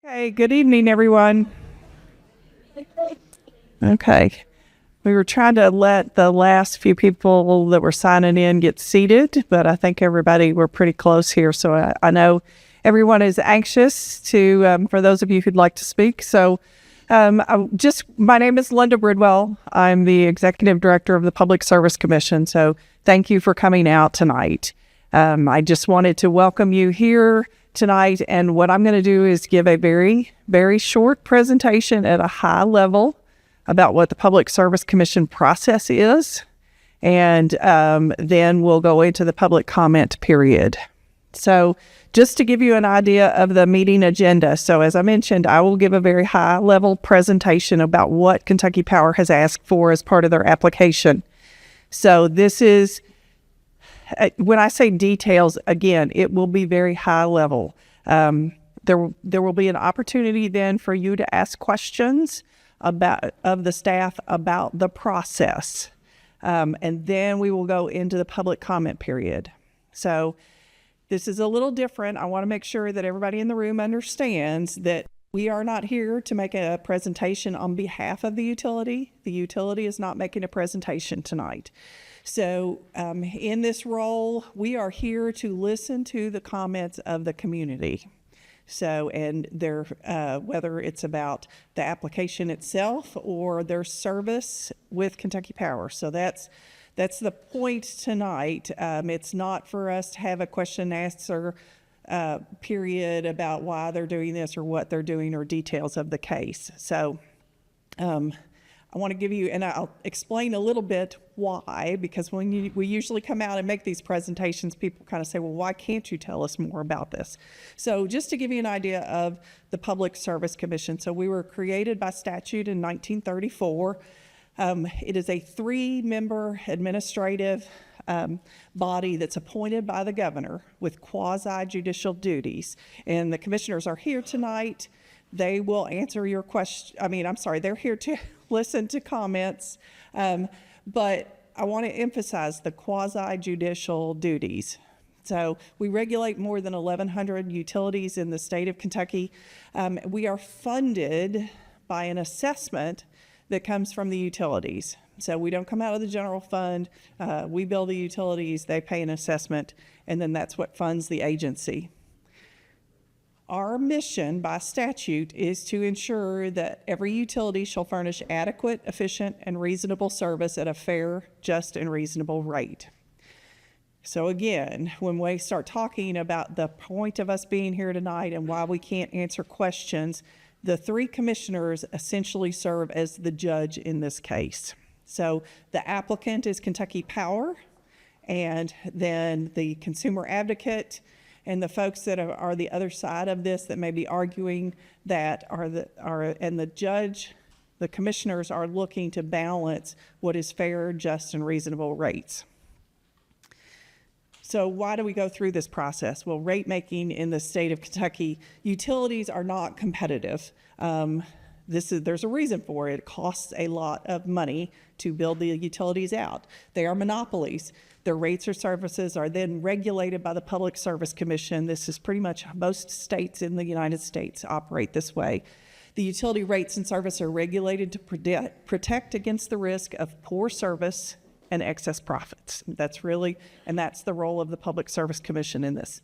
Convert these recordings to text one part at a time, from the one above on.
Hey, good evening, everyone. Okay. We were trying to let the last few people that were signing in get seated, but I think we're pretty close here. So I know everyone is anxious for those of you who'd like to speak. So my name is Linda Bridwell. I'm the Executive Director of the Public Service Commission. So thank you for coming out tonight. I just wanted to welcome you here tonight, and what I'm going to do is give a very, very short presentation at a high level about what the Public Service Commission process is, and then we'll go into the public comment period. So just to give you an idea of the meeting agenda, so as I mentioned, I will give a very high level presentation about what Kentucky Power has asked for as part of their application. So this is, when I say details, again, it will be very high level. There will be an opportunity then for you to ask questions of the staff about the process. And then we will go into the public comment period. So this is a little different. I want to make sure that everybody in the room understands that we are not here to make a presentation on behalf of the utility. The utility is not making a presentation tonight. So in this role, we are here to listen to the comments of the community. So, and whether it's about the application itself or their service with Kentucky Power. So that's the point tonight. It's not for us to have a question and answer period about why they're doing this or what they're doing or details of the case. So I want to give you, and I'll explain a little bit why, because when we usually come out and make these presentations, people kind of say, well, why can't you tell us more about this? So just to give you an idea of the Public Service Commission. So we were created by statute in 1934. It is a 3-member administrative body that's appointed by the governor with quasi-judicial duties. And the commissioners are here tonight. They will answer your question. They're here to listen to comments. But I want to emphasize the quasi-judicial duties. So we regulate more than 1,100 utilities in the state of Kentucky. We are funded by an assessment that comes from the utilities. So we don't come out of the general fund. We bill the utilities, they pay an assessment, and then that's what funds the agency. Our mission by statute is to ensure that every utility shall furnish adequate, efficient, and reasonable service at a fair, just, and reasonable rate. So again, when we start talking about the point of us being here tonight and why we can't answer questions, the 3 commissioners essentially serve as the judge in this case. So the applicant is Kentucky Power, and then the consumer advocate, and the folks that are the other side of this that may be arguing that and the judge, the commissioners are looking to balance what is fair, just, and reasonable rates. So why do we go through this process? Well, rate making in the state of Kentucky, utilities are not competitive. There's a reason for it. It costs a lot of money to build the utilities out. They are monopolies. Their rates or services are then regulated by the Public Service Commission. This is pretty much most states in the United States operate this way. The utility rates and service are regulated to protect against the risk of poor service and excess profits. That's the role of the Public Service Commission in this.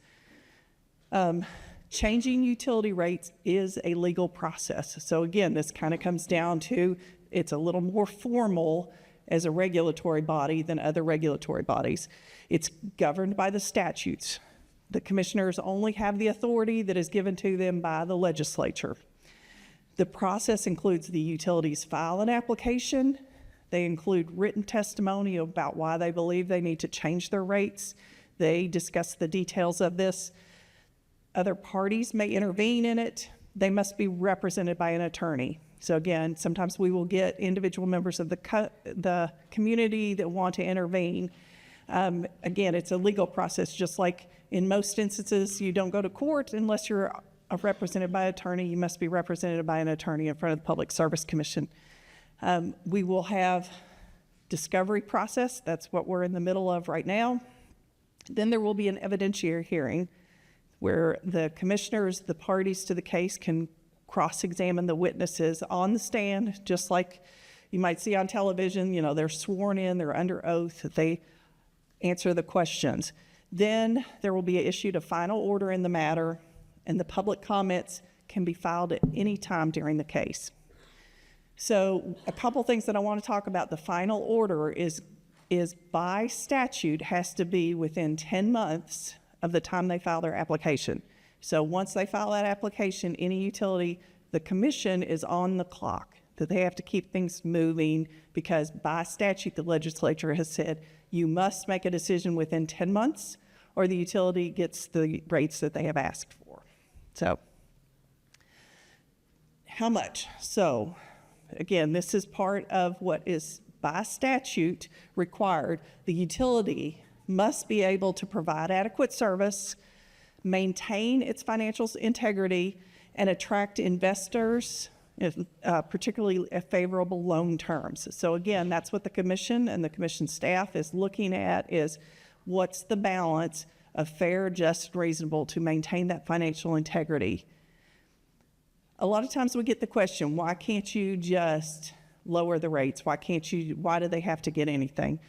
Changing utility rates is a legal process. So again, this kind of comes down to, it's a little more formal as a regulatory body than other regulatory bodies. It's governed by the statutes. The commissioners only have the authority that is given to them by the legislature. The process includes the utilities file an application. They include written testimony about why they believe they need to change their rates. They discuss the details of this. Other parties may intervene in it. They must be represented by an attorney. So again, sometimes we will get individual members of the community that want to intervene. Again, it's a legal process, just like in most instances, you don't go to court unless you're represented by an attorney. You must be represented by an attorney in front of the Public Service Commission. We will have discovery process. That's what we're in the middle of right now. Then there will be an evidentiary hearing where the commissioners, the parties to the case, can cross-examine the witnesses on the stand, just like you might see on television. You know, they're sworn in, they're under oath, they answer the questions. Then there will be issued a final order in the matter, and the public comments can be filed at any time during the case. So a couple things that I want to talk about. The final order is by statute has to be within 10 months of the time they file their application. So once they file that application, any utility, the commission is on the clock, that they have to keep things moving, because by statute, the legislature has said you must make a decision within 10 months or the utility gets the rates that they have asked for. So how much? So again, this is part of what is by statute required. The utility must be able to provide adequate service, maintain its financial integrity, and attract investors, particularly at favorable loan terms. So again, that's what the commission and the commission staff is looking at, is what's the balance of fair, just, reasonable to maintain that financial integrity. A lot of times we get the question, why can't you just lower the rates? Why do they have to get anything?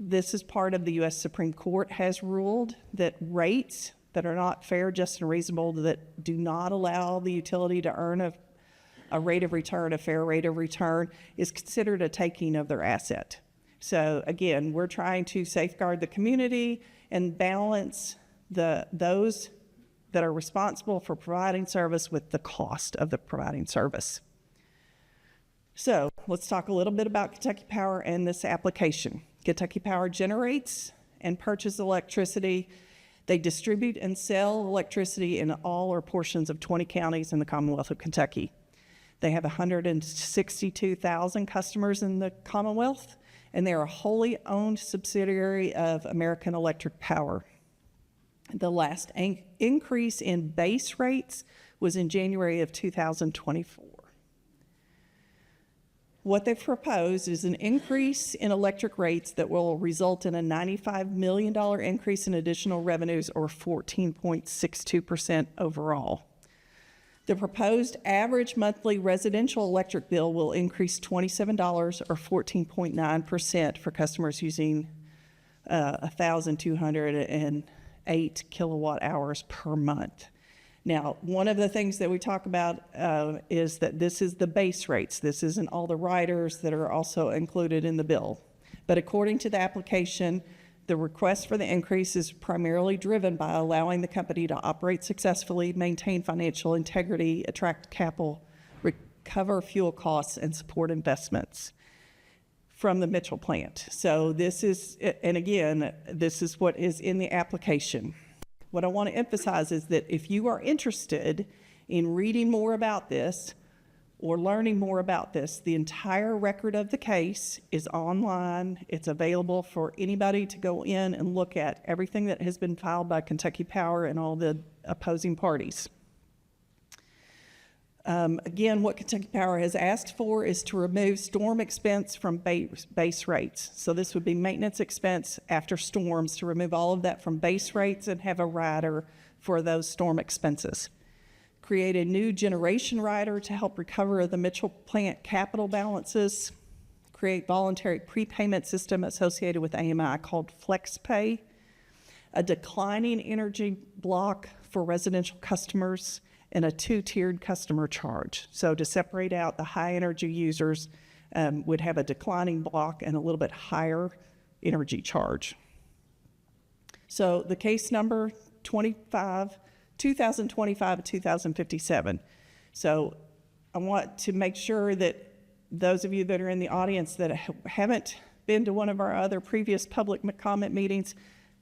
This is part of the U.S. Supreme Court has ruled that rates that are not fair, just, and reasonable, that do not allow the utility to earn a rate of return, a fair rate of return, is considered a taking of their asset. So again, we're trying to safeguard the community and balance those that are responsible for providing service with the cost of the providing service. So let's talk a little bit about Kentucky Power and this application. Kentucky Power generates and purchases electricity. They distribute and sell electricity in all or portions of 20 counties in the Commonwealth of Kentucky. They have 162,000 customers in the Commonwealth, and they're a wholly owned subsidiary of American Electric Power. The last increase in base rates was in January of 2024. What they've proposed is an increase in electric rates that will result in a $95 million increase in additional revenues, or 14.62% overall. The proposed average monthly residential electric bill will increase $27, or 14.9% for customers using 1,208 kilowatt hours per month. Now, one of the things that we talk about is that this is the base rates. This isn't all the riders that are also included in the bill. But according to the application, the request for the increase is primarily driven by allowing the company to operate successfully, maintain financial integrity, attract capital, recover fuel costs, and support investments from the Mitchell plant. So this is, and again, this is what is in the application. What I want to emphasize is that if you are interested in reading more about this or learning more about this, the entire record of the case is online. It's available for anybody to go in and look at everything that has been filed by Kentucky Power and all the opposing parties. Again, what Kentucky Power has asked for is to remove storm expense from base rates. So this would be maintenance expense after storms, to remove all of that from base rates and have a rider for those storm expenses. Create a new generation rider to help recover the Mitchell plant capital balances. Create voluntary prepayment system associated with AMI called FlexPay. A declining energy block for residential customers, and a two-tiered customer charge. So to separate out the high energy users would have a declining block and a little bit higher energy charge. So the case number 2025-2057. So I want to make sure that those of you that are in the audience that haven't been to one of our other previous public comment meetings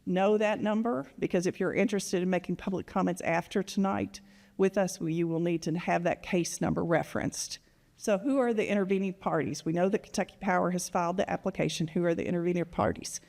know that number, because if you're interested in making public comments after tonight with us, you will need to have that case number referenced. So who are the intervening parties? We know that Kentucky Power has filed the application. Who are the intervening parties?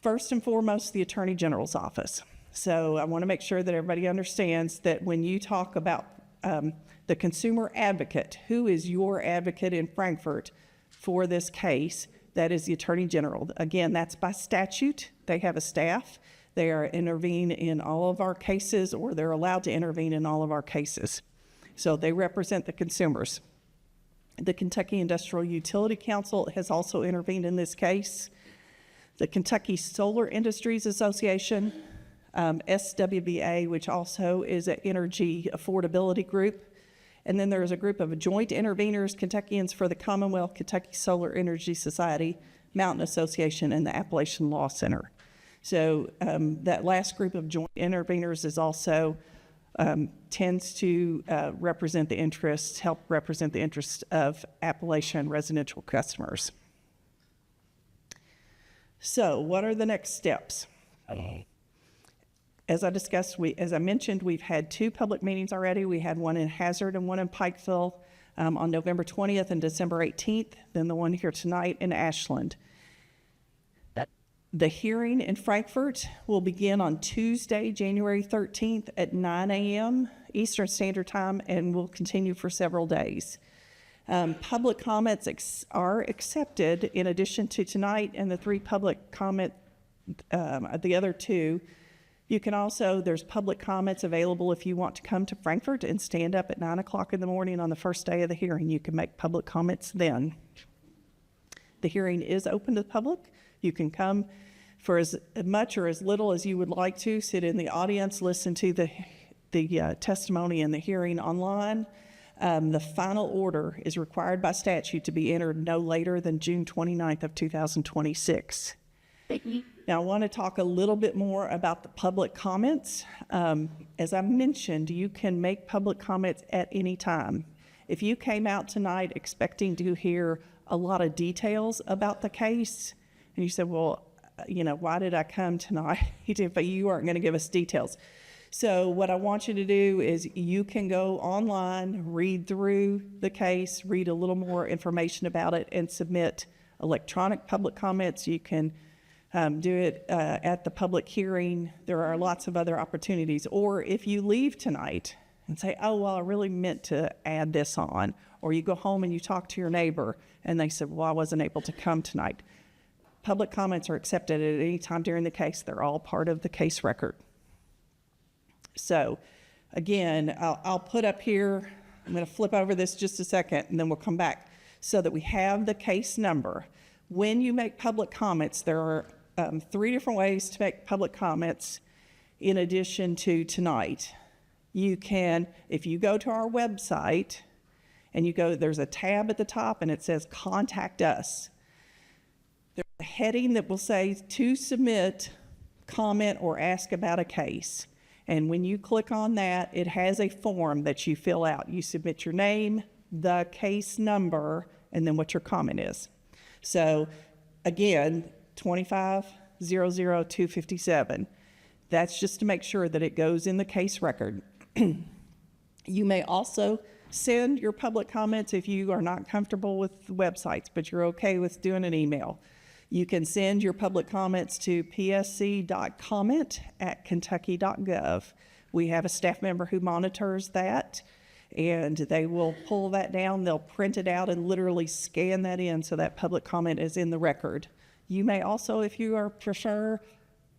First and foremost, the Attorney General's office. So I want to make sure that everybody understands that when you talk about the consumer advocate, who is your advocate in Frankfort for this case? That is the Attorney General. Again, that's by statute. They have a staff They are intervene in all of our cases, or they're allowed to intervene in all of our cases. So they represent the consumers. The Kentucky Industrial Utility Council has also intervened in this case. The Kentucky Solar Industries Association, SWBA, which also is an energy affordability group. And then there is a group of joint interveners, Kentuckians for the Commonwealth, Kentucky Solar Energy Society, Mountain Association, and the Appalachian Law Center. So that last group of joint interveners is also tends to represent the interests, help represent the interests of Appalachian residential customers. So what are the next steps? As I discussed, as I mentioned, we've had 2 public meetings already. We had one in Hazard and one in Pikeville on November 20th and December 18th, then the one here tonight in Ashland. The hearing in Frankfort will begin on Tuesday, January 13th at 9 a.m. Eastern Standard Time and will continue for several days. Public comments are accepted in addition to tonight and the 3 public comment, the other 2. You can also, there's public comments available if you want to come to Frankfort and stand up at 9 o'clock in the morning on the first day of the hearing. You can make public comments then. The hearing is open to the public. You can come for as much or as little as you would like to, sit in the audience, listen to the testimony and the hearing online. The final order is required by statute to be entered no later than June 29th of 2026. Now, I want to talk a little bit more about the public comments. As I mentioned, you can make public comments at any time. If you came out tonight expecting to hear a lot of details about the case, and you said, well, why did I come tonight? But you aren't going to give us details. So what I want you to do is you can go online, read through the case, read a little more information about it, and submit electronic public comments. You can do it at the public hearing. There are lots of other opportunities. Or if you leave tonight and say, oh, well, I really meant to add this on, or you go home and you talk to your neighbor and they said, well, I wasn't able to come tonight. Public comments are accepted at any time during the case. They're all part of the case record. So again, I'll put up here, I'm going to flip over this just a second and then we'll come back so that we have the case number. When you make public comments, there are 3 different ways to make public comments in addition to tonight. You can, if you go to our website and you go, there's a tab at the top and it says contact us. There's a heading that will say to submit, comment, or ask about a case. And when you click on that, it has a form that you fill out. You submit your name, the case number, and then what your comment is. So again, 25-00257. That's just to make sure that it goes in the case record. You may also send your public comments if you are not comfortable with websites, but you're okay with doing an email. You can send your public comments to psc.comment@kentucky.gov. We have a staff member who monitors that, and they will pull that down. They'll print it out and literally scan that in so that public comment is in the record. You may also, if you prefer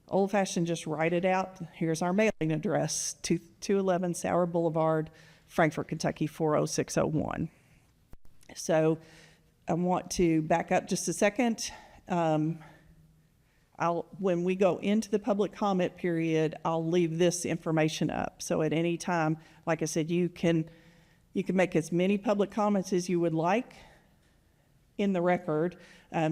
old-fashioned, just write it out. Here's our mailing address, 211 Sauer Boulevard, Frankfort, Kentucky, 40601. So I want to back up just a second. When we go into the public comment period, I'll leave this information up. So at any time, like I said, you can make as many public comments as you would like in the record.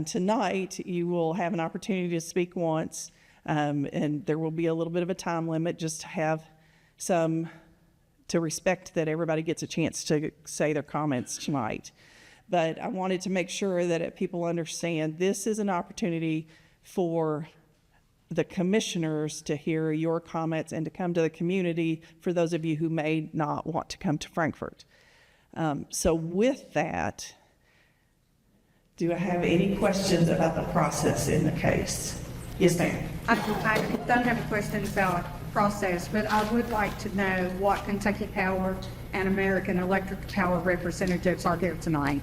Tonight, you will have an opportunity to speak once, and there will be a little bit of a time limit just to have to respect that everybody gets a chance to say their comments tonight. But I wanted to make sure that people understand this is an opportunity for the commissioners to hear your comments and to come to the community for those of you who may not want to come to Frankfort. So with that, do I have any questions about the process in the case? Yes, ma'am. I don't have a question about process, but I would like to know what Kentucky Power and American Electric Power representatives are here tonight.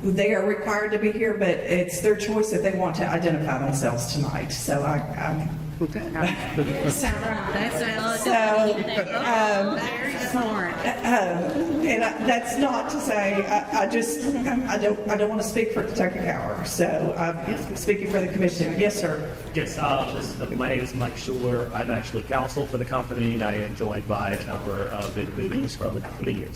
They are required to be here, but it's their choice if they want to identify themselves tonight. So Very smart. And that's not to say, I don't want to speak for Kentucky Power, so I'm speaking for the commission. Yes, sir. Yes, my name is Mike Schuler. I'm actually counsel for the company, and I am joined by a number of individuals from the company here.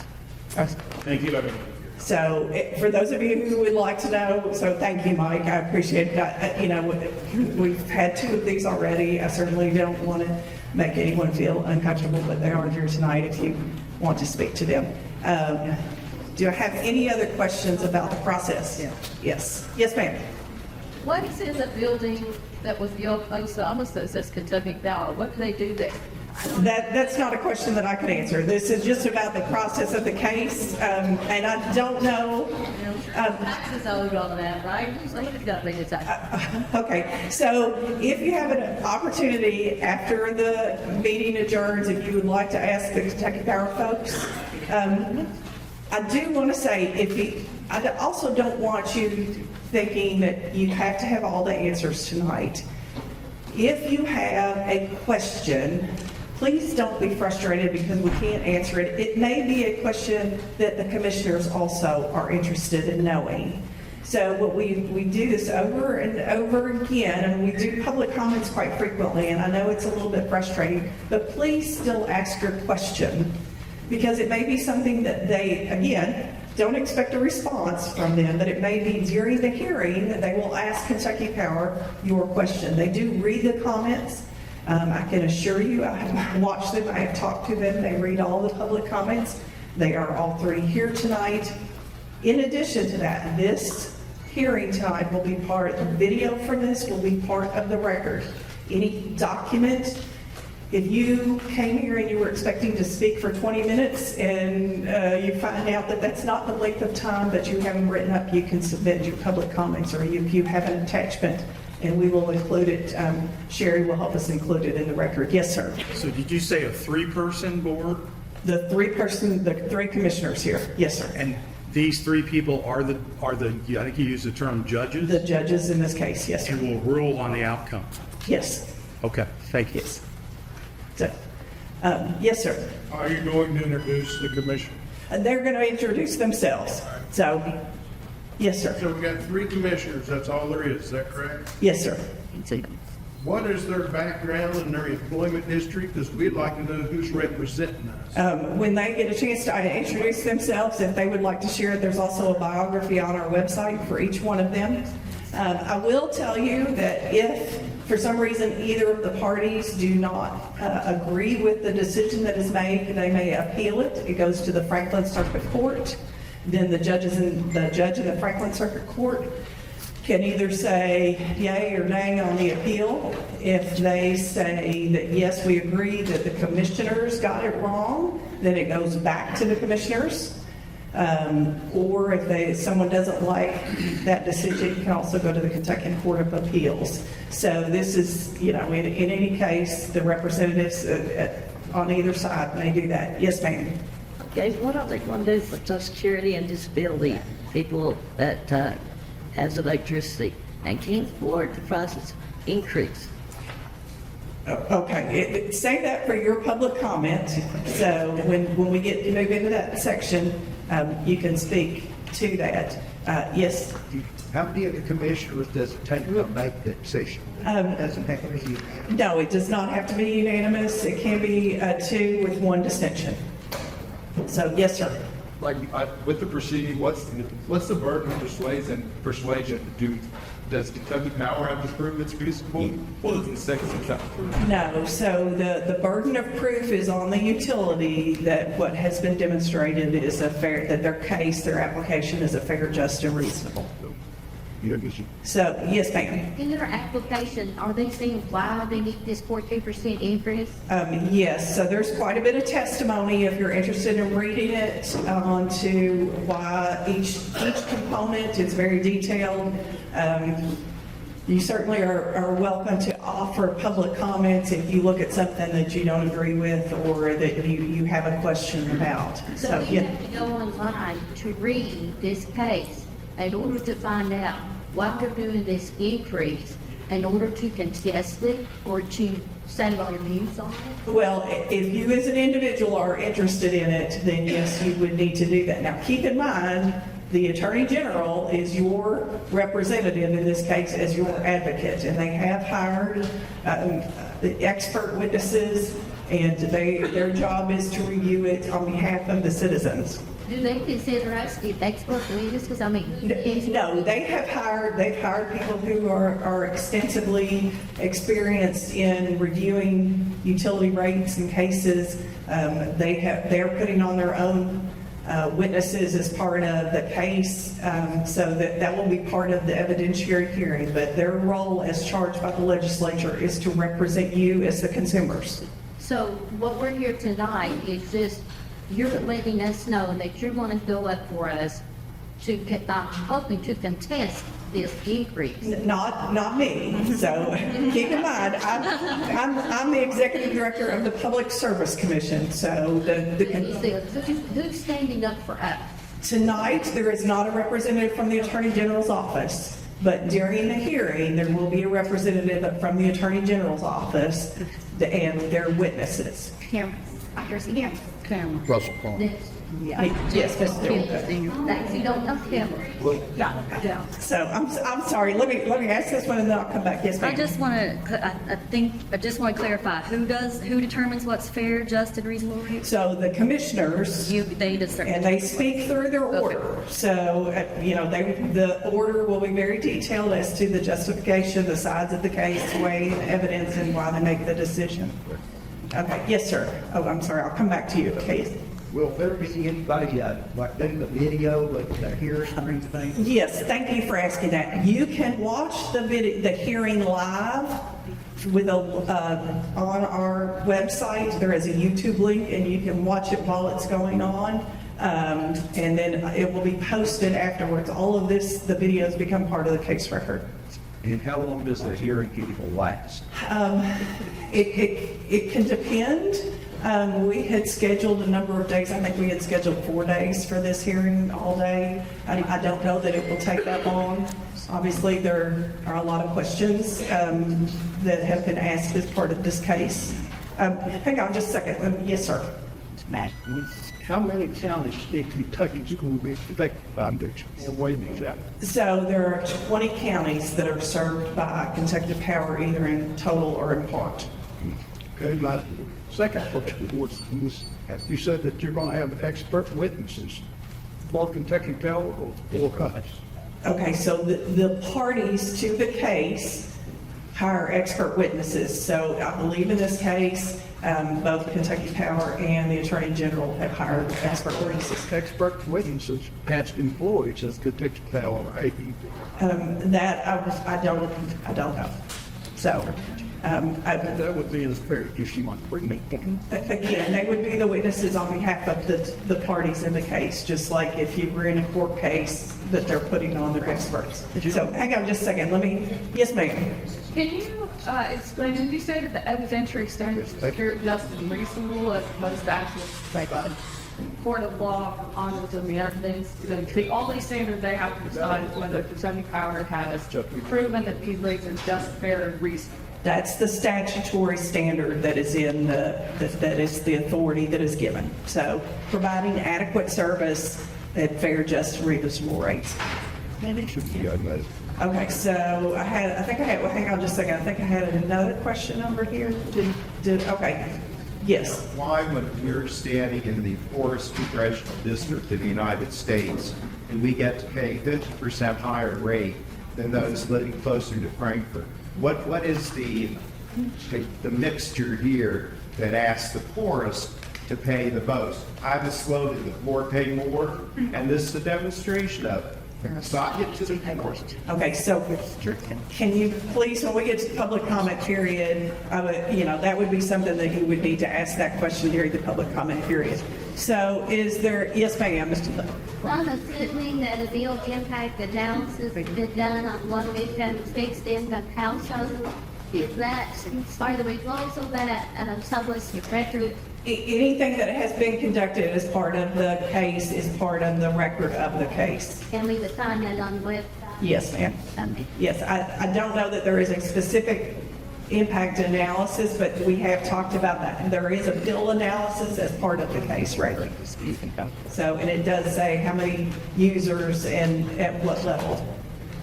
Thank you, everyone. So for those of you who would like to know, so thank you, Mike. I appreciate it. We've had 2 of these already. I certainly don't want to make anyone feel uncomfortable, but they are here tonight if you want to speak to them. Do I have any other questions about the process? Yeah. Yes. Yes, ma'am. What is in the building that was built, almost says Kentucky Power? What do they do there? That's not a question that I can answer. This is just about the process of the case, and I don't know. Taxes owed on that, right? Somebody's got to pay the tax. Okay, so if you have an opportunity after the meeting adjourns, if you would like to ask the Kentucky Power folks, I do want to say, I also don't want you thinking that you have to have all the answers tonight. If you have a question, please don't be frustrated because we can't answer it. It may be a question that the commissioners also are interested in knowing. So what we do this over and over again, and we do public comments quite frequently, and I know it's a little bit frustrating, but please still ask your question because it may be something that they, again, don't expect a response from them, but it may be during the hearing that they will ask Kentucky Power your question. They do read the comments. I can assure you, I have watched them, I have talked to them, they read all the public comments. They are all 3 here tonight. In addition to that, this hearing tonight will be the video from this will be part of the record. Any document, if you came here and you were expecting to speak for 20 minutes and you find out that that's not the length of time that you have them written up, you can submit your public comments, or if you have an attachment, and we will include it. Sherry will help us include it in the record. Yes, sir. So did you say a 3-person board? The 3 commissioners here. Yes, sir. And these 3 people are the I think you used the term judges? The judges in this case, yes, sir. And will rule on the outcome? Yes. Okay, thank you. Yes. So, yes, sir. Are you going to introduce the commission? They're going to introduce themselves. So, yes, sir. So we got 3 commissioners, that's all there is that correct? Yes, sir. What is their background and their employment history? Because we'd like to know who's representing us. When they get a chance to introduce themselves, if they would like to share it, there's also a biography on our website for each one of them. I will tell you that if for some reason either of the parties do not agree with the decision that is made, they may appeal it. It goes to the Franklin Circuit Court. Then the judge in the Franklin Circuit Court can either say yay or nay on the appeal. If they say that yes, we agree that the commissioners got it wrong, then it goes back to the commissioners. Or if someone doesn't like that decision, it can also go to the Kentucky Court of Appeals. So this is, in any case, the representatives on either side may do that. Yes, ma'am. Okay, what are they going to do for Social Security and disability people that has electricity and can't afford the prices increase? Okay, say that for your public comment. So when we get to move into that section, you can speak to that. Yes. How many of the commissioners does it take to make that decision? Doesn't have to be. No, it does not have to be unanimous. It can be 2 with 1 dissension. So, yes, sir. With the proceeding, what's the burden of persuasion? Does Kentucky Power have to prove it's feasible? Well, does the second prove? No, so the burden of proof is on the utility that what has been demonstrated is that their case, their application is a fair, just, and reasonable. So, yes, ma'am. In their application, are they saying why they need this 14% increase? Yes, so there's quite a bit of testimony if you're interested in reading it onto why each component is very detailed. You certainly are welcome to offer public comments if you look at something that you don't agree with or that you have a question about. So you have to go online to read this case in order to find out why they're doing this increase in order to contest it or to say your views on it? Well, if you as an individual are interested in it, then yes, you would need to do that. Now, keep in mind, the Attorney General is your representative in this case as your advocate, and they have hired expert witnesses, and their job is to review it on behalf of the citizens. Do they consider us the expert witnesses? I mean, No, they've hired people who are extensively experienced in reviewing utility rates and cases. They're putting on their own witnesses as part of the case, so that will be part of the evidentiary hearing. But their role as charged by the legislature is to represent you as the consumers. so what we're here tonight is just, you're letting us know that you're going to go up for us to, I'm hoping to contest this increase. Not me. So keep in mind, I'm the executive director of the Public Service Commission. So Who's standing up for us? tonight, there is not a representative from the Attorney General's office, but during the hearing, there will be a representative from the Attorney General's office and their witnesses. Cameron. Here's Cameron. Cameron. Russell Paul. Yes, Mr. Dillon. Thanks, you don't know Cameron. Yeah. So I'm sorry. Let me ask this one and then I'll come back. Yes, ma'am. I just want to clarify, who determines what's fair, just, and reasonable rate? So the commissioners, They decide. and they speak through their order. So, the order will be very detailed as to the justification, the sides of the case, weighing evidence, and why they make the decision. Okay, yes, sir. Oh, I'm sorry. I'll come back to you. Okay. Will there be anybody, like doing the video, like the hearing or anything? Yes, thank you for asking that. You can watch the hearing live on our website. There is a YouTube link, and you can watch it while it's going on. And then it will be posted afterwards. All of this, the videos become part of the case record. And how long does the hearing usually last? It can depend. We had scheduled a number of days. I think we had scheduled 4 days for this hearing, all day. I don't know that it will take that long. Obviously, there are a lot of questions that have been asked as part of this case. Hang on just a second. Yes, sir. How many counties in Kentucky school be affected by this? And what is that? So there are 20 counties that are served by Kentucky Power, either in total or in part. Okay, my second question was, you said that you're gonna have expert witnesses for Kentucky Power or cuts. Okay, so the parties to the case hire expert witnesses. So I believe in this case, both Kentucky Power and the Attorney General have hired expert witnesses. Expert witnesses, past employees of Kentucky Power, right? That I don't know. So, That would be unfair if you want to bring me. again, they would be the witnesses on behalf of the parties in the case, just like if you were in a court case that they're putting on their experts. So hang on just a second. Yes, ma'am. Can you explain, did you say that the evidentiary standards are pure, just, and reasonable as opposed to actual court of law, honors, and the other things? All these standards they have to decide whether Kentucky Power has proven that these rates are just, fair, and reasonable. That's the statutory standard that is that is the authority that is given. So providing adequate service at fair, just, and reasonable rates. Maybe it should be on that. Okay, so hang on just a second. I think I had another question over here. Okay. Yes. Why, when we're standing in the 4th Congressional District of the United States, and we get to pay 50% higher rate than those living closer to Frankfurt, what is the mixture here that asks the poorest to pay the most? I was quoted, the poor pay more, and this is a demonstration of it. So I get to the poorest. Okay, so can you please, when we get to the public comment period, that would be something that you would need to ask that question during the public comment period. So is there, yes ma'am, Mr. Lee. I'm assuming that a bill impact analysis has been done on low income, fixed income households. Is that part of the results of that published record? Anything that has been conducted as part of the case is part of the record of the case. Can we find that on the website? Yes, ma'am. Yes, I don't know that there is a specific impact analysis, but we have talked about that. And there is a bill analysis as part of the case rating. So, and it does say how many users and at what level.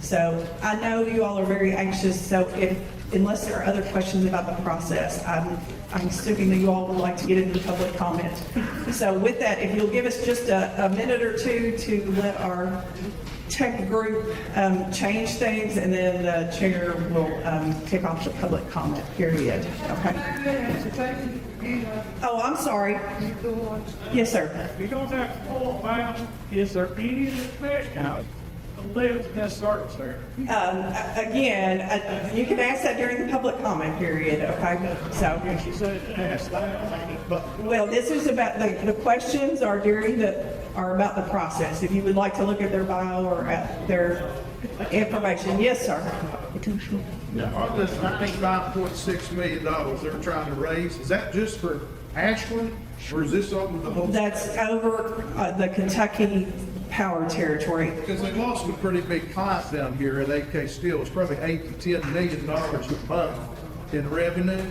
So I know you all are very anxious, so unless there are other questions about the process, I'm assuming that you all would like to get into public comment. So with that, if you'll give us just a minute or two to let our tech group change things, and then the chair will kick off the public comment period. Okay. Oh, I'm sorry. Yes, sir. You don't have to pull out, is there any effect now? Live that starts there. Again, you can ask that during the public comment period, okay? So, She said, ask that, but well, this is about, the questions are are about the process. If you would like to look at their bio or at their information. Yes, sir. on this $95.6 million they're trying to raise, is that just for Ashland, or is this over the whole? That's over the Kentucky power territory. Because they lost a pretty big client down here at AK Steel. It's probably $8 to $10 million a month in revenue.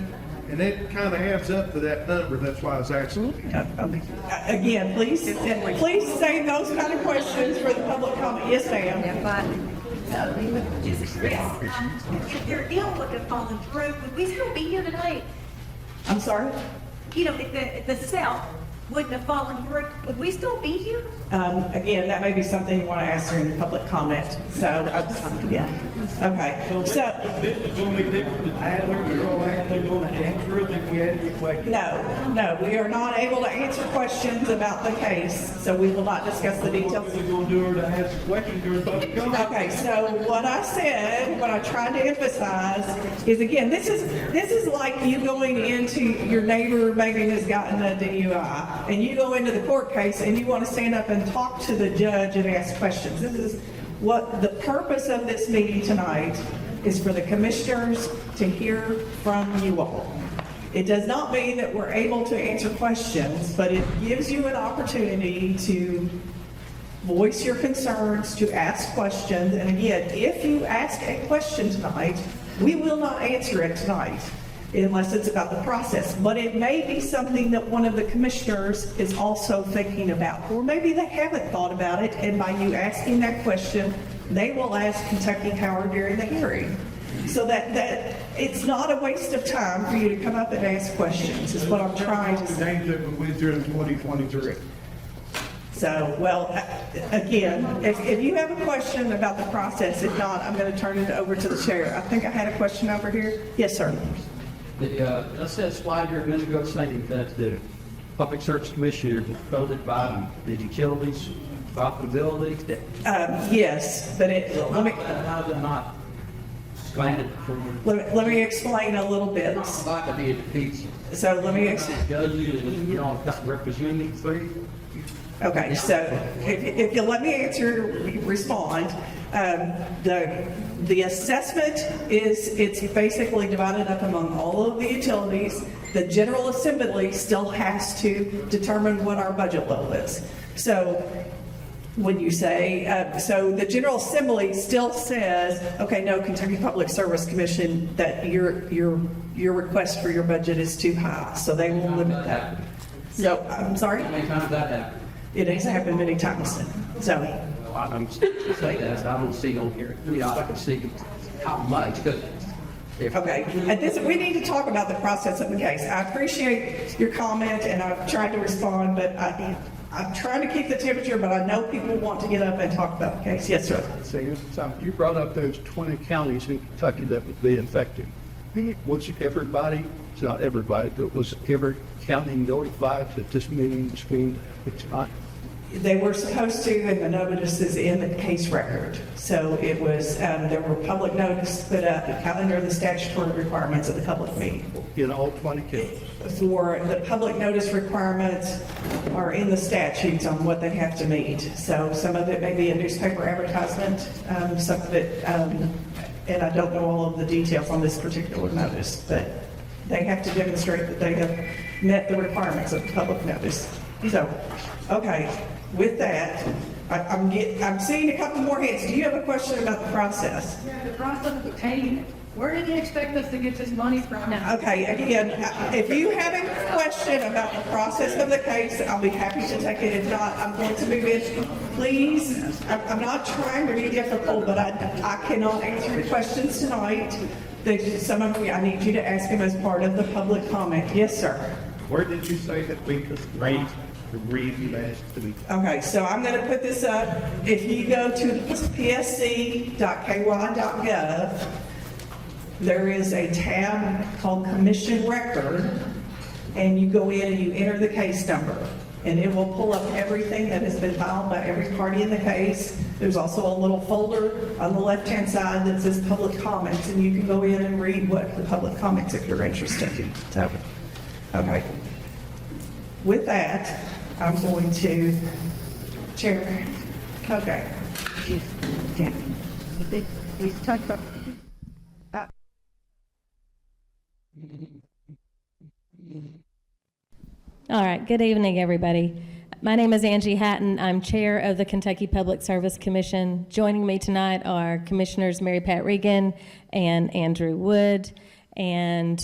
And it kind of adds up to that number. That's why I was asking. Again, please save those kind of questions for the public comment. Yes, ma'am. If their deal would have fallen through, would we still be here today? I'm sorry? You know, if the sale wouldn't have fallen through, would we still be here? Again, that may be something you want to ask during the public comment. So, yeah. Okay. So, no, we are not able to answer questions about the case, so we will not discuss the details. Okay, so what I said, what I tried to emphasize is, again, this is like you going into your neighbor maybe has gotten a DUI, and you go into the court case and you want to stand up and talk to the judge and ask questions. This is what the purpose of this meeting tonight is, for the commissioners to hear from you all. It does not mean that we're able to answer questions, but it gives you an opportunity to voice your concerns, to ask questions. And again, if you ask a question tonight, we will not answer it tonight unless it's about the process. But it may be something that one of the commissioners is also thinking about, or maybe they haven't thought about it, and by you asking that question, they will ask Kentucky Power during the hearing. So that it's not a waste of time for you to come up and ask questions, is what I'm trying to say. Names that we went through in 2023. So, well, again, if you have a question about the process, if not, I'm going to turn it over to the chair. I think I had a question over here. Yes, sir. Let's say slide here a minute ago saying that the Public Service Commission is voted by the utilities profitability. Yes, but let me not explain it for let me explain a little bit. like to be a piece. So let me representing three. Okay, so if you let me respond, the assessment it's basically divided up among all of the utilities. The General Assembly still has to determine what our budget level is. So when you say, so the General Assembly still says, okay, no, Kentucky Public Service Commission, that your request for your budget is too high, so they will limit that. So, I'm sorry? How many times that happened? It has happened many times. So, I'm saying that, I don't see on here. I can see how much, because okay, at this, we need to talk about the process of the case. I appreciate your comment, and I've tried to respond, but I'm trying to keep the temperature, but I know people want to get up and talk about the case. Yes, sir. So you brought up those 20 counties in Kentucky that would be infected. Was everybody, it's not everybody, but was every county notified that this meeting was being, it's not? They were supposed to, and the notice is in the case record. So it was, there were public notice put up under the statutory requirements of the public meeting. In all 20 counties? For the public notice requirements are in the statutes on what they have to meet. So some of it may be a newspaper advertisement, some of it, and I don't know all of the details on this particular notice, but they have to demonstrate that they have met the requirements of the public notice. So, okay, with that, I'm seeing a couple more hands. Do you have a question about the process? Yeah, the process of paying it. Where did you expect us to get this money from now? Okay, again, if you have a question about the process of the case, I'll be happy to take it. If not, I'm going to move it. Please, I'm not trying to be difficult, but I cannot answer your questions tonight. Some of you, I need you to ask them as part of the public comment. Yes, sir. Where did you say that we could rate the review last week? Okay, so I'm going to put this up. If you go to psc.ky.gov, there is a tab called Commission Record, and you go in and you enter the case number, and it will pull up everything that has been filed by every party in the case. There's also a little folder on the left-hand side that says public comments, and you can go in and read what the public comments if you're interested. So, okay. With that, I'm going to chair. Okay. We talked about. All right, good evening, everybody. My name is Angie Hatton. I'm chair of the Kentucky Public Service Commission. Joining me tonight are Commissioners Mary Pat Regan and Andrew Wood, and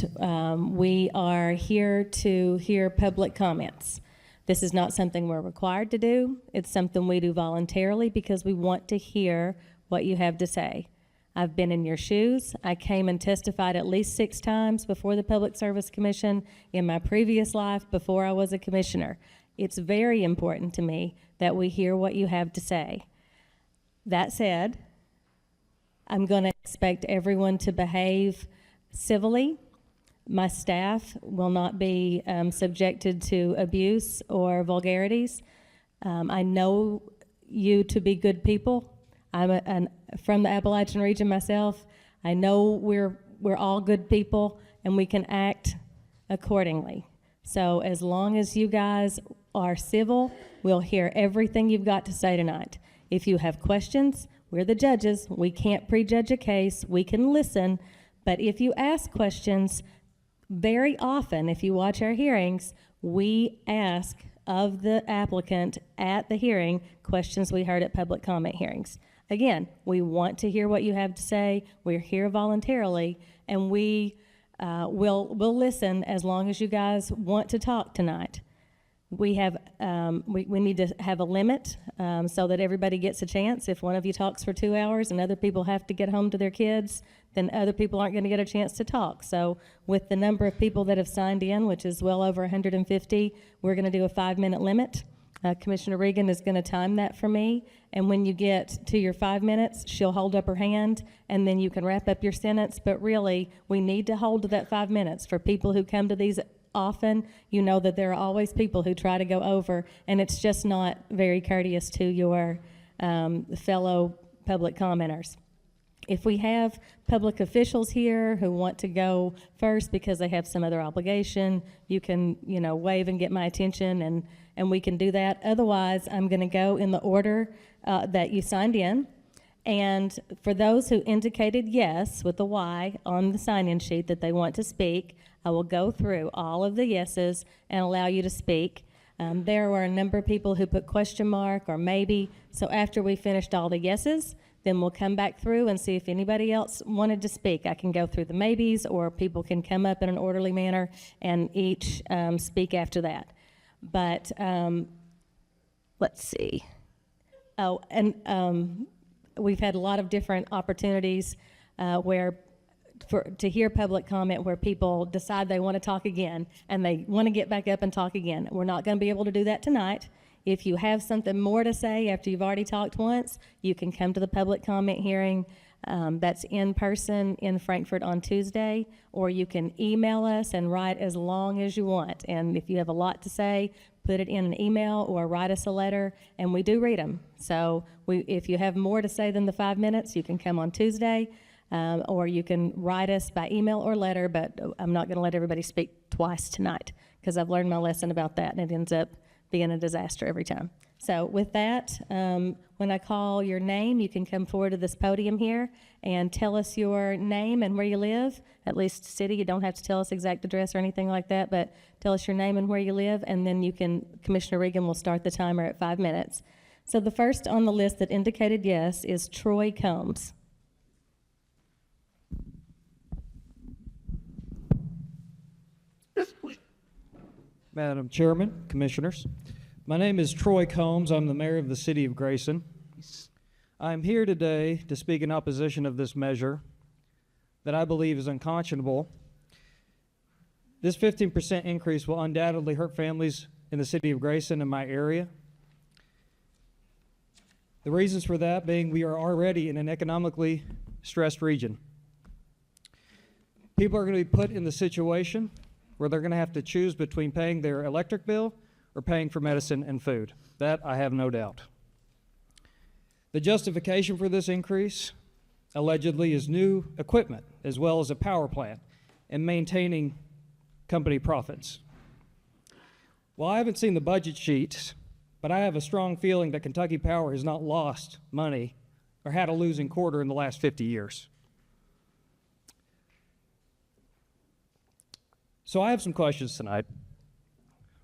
we are here to hear public comments. This is not something we're required to do. It's something we do voluntarily because we want to hear what you have to say. I've been in your shoes. I came and testified at least 6 times before the Public Service Commission in my previous life before I was a commissioner. It's very important to me that we hear what you have to say. That said, I'm going to expect everyone to behave civilly. My staff will not be subjected to abuse or vulgarities. I know you to be good people. I'm from the Appalachian region myself. I know we're all good people and we can act accordingly. So as long as you guys are civil, we'll hear everything you've got to say tonight. If you have questions, we're the judges. We can't prejudge a case. We can listen. But if you ask questions, very often, if you watch our hearings, we ask of the applicant at the hearing questions we heard at public comment hearings. Again, we want to hear what you have to say. We're here voluntarily, and we'll listen as long as you guys want to talk tonight. We have we need to have a limit so that everybody gets a chance. If one of you talks for 2 hours and other people have to get home to their kids, then other people aren't going to get a chance to talk. So with the number of people that have signed in, which is well over 150, we're going to do a 5-minute limit. Commissioner Regan is going to time that for me, and when you get to your 5 minutes, she'll hold up her hand, and then you can wrap up your sentence. But really, we need to hold to that 5 minutes. For people who come to these often, you know that there are always people who try to go over, and it's just not very courteous to your fellow public commenters. If we have public officials here who want to go first because they have some other obligation, you can, wave and get my attention, and we can do that. Otherwise, I'm going to go in the order that you signed in. And for those who indicated yes with the Y on the sign-in sheet that they want to speak, I will go through all of the yeses and allow you to speak. There were a number of people who put question mark or maybe. So after we finished all the yeses, then we'll come back through and see if anybody else wanted to speak. I can go through the maybes, or people can come up in an orderly manner and each speak after that. But let's see. Oh, and we've had a lot of different opportunities to hear public comment where people decide they want to talk again and they want to get back up and talk again. We're not going to be able to do that tonight. If you have something more to say after you've already talked once, you can come to the public comment hearing. That's in person in Frankfort on Tuesday, or you can email us and write as long as you want. And if you have a lot to say, put it in an email or write us a letter, and we do read them. So if you have more to say than the 5 minutes, you can come on Tuesday, or you can write us by email or letter, but I'm not going to let everybody speak twice tonight because I've learned my lesson about that, and it ends up being a disaster every time. So with that, when I call your name, you can come forward to this podium here and tell us your name and where you live, at least city. You don't have to tell us exact address or anything like that, but tell us your name and where you live, and then Commissioner Regan will start the timer at 5 minutes. So the first on the list that indicated yes is Troy Combs. Madam Chairman, Commissioners, my name is Troy Combs. I'm the mayor of the city of Grayson. I'm here today to speak in opposition of this measure that I believe is unconscionable. This 15% increase will undoubtedly hurt families in the city of Grayson and my area. The reasons for that being we are already in an economically stressed region. People are going to be put in the situation where they're going to have to choose between paying their electric bill or paying for medicine and food. That I have no doubt. The justification for this increase, allegedly, is new equipment as well as a power plant and maintaining company profits. Well, I haven't seen the budget sheets, but I have a strong feeling that Kentucky Power has not lost money or had a losing quarter in the last 50 years. So I have some questions tonight.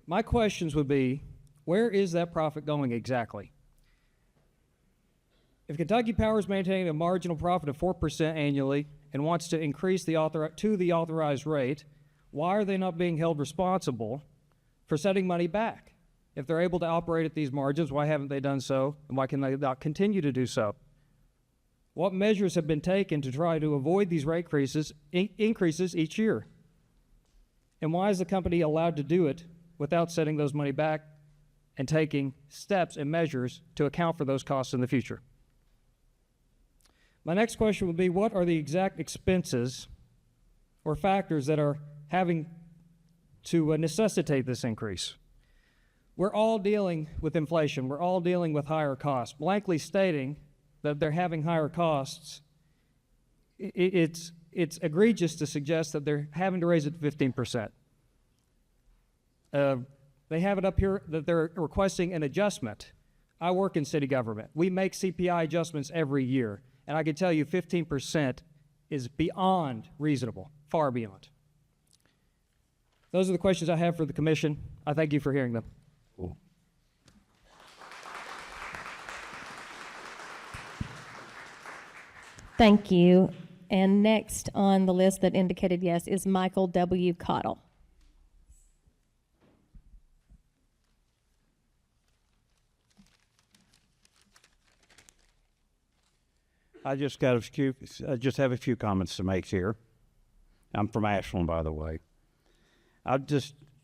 My questions would be, where is that profit going exactly? If Kentucky Power is maintaining a marginal profit of 4% annually and wants to increase the authorized rate, why are they not being held responsible for setting money back? If they're able to operate at these margins, why haven't they done so, and why can they not continue to do so? What measures have been taken to try to avoid these rate increases each year? And why is the company allowed to do it without setting those money back and taking steps and measures to account for those costs in the future? My next question would be, what are the exact expenses or factors that are having to necessitate this increase? We're all dealing with inflation. We're all dealing with higher costs. Blankly stating that they're having higher costs, it's egregious to suggest that they're having to raise it to 15%. They have it up here that they're requesting an adjustment. I work in city government. We make CPI adjustments every year, and I can tell you 15% is beyond reasonable, far beyond. Those are the questions I have for the commission. I thank you for hearing them. Cool. Thank you. And next on the list that indicated yes is Michael W. Cottle. I just have a few comments to make here. I'm from Ashland, by the way.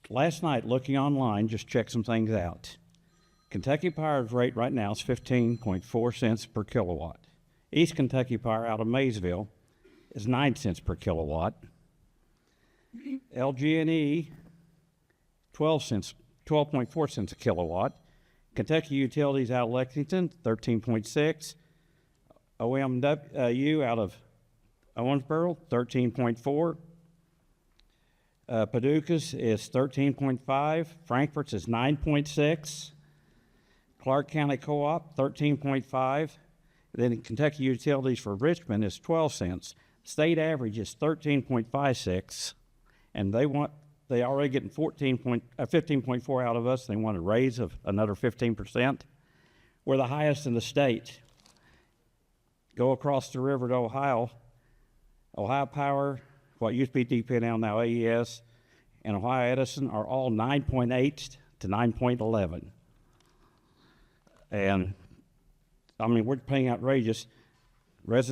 Last night, looking online, just checked some things out. Kentucky Power's rate right now is 15.4 cents per kilowatt. East Kentucky Power out of Maysville is 9 cents per kilowatt. LG&E, 12.4 cents a kilowatt. Kentucky Utilities out of Lexington, 13.6. OMW out of Owensboro, 13.4. Paducah's is 13.5. Frankfort's is 9.6. Clark County Co-op, 13.5. Then Kentucky Utilities for Richmond is 12 cents. State average is 13.56, and they already getting 15.4 out of us. They want a raise of another 15%. We're the highest in the state. Go across the river to Ohio. Ohio Power, what used to be DPNL, now AES, and Ohio Edison are all 9.8 to 9.11. And I mean, we're paying outrageous. West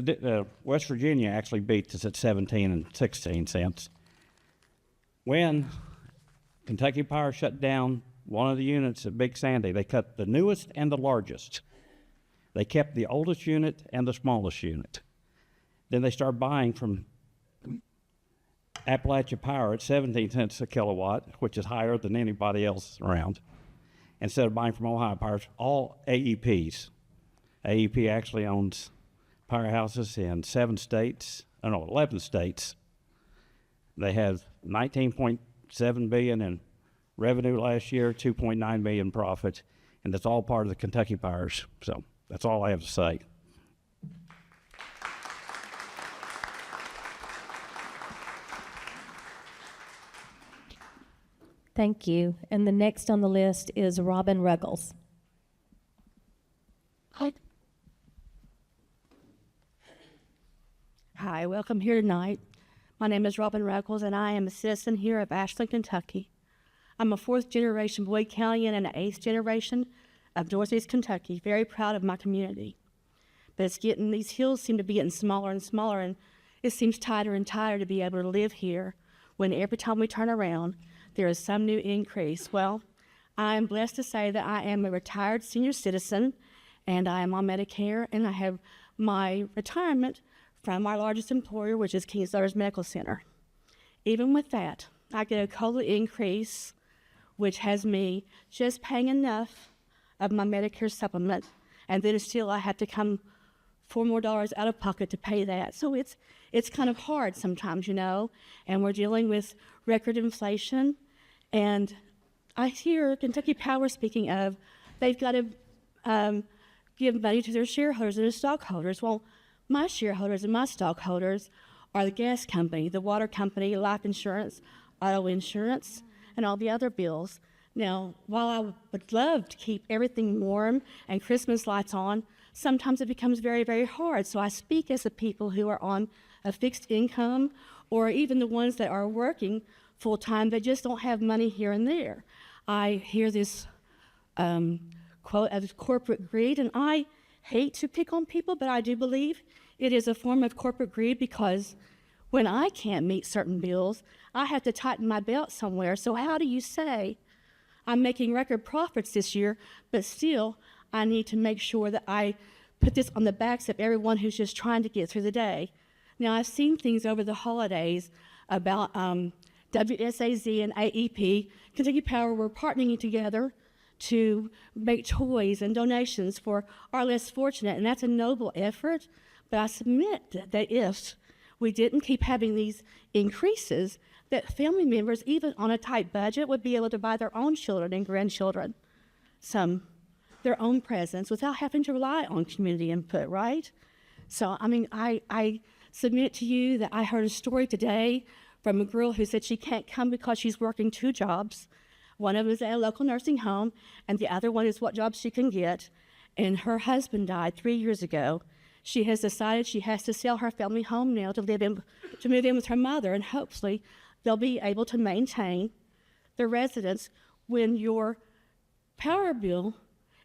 Virginia actually beats us at 17 and 16 cents. When Kentucky Power shut down one of the units at Big Sandy, they cut the newest and the largest. They kept the oldest unit and the smallest unit. Then they started buying from Appalachia Power at 17 cents a kilowatt, which is higher than anybody else around. Instead of buying from Ohio Power, all AEPs. AEP actually owns powerhouses in 11 states. They have $19.7 billion in revenue last year, $2.9 million profit, and that's all part of the Kentucky Powers. So that's all I have to say. Thank you. And the next on the list is Robin Ruggles. welcome here tonight. My name is Robin Ruckles, and I am a citizen here of Ashland, Kentucky. I'm a 4th generation Boyd Countyan and an 8th generation of Northeast Kentucky. Very proud of my community. But these hills seem to be getting smaller and smaller, and it seems tighter and tighter to be able to live here when every time we turn around, there is some new increase. Well, I am blessed to say that I am a retired senior citizen, and I am on Medicare, and I have my retirement from my largest employer, which is King's Daughters Medical Center. Even with that, I get a COLA increase, which has me just paying enough of my Medicare supplement, and then still I have to come $4 more out of pocket to pay that. So it's kind of hard sometimes, and we're dealing with record inflation. And I hear Kentucky Power speaking of, they've got to give money to their shareholders and their stockholders. Well, my shareholders and my stockholders are the gas company, the water company, life insurance, auto insurance, and all the other bills. Now, while I would love to keep everything warm and Christmas lights on, sometimes it becomes very, very hard. So I speak as the people who are on a fixed income, or even the ones that are working full-time, they just don't have money here and there. I hear this quote of corporate greed, and I hate to pick on people, but I do believe it is a form of corporate greed, because when I can't meet certain bills, I have to tighten my belt somewhere. So how do you say I'm making record profits this year, but still I need to make sure that I put this on the backs of everyone who's just trying to get through the day? Now, I've seen things over the holidays about WSAZ and AEP. Kentucky Power were partnering together to make toys and donations for our less fortunate, and that's a noble effort. But I submit that if we didn't keep having these increases, that family members, even on a tight budget, would be able to buy their own children and grandchildren their own presents without having to rely on community input, right? So, I submit to you that I heard a story today from a girl who said she can't come because she's working 2 jobs. One of them is at a local nursing home, and the other one is what job she can get. And her husband died 3 years ago. She has decided she has to sell her family home now to move in with her mother, and hopefully they'll be able to maintain their residence. When your power bill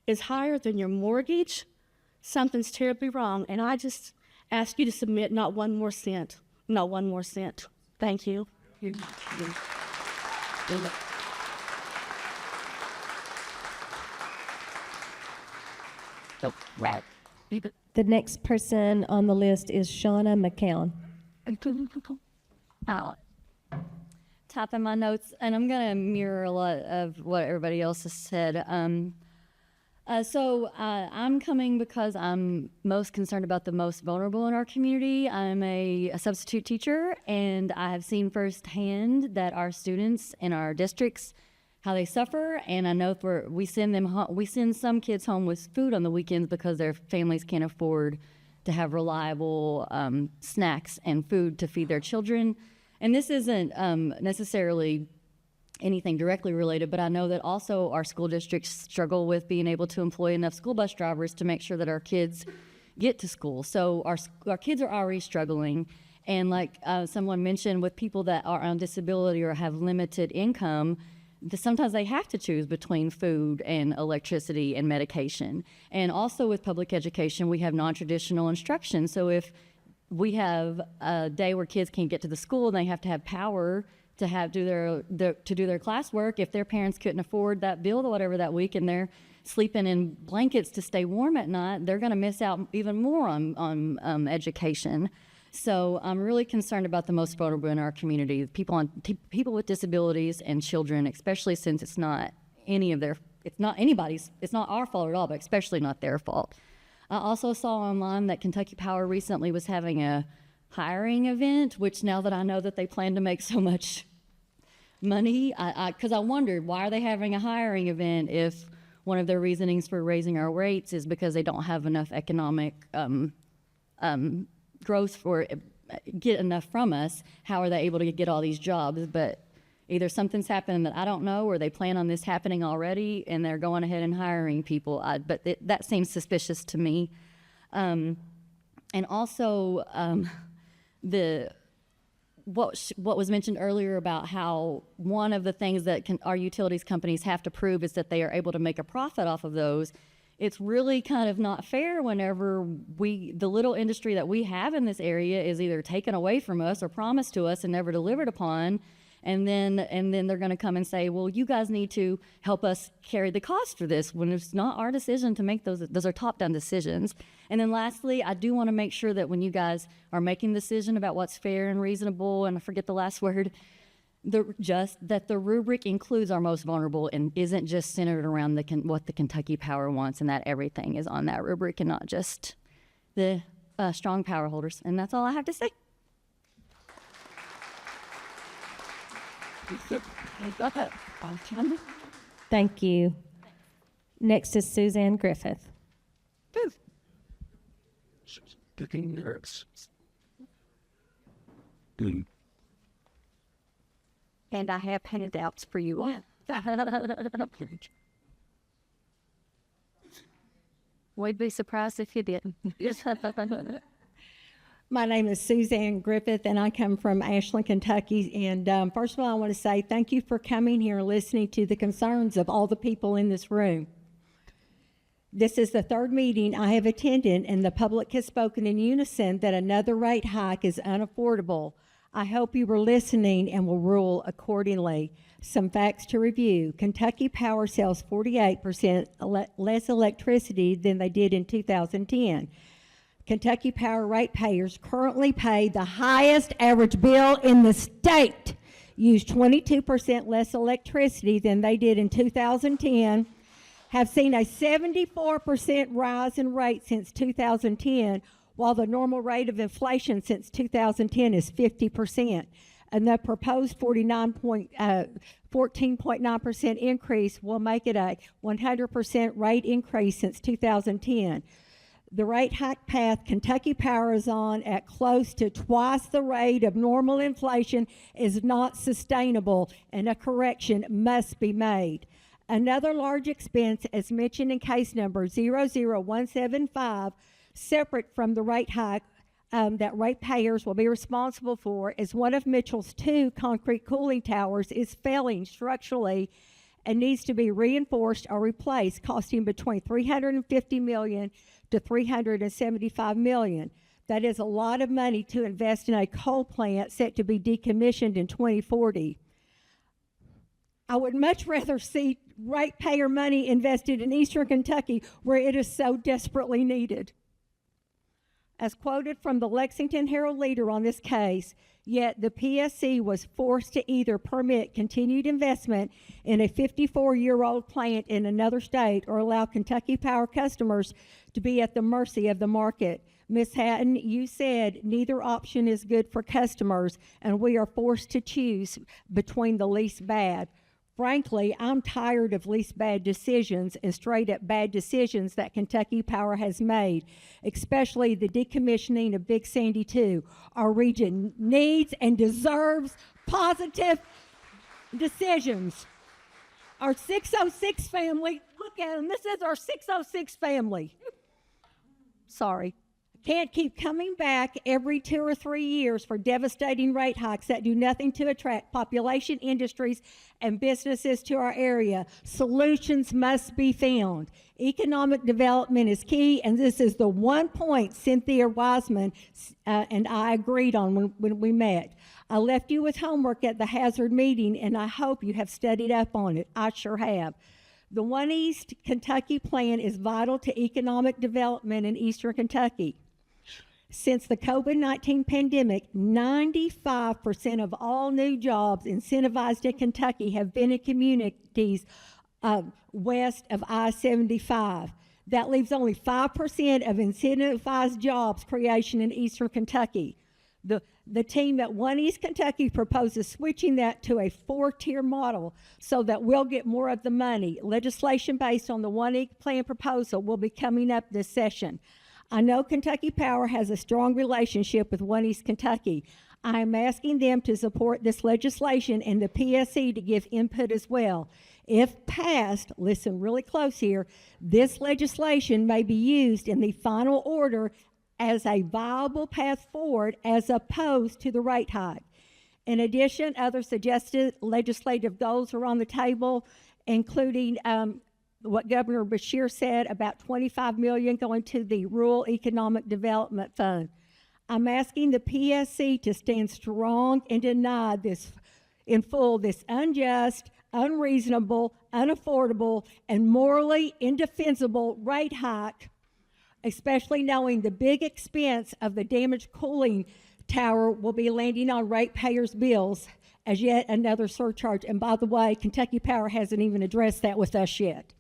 is higher than your mortgage, something's terribly wrong. And I just ask you to submit not 1 more cent, not 1 more cent. Thank you. The next person on the list is Shauna McCown. Tapping my notes, and I'm going to mirror a lot of what everybody else has said. I'm coming because I'm most concerned about the most vulnerable in our community. I'm a substitute teacher, and I have seen firsthand that our students in our districts, how they suffer. And I know we send some kids home with food on the weekends because their families can't afford to have reliable snacks and food to feed their children. And this isn't necessarily anything directly related, but I know that also our school districts struggle with being able to employ enough school bus drivers to make sure that our kids get to school. So our kids are already struggling. And like someone mentioned, with people that are on disability or have limited income, sometimes they have to choose between food and electricity and medication. And also with public education, we have non-traditional instruction. So if we have a day where kids can't get to the school and they have to have power to do their classwork, if their parents couldn't afford that bill or whatever that week and they're sleeping in blankets to stay warm at night, they're going to miss out even more on education. So I'm really concerned about the most vulnerable in our community, people with disabilities and children, especially since it's not our fault at all, but especially not their fault. I also saw online that Kentucky Power recently was having a hiring event, which now that I know that they plan to make so much money, because I wondered, why are they having a hiring event if one of their reasonings for raising our rates is because they don't have enough economic growth for get enough from us? How are they able to get all these jobs? But either something's happening that I don't know, or they plan on this happening already and they're going ahead and hiring people. But that seems suspicious to me. And also, what was mentioned earlier about how one of the things that our utilities companies have to prove is that they are able to make a profit off of those. It's really kind of not fair whenever the little industry that we have in this area is either taken away from us or promised to us and never delivered upon. And then they're going to come and say, well, you guys need to help us carry the cost for this, when it's not our decision to make those are top-down decisions. And then lastly, I do want to make sure that when you guys are making the decision about what's fair and reasonable, and I forget the last word, that the rubric includes our most vulnerable and isn't just centered around what the Kentucky Power wants, and that everything is on that rubric and not just the strong power holders. And that's all I have to say. Thank you. Next is Suzanne Griffith. And I have handouts for you. We'd be surprised if you didn't. My name is Suzanne Griffith, and I come from Ashland, Kentucky. And first of all, I want to say thank you for coming here and listening to the concerns of all the people in this room. This is the third meeting I have attended, and the public has spoken in unison that another rate hike is unaffordable. I hope you were listening and will rule accordingly. Some facts to review. Kentucky Power sells 48% less electricity than they did in 2010. Kentucky Power ratepayers currently pay the highest average bill in the state, use 22% less electricity than they did in 2010, have seen a 74% rise in rate since 2010, while the normal rate of inflation since 2010 is 50%. And the proposed 14.9% increase will make it a 100% rate increase since 2010. The rate hike path Kentucky Power is on at close to twice the rate of normal inflation is not sustainable, and a correction must be made. Another large expense, as mentioned in case number 00175, separate from the rate hike that ratepayers will be responsible for, is one of Mitchell's 2 concrete cooling towers is failing structurally and needs to be reinforced or replaced, costing between $350 million to $375 million. That is a lot of money to invest in a coal plant set to be decommissioned in 2040. I would much rather see ratepayer money invested in Eastern Kentucky, where it is so desperately needed. As quoted from the Lexington Herald Leader on this case, yet the PSC was forced to either permit continued investment in a 54-year-old plant in another state or allow Kentucky Power customers to be at the mercy of the market. Ms. Hatton, you said neither option is good for customers, and we are forced to choose between the least bad. Frankly, I'm tired of least bad decisions and straight-up bad decisions that Kentucky Power has made, especially the decommissioning of Big Sandy 2. Our region needs and deserves positive decisions. Our 606 family, look at them, this is our 606 family. Sorry. Can't keep coming back every 2 or 3 years for devastating rate hikes that do nothing to attract population, industries, and businesses to our area. Solutions must be found. Economic development is key, and this is the one point Cynthia Wiseman and I agreed on when we met. I left you with homework at the Hazard meeting, and I hope you have studied up on it. I sure have. The One East Kentucky plan is vital to economic development in Eastern Kentucky. Since the COVID-19 pandemic, 95% of all new jobs incentivized in Kentucky have been in communities west of I-75. That leaves only 5% of incentivized jobs creation in Eastern Kentucky. The team at One East Kentucky proposes switching that to a 4-tier model so that we'll get more of the money. Legislation based on the One East plan proposal will be coming up this session. I know Kentucky Power has a strong relationship with One East Kentucky. I am asking them to support this legislation and the PSC to give input as well. If passed, listen really close here, this legislation may be used in the final order as a viable path forward as opposed to the rate hike. In addition, other suggested legislative goals are on the table, including what Governor Beshear said about $25 million going to the Rural Economic Development Fund. I'm asking the PSC to stand strong and deny this in full, this unjust, unreasonable, unaffordable, and morally indefensible rate hike, especially knowing the big expense of the damaged cooling tower will be landing on ratepayers' bills as yet another surcharge. And by the way, Kentucky Power hasn't even addressed that with us yet.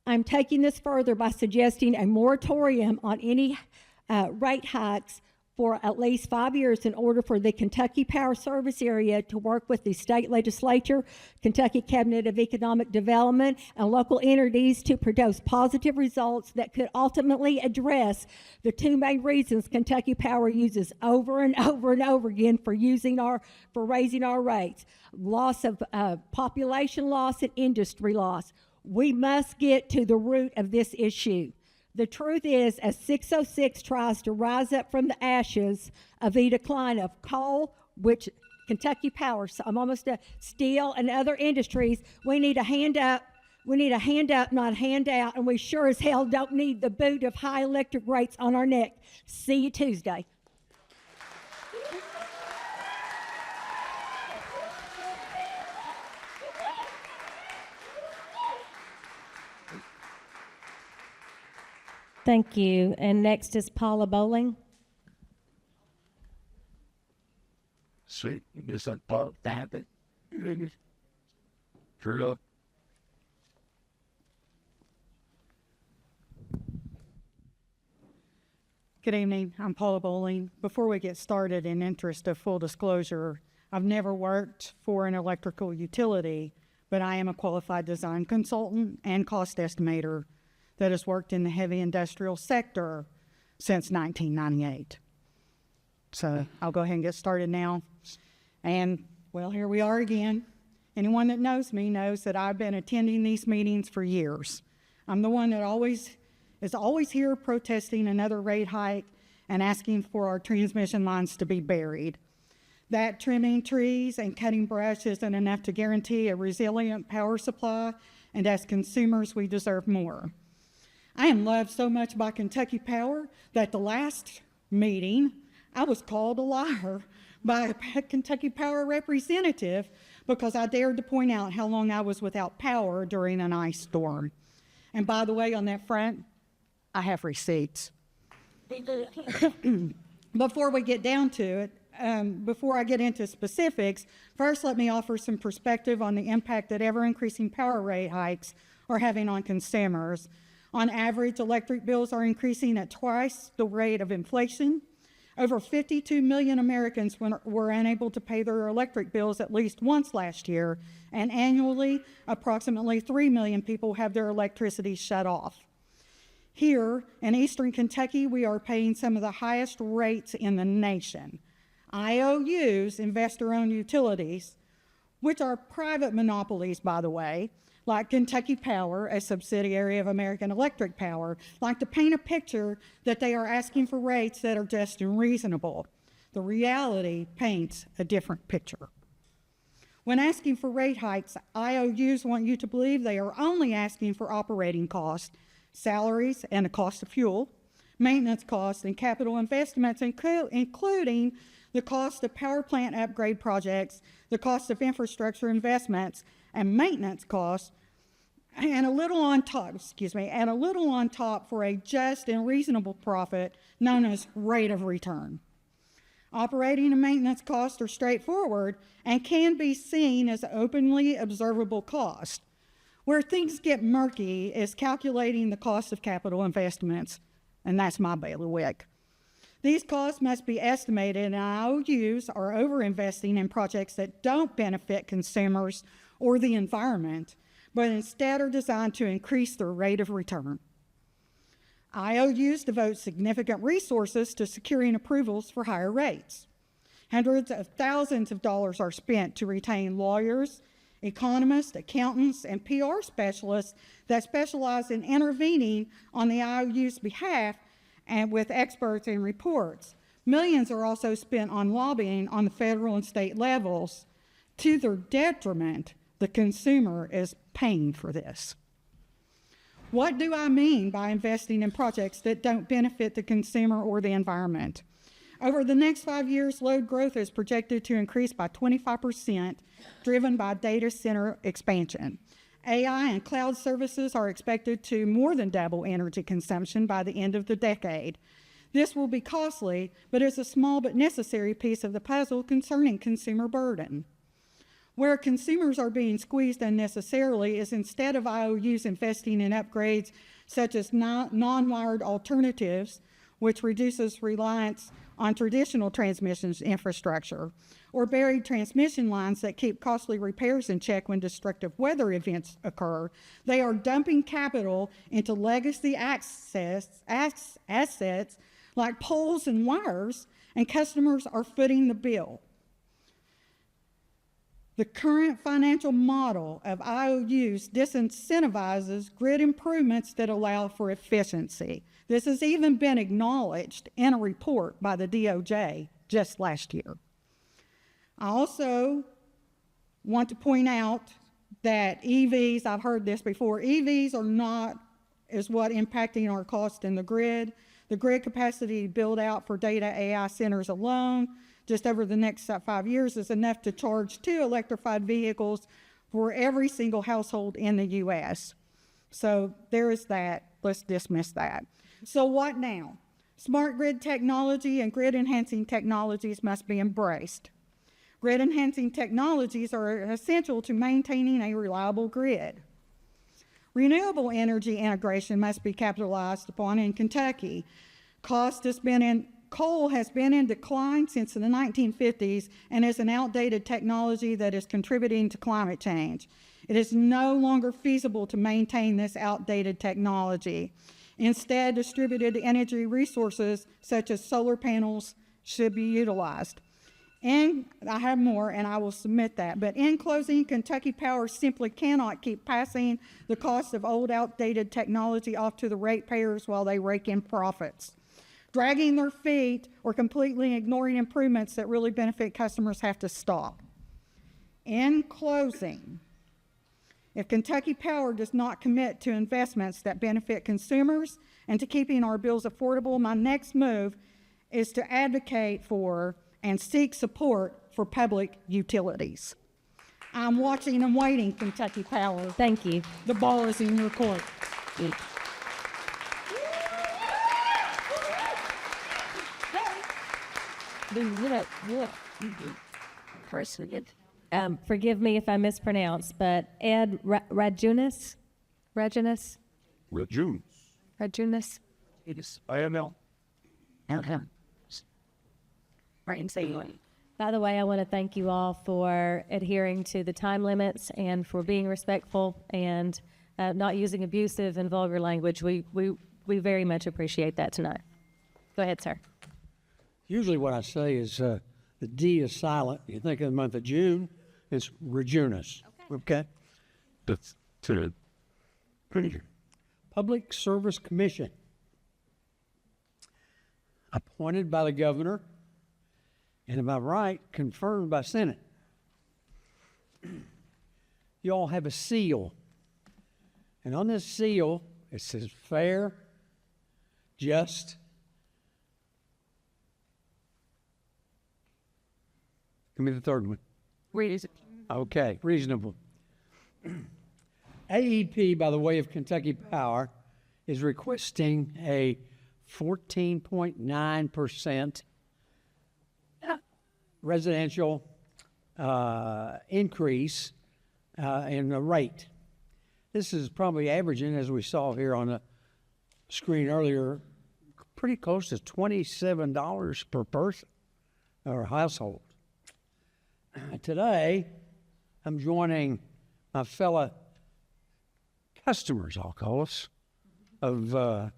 I'm taking this further by suggesting a moratorium on any rate hikes for at least 5 years in order for the Kentucky Power Service area to work with the state legislature, Kentucky Cabinet of Economic Development, and local entities to produce positive results that could ultimately address the two main reasons Kentucky Power uses over and over and over again for raising our rates: loss of population loss and industry loss. We must get to the root of this issue. The truth is, as 606 tries to rise up from the ashes of the decline of coal, which Kentucky Power, so I'm almost steel and other industries, we need a hand up. We need a hand up, not a handout, and we sure as hell don't need the boot of high electric rates on our neck. See you Tuesday. Thank you. And next is Paula Bowling. Sweet. You miss that part. Damn it. True. Good evening. I'm Paula Bowling. Before we get started, in interest of full disclosure, I've never worked for an electrical utility, but I am a qualified design consultant and cost estimator that has worked in the heavy industrial sector since 1998. So I'll go ahead and get started now. And, well, here we are again. Anyone that knows me knows that I've been attending these meetings for years. I'm the one that is always here protesting another rate hike and asking for our transmission lines to be buried. That trimming trees and cutting brush isn't enough to guarantee a resilient power supply, and as consumers, we deserve more. I am loved so much by Kentucky Power that the last meeting, I was called a liar by a Kentucky Power representative because I dared to point out how long I was without power during an ice storm. And by the way, on that front, I have receipts. Before we get down to it, before I get into specifics, first let me offer some perspective on the impact that ever-increasing power rate hikes are having on consumers. On average, electric bills are increasing at twice the rate of inflation. Over 52 million Americans were unable to pay their electric bills at least once last year, and annually, approximately 3 million people have their electricity shut off. Here in eastern Kentucky, we are paying some of the highest rates in the nation. IOUs, investor-owned utilities, which are private monopolies, by the way, like Kentucky Power, a subsidiary of American Electric Power, like to paint a picture that they are asking for rates that are just unreasonable. The reality paints a different picture. When asking for rate hikes, IOUs want you to believe they are only asking for operating costs, salaries and the cost of fuel, maintenance costs and capital investments, including the cost of power plant upgrade projects, the cost of infrastructure investments and maintenance costs, and a little on top for a just and reasonable profit known as rate of return. Operating and maintenance costs are straightforward and can be seen as openly observable costs. Where things get murky is calculating the cost of capital investments, and that's my bailiwick. These costs must be estimated, and IOUs are overinvesting in projects that don't benefit consumers or the environment, but instead are designed to increase their rate of return. IOUs devote significant resources to securing approvals for higher rates. Hundreds of thousands of dollars are spent to retain lawyers, economists, accountants, and PR specialists that specialize in intervening on the IOU's behalf and with experts and reports. Millions are also spent on lobbying on the federal and state levels. To their detriment, the consumer is paying for this. What do I mean by investing in projects that don't benefit the consumer or the environment? Over the next 5 years, load growth is projected to increase by 25%, driven by data center expansion. AI and cloud services are expected to more than double energy consumption by the end of the decade. This will be costly, but is a small but necessary piece of the puzzle concerning consumer burden. Where consumers are being squeezed unnecessarily is instead of IOUs investing in upgrades such as non-wired alternatives, which reduces reliance on traditional transmission infrastructure, or buried transmission lines that keep costly repairs in check when destructive weather events occur, they are dumping capital into legacy assets like poles and wires, and customers are footing the bill. The current financial model of IOUs disincentivizes grid improvements that allow for efficiency. This has even been acknowledged in a report by the DOJ just last year. I also want to point out that EVs, I've heard this before, EVs are not is what impacting our cost in the grid. The grid capacity build out for data AI centers alone, just over the next 5 years, is enough to charge 2 electrified vehicles for every single household in the U.S. So there is that. Let's dismiss that. So what now? Smart grid technology and grid enhancing technologies must be embraced. Grid enhancing technologies are essential to maintaining a reliable grid. Renewable energy integration must be capitalized upon in Kentucky. Coal has been in decline since the 1950s and is an outdated technology that is contributing to climate change. It is no longer feasible to maintain this outdated technology. Instead, distributed energy resources such as solar panels should be utilized. And I have more, and I will submit that. But in closing, Kentucky Power simply cannot keep passing the cost of old, outdated technology off to the ratepayers while they rake in profits. Dragging their feet or completely ignoring improvements that really benefit customers have to stop. In closing, if Kentucky Power does not commit to investments that benefit consumers and to keeping our bills affordable, my next move is to advocate for and seek support for public utilities. I'm watching and waiting, Kentucky Power. Thank you. The ball is in your court. Forgive me if I mispronounce, but Ed Rajunas? Rejunis. IML. By the way, I want to thank you all for adhering to the time limits and for being respectful and not using abusive and vulgar language. We very much appreciate that tonight. Go ahead, sir. Usually what I say is the D is silent. You think of the month of June, it's Rejunas. Okay? That's to Public Service Commission. Appointed by the governor, and am I right, confirmed by Senate. You all have a seal. And on this seal, it says fair, just, give me the third one. Okay, reasonable. AEP, by the way of Kentucky Power, is requesting a 14.9% residential increase in the rate. This is probably averaging, as we saw here on the screen earlier, pretty close to $27 per person or household. Today, I'm joining my fellow customers, I'll call us, of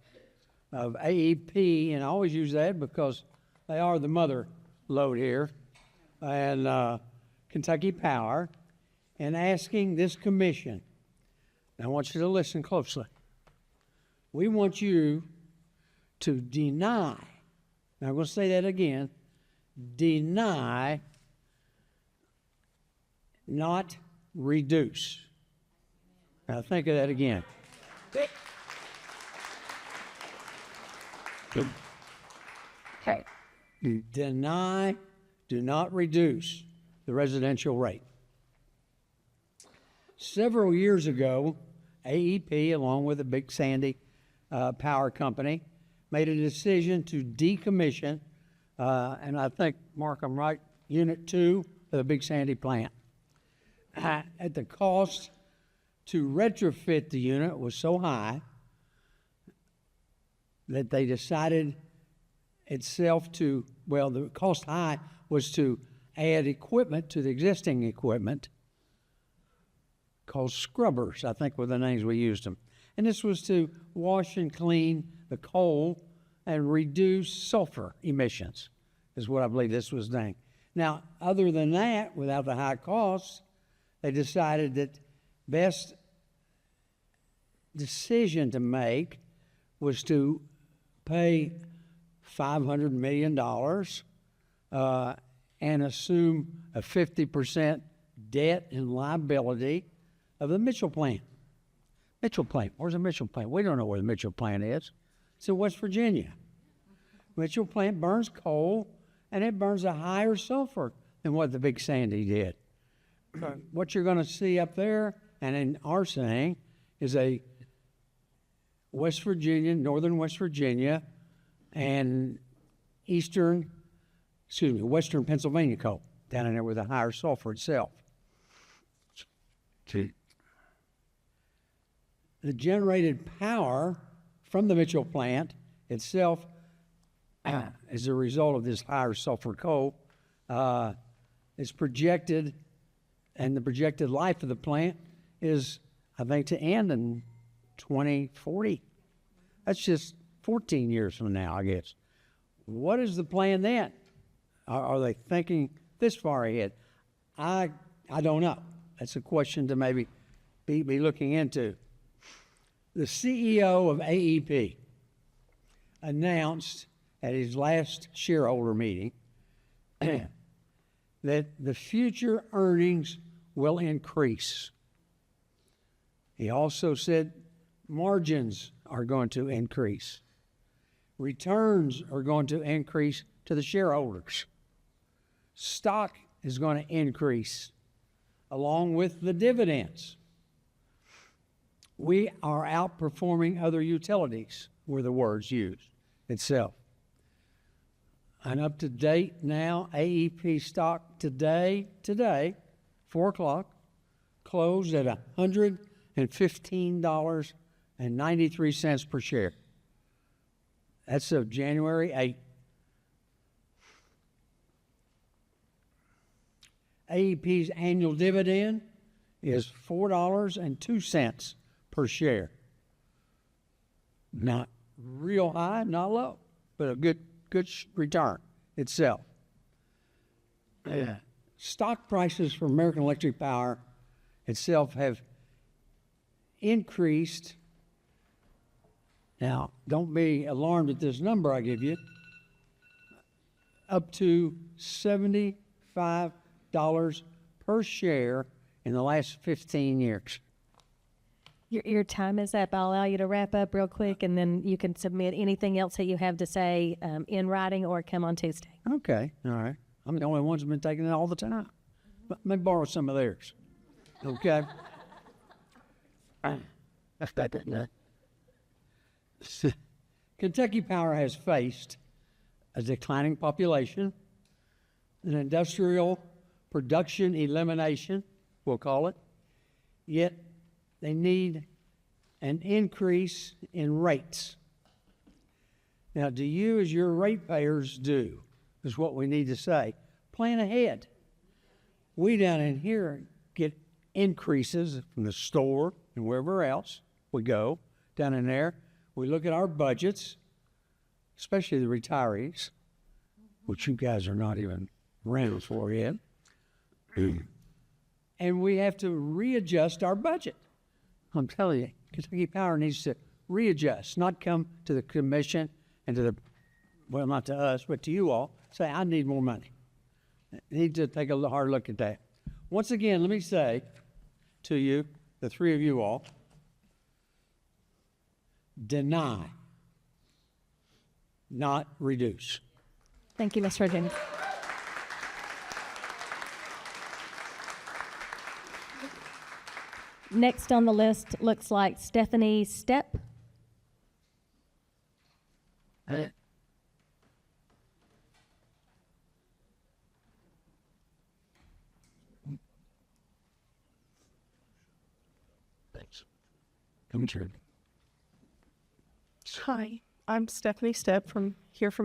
AEP, and I always use that because they are the mother load here, and Kentucky Power, and asking this commission, and I want you to listen closely. We want you to deny, now I'm going to say that again, deny, not reduce. Now think of that again. Okay. Deny, do not reduce the residential rate. Several years ago, AEP, along with the Big Sandy Power Company, made a decision to decommission, and I think, Mark, I'm right, Unit 2 of the Big Sandy plant. At the cost to retrofit the unit was so high that they decided itself to, well, the cost high was to add equipment to the existing equipment called scrubbers, I think were the names we used them. And this was to wash and clean the coal and reduce sulfur emissions, is what I believe this was doing. Now, other than that, without the high costs, they decided that best decision to make was to pay $500 million and assume a 50% debt and liability of the Mitchell plant. Mitchell plant, where's the Mitchell plant? We don't know where the Mitchell plant is. It's in West Virginia. Mitchell plant burns coal, and it burns a higher sulfur than what the Big Sandy did. What you're going to see up there, and in our saying, is a West Virginia, northern West Virginia, and western Pennsylvania coal down in there with a higher sulfur itself. The generated power from the Mitchell plant itself, as a result of this higher sulfur coal, is projected, and the projected life of the plant is, I think, to end in 2040. That's just 14 years from now, I guess. What is the plan then? Are they thinking this far ahead? I don't know. That's a question to maybe be looking into. The CEO of AEP announced at his last shareholder meeting that the future earnings will increase. He also said margins are going to increase. Returns are going to increase to the shareholders. Stock is going to increase along with the dividends. We are outperforming other utilities, were the words used itself. And up to date now, AEP stock today, 4 o'clock, closed at $115.93 per share. That's of January 8th. AEP's annual dividend is $4.02 per share. Not real high, not low, but a good return itself. Stock prices for American Electric Power itself have increased. Now, don't be alarmed at this number I give you, up to $75 per share in the last 15 years. Your time is up. I'll allow you to wrap up real quick, and then you can submit anything else that you have to say in writing or come on Tuesday. Okay, all right. I'm the only one who's been taking it all the time. But let me borrow some of theirs. Okay? Kentucky Power has faced a declining population, an industrial production elimination, we'll call it, yet they need an increase in rates. Now, do you, as your ratepayers do, is what we need to say. Plan ahead. We down in here get increases from the store and wherever else we go down in there. We look at our budgets, especially the retirees, which you guys are not even around for yet. And we have to readjust our budget. I'm telling you, Kentucky Power needs to readjust, not come to the commission and to the, well, not to us, but to you all, say, I need more money. Need to take a hard look at that. Once again, let me say to you, the three of you all, deny, not reduce. Thank you, Mr. Jennings. Next on the list looks like Stephanie Stepp. Thanks. Come here. Hi, I'm Stephanie Stepp from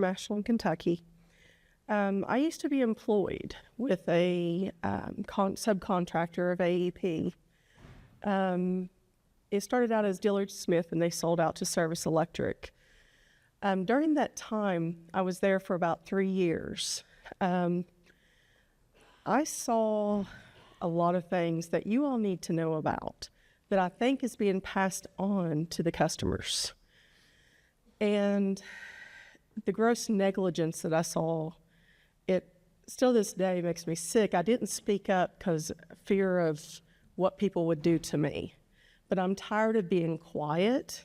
Ashland, Kentucky. I used to be employed with a subcontractor of AEP. It started out as Dillard Smith, and they sold out to Service Electric. During that time, I was there for about 3 years. I saw a lot of things that you all need to know about that I think is being passed on to the customers. And the gross negligence that I saw, it still this day makes me sick. I didn't speak up because fear of what people would do to me. But I'm tired of being quiet.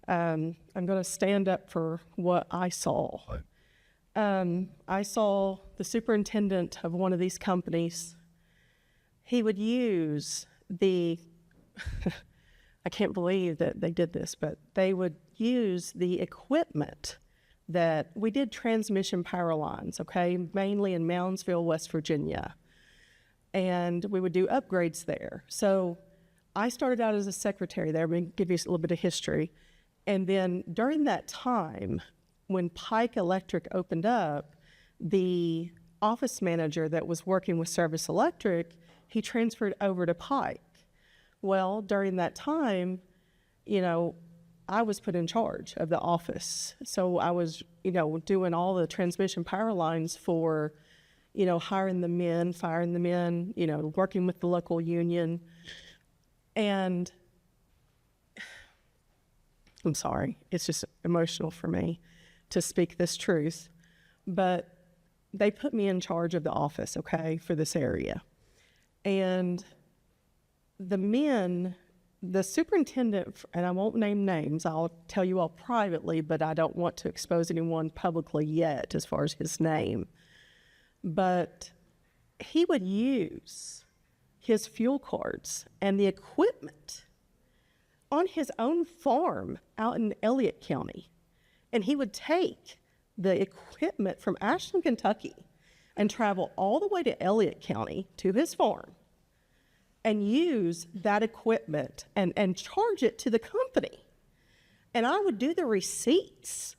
I'm going to stand up for what I saw. I saw the superintendent of one of these companies. He would use the, I can't believe that they did this, but they would use the equipment that we did transmission power lines, okay, mainly in Moundsville, West Virginia. And we would do upgrades there. So I started out as a secretary there. I'm going to give you a little bit of history. And then during that time, when Pike Electric opened up, the office manager that was working with Service Electric, he transferred over to Pike. Well, during that time, you know, I was put in charge of the office. So I was, you know, doing all the transmission power lines for, you know, hiring the men, firing the men, you know, working with the local union. And I'm sorry, it's just emotional for me to speak this truth, but they put me in charge of the office, okay, for this area. And the men, the superintendent, and I won't name names, I'll tell you all privately, but I don't want to expose anyone publicly yet as far as his name. But he would use his fuel cards and the equipment on his own farm out in Elliott County. And he would take the equipment from Ashland, Kentucky, and travel all the way to Elliott County to his farm and use that equipment and charge it to the company. And I would do the receipts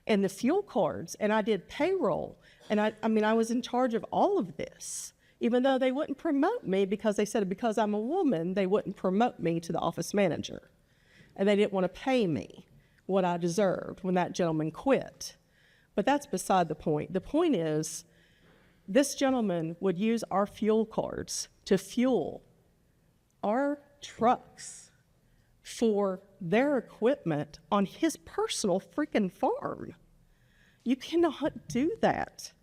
and the fuel cards, and I did payroll. And I mean, I was in charge of all of this, even though they wouldn't promote me because they said because I'm a woman, they wouldn't promote me to the office manager. And they didn't want to pay me what I deserved when that gentleman quit. But that's beside the point. The point is, this gentleman would use our fuel cards to fuel our trucks for their equipment on his personal freaking farm. You cannot do that.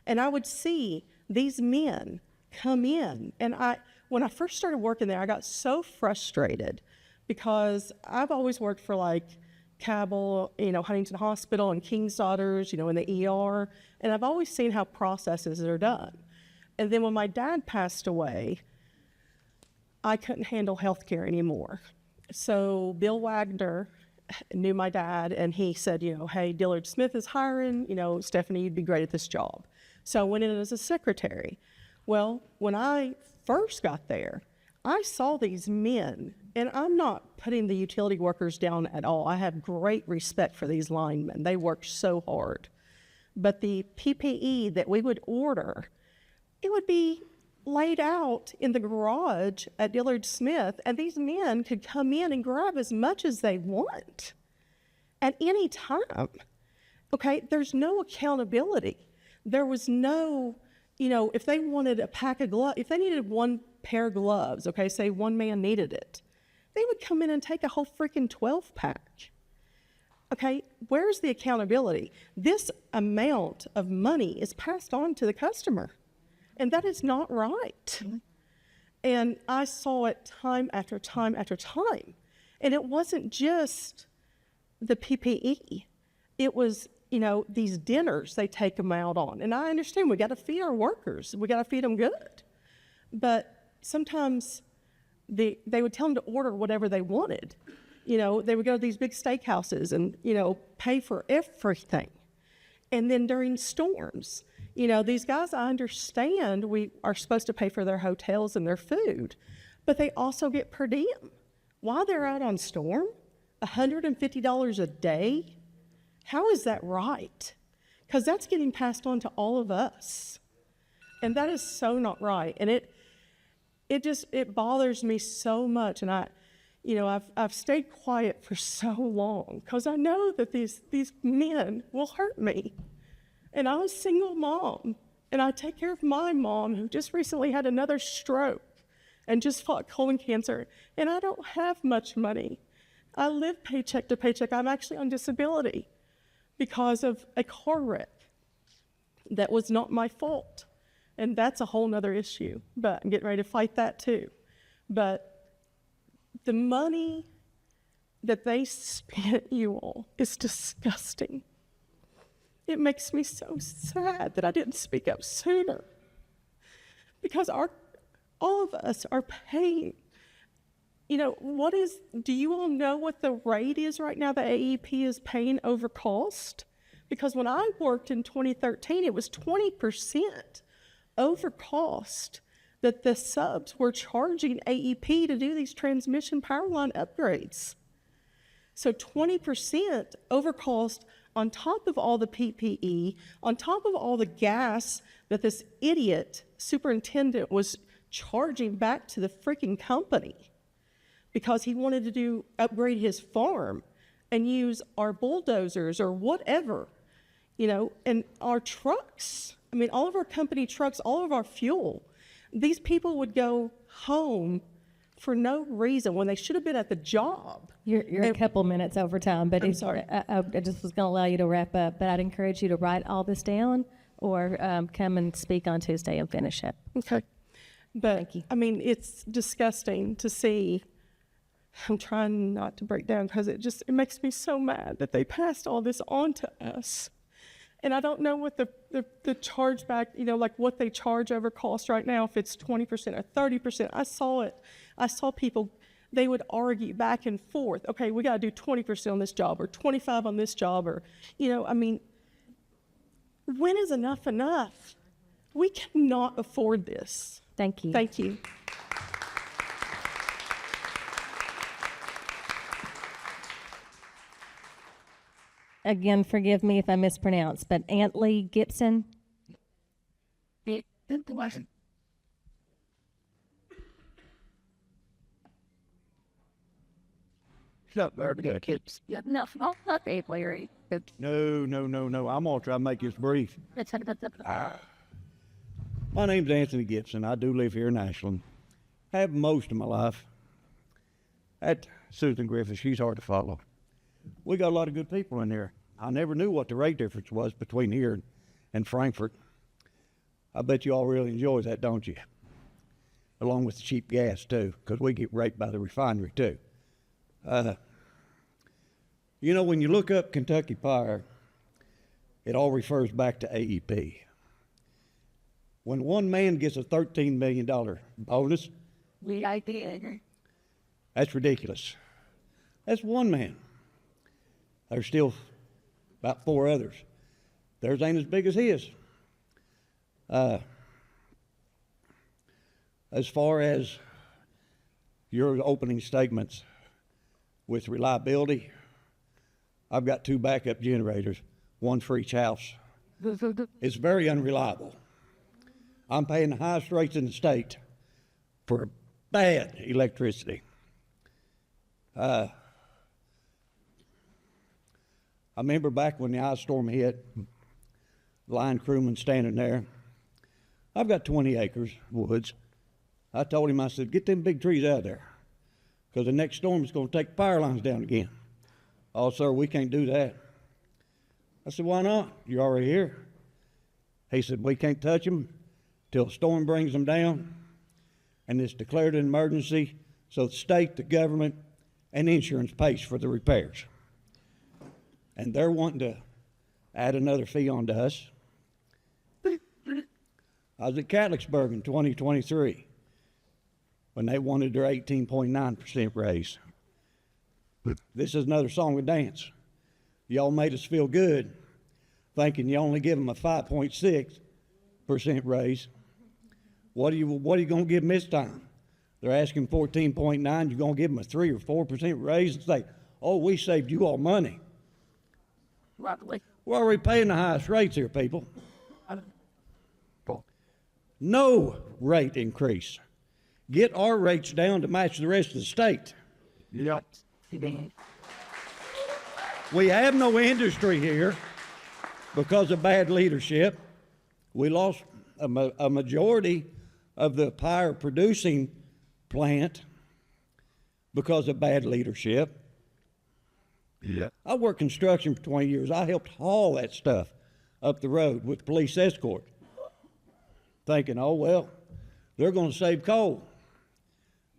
And I would see these men come in, and when I first started working there, I got so frustrated because I've always worked for like Cabell, you know, Huntington Hospital and King's Daughters, you know, in the ER, and I've always seen how processes are done. And then when my dad passed away, I couldn't handle healthcare anymore. So Bill Wagner knew my dad, and he said, you know, hey, Dillard Smith is hiring, you know, Stephanie, you'd be great at this job. So I went in as a secretary. Well, when I first got there, I saw these men, and I'm not putting the utility workers down at all. I have great respect for these linemen. They work so hard. But the PPE that we would order, it would be laid out in the garage at Dillard Smith, and these men could come in and grab as much as they want at any time. Okay, there's no accountability. There was no, you know, if they wanted a pack of gloves, if they needed one pair of gloves, okay, say one man needed it, they would come in and take a whole freaking 12-pack. Okay, where's the accountability? This amount of money is passed on to the customer, and that is not right. And I saw it time after time after time. And it wasn't just the PPE. It was, these dinners they take them out on. And I understand we got to feed our workers. We got to feed them good. But sometimes they would tell them to order whatever they wanted. They would go to these big steakhouses and, pay for everything. And then during storms, these guys, I understand we are supposed to pay for their hotels and their food, but they also get per diem. While they're out on storm, $150 a day, how is that right? Because that's getting passed on to all of us. And that is so not right. And it bothers me so much. And I've stayed quiet for so long because I know that these men will hurt me. And I'm a single mom, and I take care of my mom who just recently had another stroke and just fought colon cancer, and I don't have much money. I live paycheck to paycheck. I'm actually on disability because of a car wreck that was not my fault, and that's a whole nother issue, but I'm getting ready to fight that too. But the money that they spent, you all, is disgusting. It makes me so sad that I didn't speak up sooner, because all of us are paying. Do you all know what the rate is right now? The AEP is paying over cost? Because when I worked in 2013, it was 20% over cost that the subs were charging AEP to do these transmission power line upgrades. So 20% over cost on top of all the PPE, on top of all the gas that this idiot superintendent was charging back to the freaking company because he wanted to upgrade his farm and use our bulldozers or whatever, and our trucks. I mean, all of our company trucks, all of our fuel. These people would go home for no reason when they should have been at the job. You're a couple minutes over time, but I'm sorry. I just was going to allow you to wrap up, but I'd encourage you to write all this down or come and speak on Tuesday and finish it. Okay. But, I mean, it's disgusting to see. I'm trying not to break down because it makes me so mad that they passed all this on to us. And I don't know what the chargeback, like what they charge over cost right now, if it's 20% or 30%. I saw it. I saw people, they would argue back and forth. Okay, we got to do 20% on this job or 25 on this job or, when is enough enough? We cannot afford this. Thank you. Thank you. Again, forgive me if I mispronounce, but Antley Gibson. No, I'm gonna try to make this brief. My name's Anthony Gibson. I do live here in Ashland. Have most of my life. That Susan Griffith, she's hard to follow. We got a lot of good people in here. I never knew what the rate difference was between here and Frankfort. I bet you all really enjoy that, don't you? Along with the cheap gas, too, because we get raped by the refinery, too. When you look up Kentucky Power, it all refers back to AEP. When one man gets a $13 million bonus, that's ridiculous. That's one man. There's still about 4 others. Theirs ain't as big as his. As far as your opening statements with reliability, I've got 2 backup generators, 1 for each house. It's very unreliable. I'm paying the highest rates in the state for bad electricity. I remember back when the ice storm hit, line crewman standing there. I've got 20 acres woods. I told him, I said, get them big trees out of there, because the next storm is going to take power lines down again. "Oh, sir, we can't do that." I said, "Why not? You're already here." He said, "We can't touch them till the storm brings them down, and it's declared an emergency, so the state, the government, and insurance pays for the repairs. And they're wanting to add another fee onto us." I was at Catlettsburg in 2023 when they wanted their 18.9% raise. This is another song and dance. Y'all made us feel good thinking you only give them a 5.6% raise. What are you going to give them this time? They're asking 14.9. You're going to give them a 3 or 4% raise and say, "Oh, we saved you all money." We're already paying the highest rates here, people. No rate increase. Get our rates down to match the rest of the state. Yep. We have no industry here because of bad leadership. We lost a majority of the power producing plant because of bad leadership. Yeah. I worked construction for 20 years. I helped haul that stuff up the road with police escort, thinking, "Oh, well, they're going to save coal."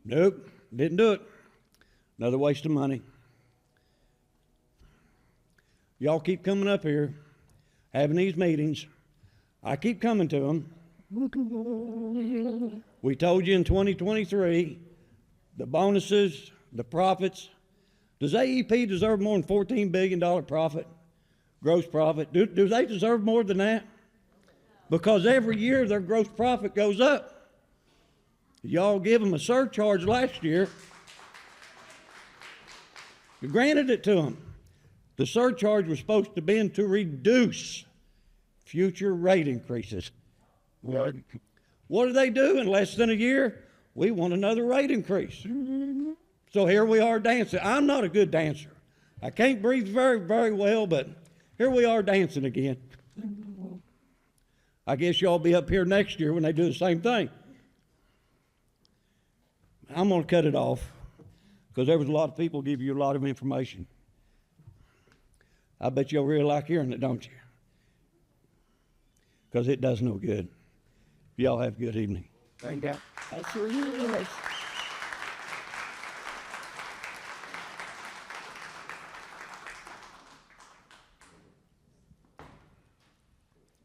Nope, didn't do it. Another waste of money. Y'all keep coming up here, having these meetings. I keep coming to them. We told you in 2023, the bonuses, the profits. Does AEP deserve more than $14 billion profit, gross profit? Do they deserve more than that? Because every year their gross profit goes up. Y'all give them a surcharge last year. You granted it to them. The surcharge was supposed to be to reduce future rate increases. What do they do in less than a year? We want another rate increase. So here we are dancing. I'm not a good dancer. I can't breathe very, very well, but here we are dancing again. I guess y'all be up here next year when they do the same thing. I'm going to cut it off because there was a lot of people give you a lot of information. I bet y'all really like hearing it, don't you? Because it does no good. Y'all have a good evening. Thank you.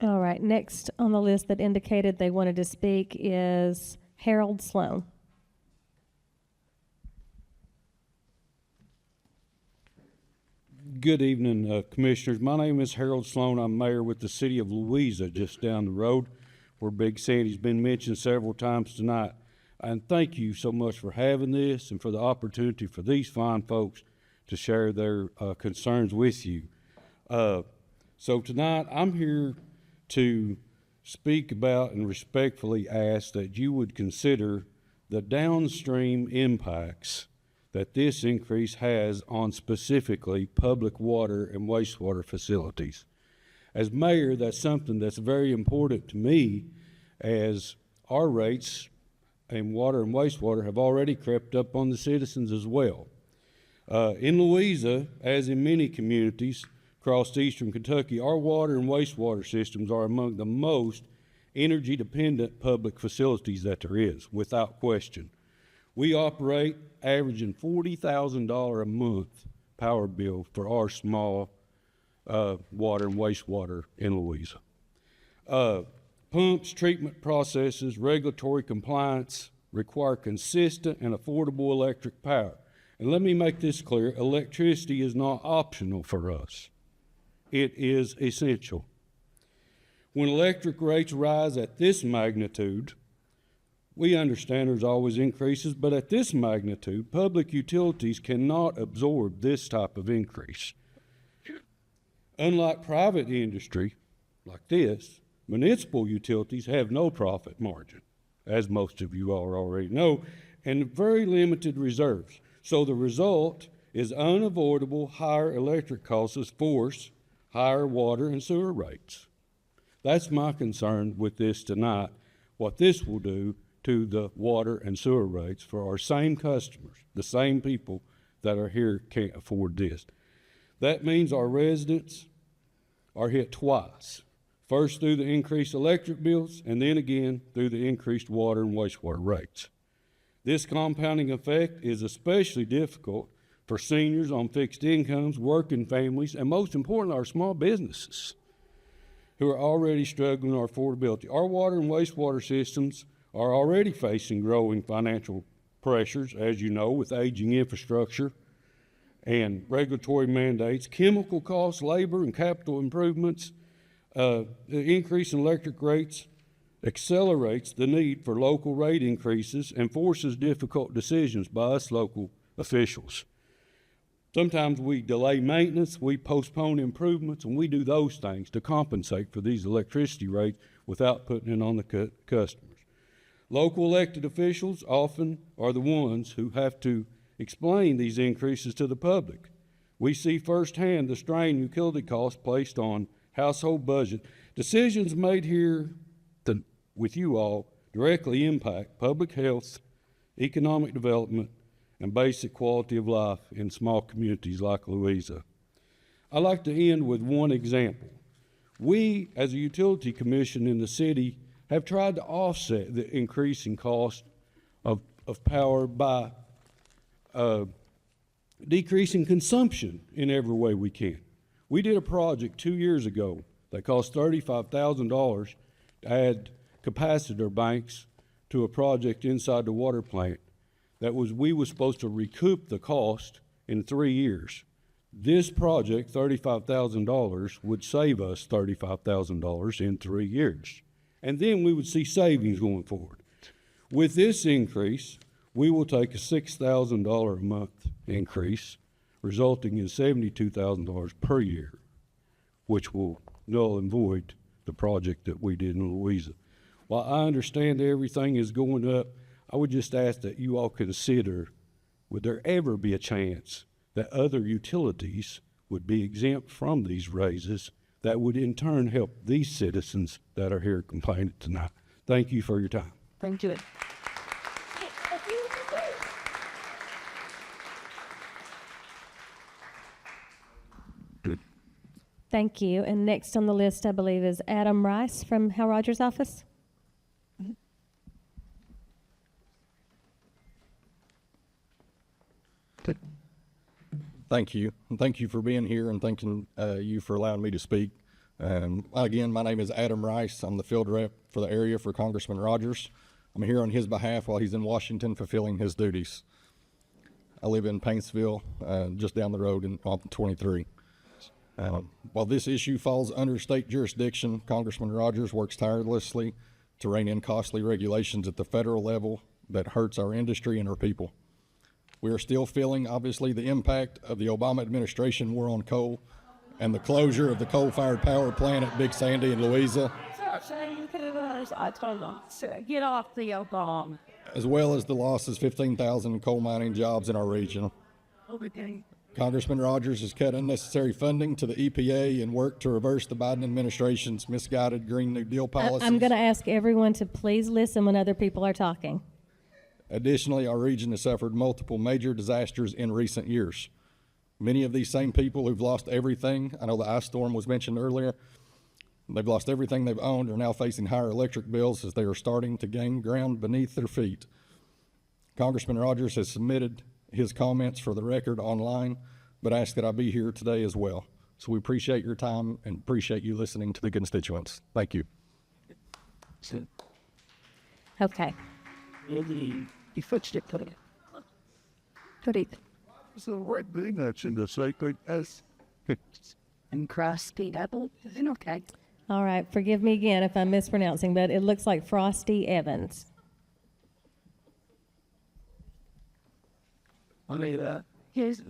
All right, next on the list that indicated they wanted to speak is Harold Sloan. Good evening, Commissioners. My name is Harold Sloan. I'm mayor with the city of Louisa, just down the road, where Big Sandy's been mentioned several times tonight. And thank you so much for having this and for the opportunity for these fine folks to share their concerns with you. So tonight, I'm here to speak about and respectfully ask that you would consider the downstream impacts that this increase has on specifically public water and wastewater facilities. As mayor, that's something that's very important to me, as our rates in water and wastewater have already crept up on the citizens as well. In Louisa, as in many communities across eastern Kentucky, our water and wastewater systems are among the most energy-dependent public facilities that there is, without question. We operate averaging $40,000 a month power bill for our small water and wastewater in Louisa. Pumps, treatment processes, regulatory compliance require consistent and affordable electric power. And let me make this clear, electricity is not optional for us. It is essential. When electric rates rise at this magnitude, we understand there's always increases, but at this magnitude, public utilities cannot absorb this type of increase. Unlike private industry like this, municipal utilities have no profit margin, as most of you all already know, and very limited reserves. So the result is unavoidable higher electric costs that force higher water and sewer rates. That's my concern with this tonight, what this will do to the water and sewer rates for our same customers, the same people that are here can't afford this. That means our residents are hit twice. First through the increased electric bills, and then again through the increased water and wastewater rates. This compounding effect is especially difficult for seniors on fixed incomes, working families, and most importantly, our small businesses who are already struggling with affordability. Our water and wastewater systems are already facing growing financial pressures, as you know, with aging infrastructure and regulatory mandates, chemical costs, labor, and capital improvements. The increase in electric rates accelerates the need for local rate increases and forces difficult decisions by us local officials. Sometimes we delay maintenance, we postpone improvements, and we do those things to compensate for these electricity rates without putting it on the customers. Local elected officials often are the ones who have to explain these increases to the public. We see firsthand the strain utility costs placed on household budget. Decisions made here with you all directly impact public health, economic development, and basic quality of life in small communities like Louisa. I'd like to end with one example. We, as a utility commission in the city, have tried to offset the increasing cost of power by decreasing consumption in every way we can. We did a project 2 years ago that cost $35,000 to add capacitor banks to a project inside the water plant. We were supposed to recoup the cost in 3 years. This project, $35,000, would save us $35,000 in 3 years. And then we would see savings going forward. With this increase, we will take a $6,000 a month increase, resulting in $72,000 per year, which will null and void the project that we did in Louisa. While I understand everything is going up, I would just ask that you all consider, would there ever be a chance that other utilities would be exempt from these raises that would in turn help these citizens that are here complaining tonight? Thank you for your time. Thank you. Thank you. And next on the list, I believe, is Adam Rice from Hal Rogers' office. Thank you. And thank you for being here and thanking you for allowing me to speak. Again, my name is Adam Rice. I'm the field rep for the area for Congressman Rogers. I'm here on his behalf while he's in Washington fulfilling his duties. I live in Paintsville, just down the road on 23. While this issue falls under state jurisdiction, Congressman Rogers works tirelessly to rein in costly regulations at the federal level that hurts our industry and our people. We are still feeling, obviously, the impact of the Obama administration war on coal and the closure of the coal-fired power plant at Big Sandy in Louisa, Get off the Obama. as well as the loss of 15,000 coal mining jobs in our region. Congressman Rogers has cut unnecessary funding to the EPA and worked to reverse the Biden administration's misguided Green New Deal policies. I'm going to ask everyone to please listen when other people are talking. Additionally, our region has suffered multiple major disasters in recent years. Many of these same people who've lost everything, I know the ice storm was mentioned earlier, they've lost everything they've owned, are now facing higher electric bills as they are starting to gain ground beneath their feet. Congressman Rogers has submitted his comments for the record online, but asked that I be here today as well. So we appreciate your time and appreciate you listening to the constituents. Thank you. Okay. Good evening. So right thing that's in the sacred as And crusty apple. Is it okay? All right. Forgive me again if I'm mispronouncing, but it looks like Frosty Evans. Yes.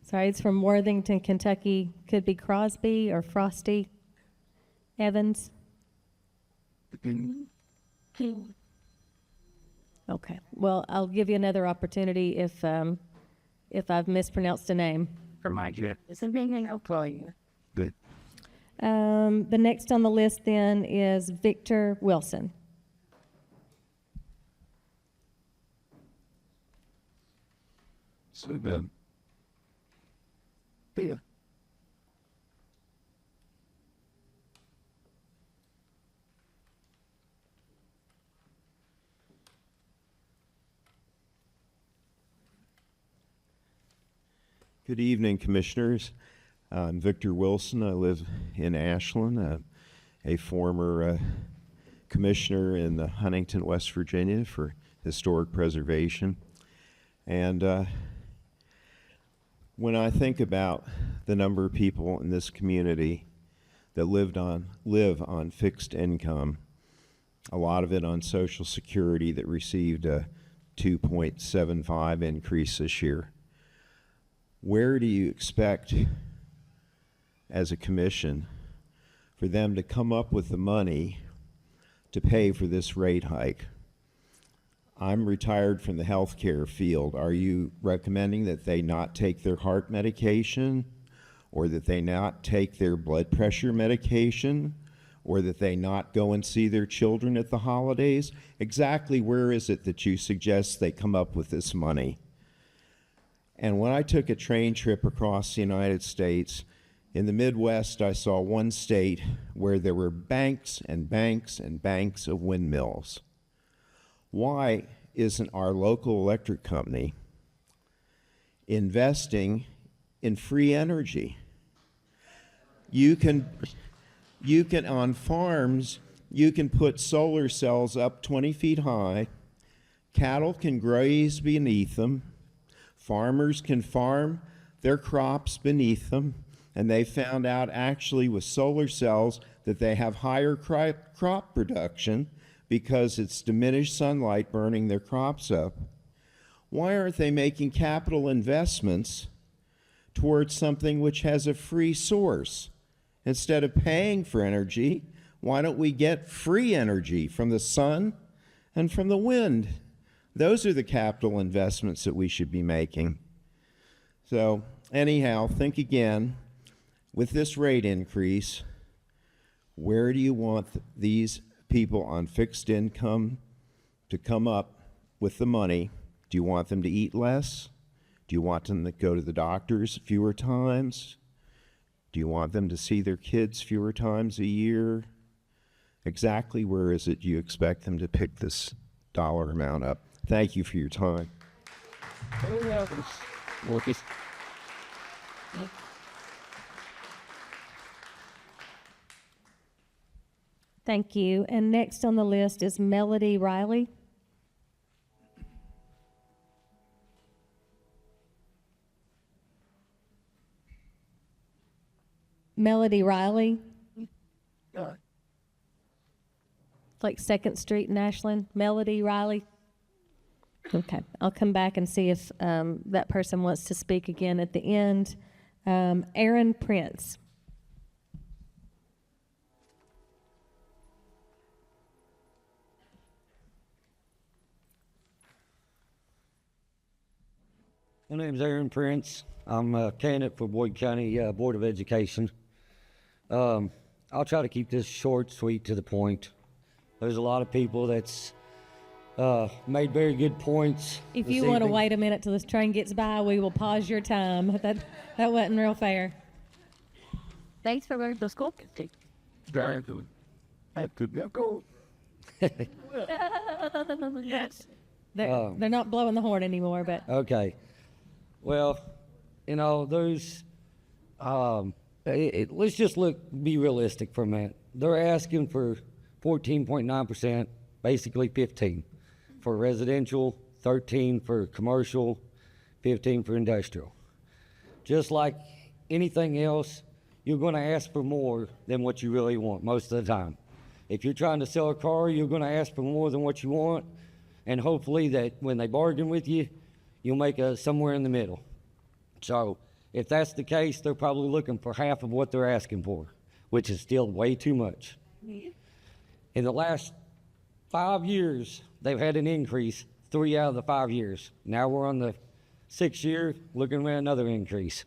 Sorry, it's from Worthington, Kentucky. Could be Crosby or Frosty Evans. Okay. Well, I'll give you another opportunity if I've mispronounced a name. It's a meaning of playing. good. The next on the list then is Victor Wilson. So then, Good evening, Commissioners. I'm Victor Wilson. I live in Ashland, a former commissioner in the Huntington, West Virginia for historic preservation. And when I think about the number of people in this community that live on fixed income, a lot of it on Social Security that received a 2.75 increase this year, where do you expect, as a commission, for them to come up with the money to pay for this rate hike? I'm retired from the healthcare field. Are you recommending that they not take their heart medication, or that they not take their blood pressure medication, or that they not go and see their children at the holidays? Exactly where is it that you suggest they come up with this money? And when I took a train trip across the United States, in the Midwest, I saw one state where there were banks and banks and banks of windmills. Why isn't our local electric company investing in free energy? You can on farms, you can put solar cells up 20 feet high, cattle can graze beneath them, farmers can farm their crops beneath them, and they found out actually with solar cells that they have higher crop production because it's diminished sunlight burning their crops up. Why aren't they making capital investments towards something which has a free source? Instead of paying for energy, why don't we get free energy from the sun and from the wind? Those are the capital investments that we should be making. So anyhow, think again. With this rate increase, where do you want these people on fixed income to come up with the money? Do you want them to eat less? Do you want them to go to the doctors fewer times? Do you want them to see their kids fewer times a year? Exactly where is it you expect them to pick this dollar amount up? Thank you for your time. Thank you. And next on the list is Melody Riley. Melody Riley. Like 2nd Street in Ashland. Melody Riley. Okay, I'll come back and see if that person wants to speak again at the end. Aaron Prince. My name's Aaron Prince. I'm a candidate for Boyd County Board of Education. I'll try to keep this short, sweet, to the point. There's a lot of people that's made very good points. If you want to wait a minute till this train gets by, we will pause your time. That wasn't real fair. Thanks for going to school. They're not blowing the horn anymore, but Okay. Well, you know, there's, let's just be realistic for a minute. They're asking for 14.9%, basically 15 for residential, 13 for commercial, 15 for industrial. Just like anything else, you're going to ask for more than what you really want most of the time. If you're trying to sell a car, you're going to ask for more than what you want, and hopefully that when they bargain with you, you'll make somewhere in the middle. So if that's the case, they're probably looking for half of what they're asking for, which is still way too much. In the last 5 years, they've had an increase 3 out of the 5 years. Now we're on the 6th year, looking at another increase.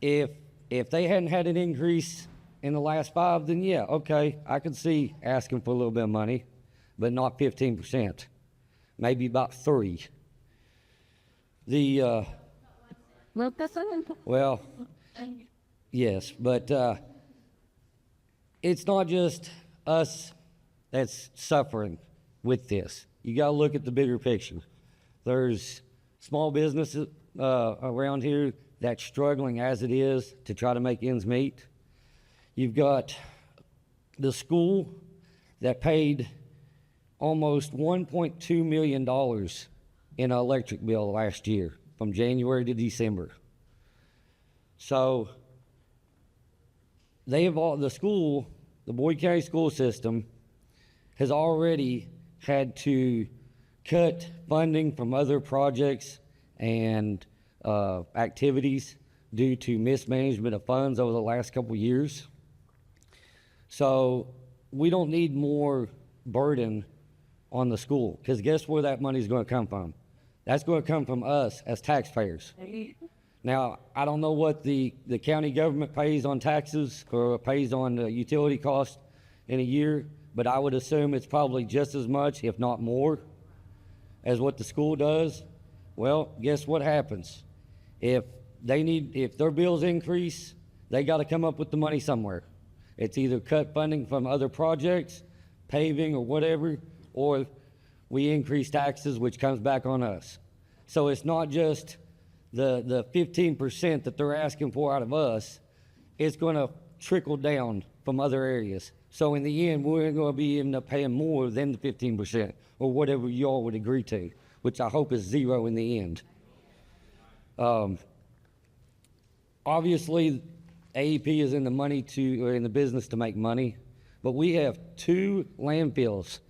If they hadn't had an increase in the last 5, then yeah, okay, I could see asking for a little bit of money, but not 15%, maybe about 3. Well, yes, but it's not just us that's suffering with this. You got to look at the bigger picture. There's small businesses around here that's struggling as it is to try to make ends meet. You've got the school that paid almost $1.2 million in an electric bill last year from January to December. So the Boyd County school system has already had to cut funding from other projects and activities due to mismanagement of funds over the last couple of years. So we don't need more burden on the school, because guess where that money is going to come from? That's going to come from us as taxpayers. Now, I don't know what the county government pays on taxes or pays on utility costs in a year, but I would assume it's probably just as much, if not more, as what the school does. Well, guess what happens? If their bills increase, they got to come up with the money somewhere. It's either cut funding from other projects, paving or whatever, or we increase taxes, which comes back on us. So it's not just the 15% that they're asking for out of us. It's going to trickle down from other areas. So in the end, we're going to be end up paying more than the 15% or whatever y'all would agree to, which I hope is zero in the end. Obviously, AEP is in the business to make money, but we have 2 landfills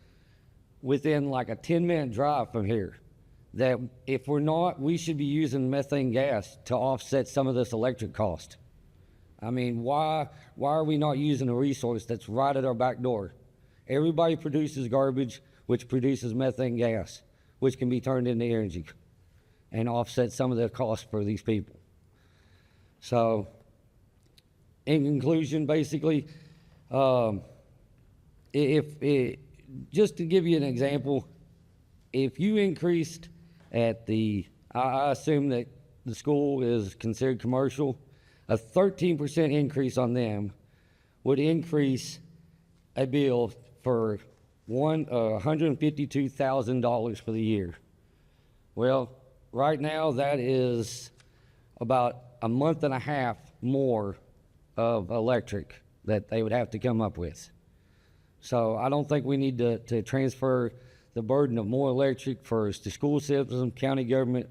within like a 10-minute drive from here that if we're not, we should be using methane gas to offset some of this electric cost. I mean, why are we not using a resource that's right at our back door? Everybody produces garbage, which produces methane gas, which can be turned into energy and offset some of the cost for these people. So, in conclusion, basically, just to give you an example, if you increased at I assume that the school is considered commercial, a 13% increase on them would increase a bill for $152,000 for the year. Well, right now that is about a month and a half more of electric that they would have to come up with. So I don't think we need to transfer the burden of more electric for the school system, county government,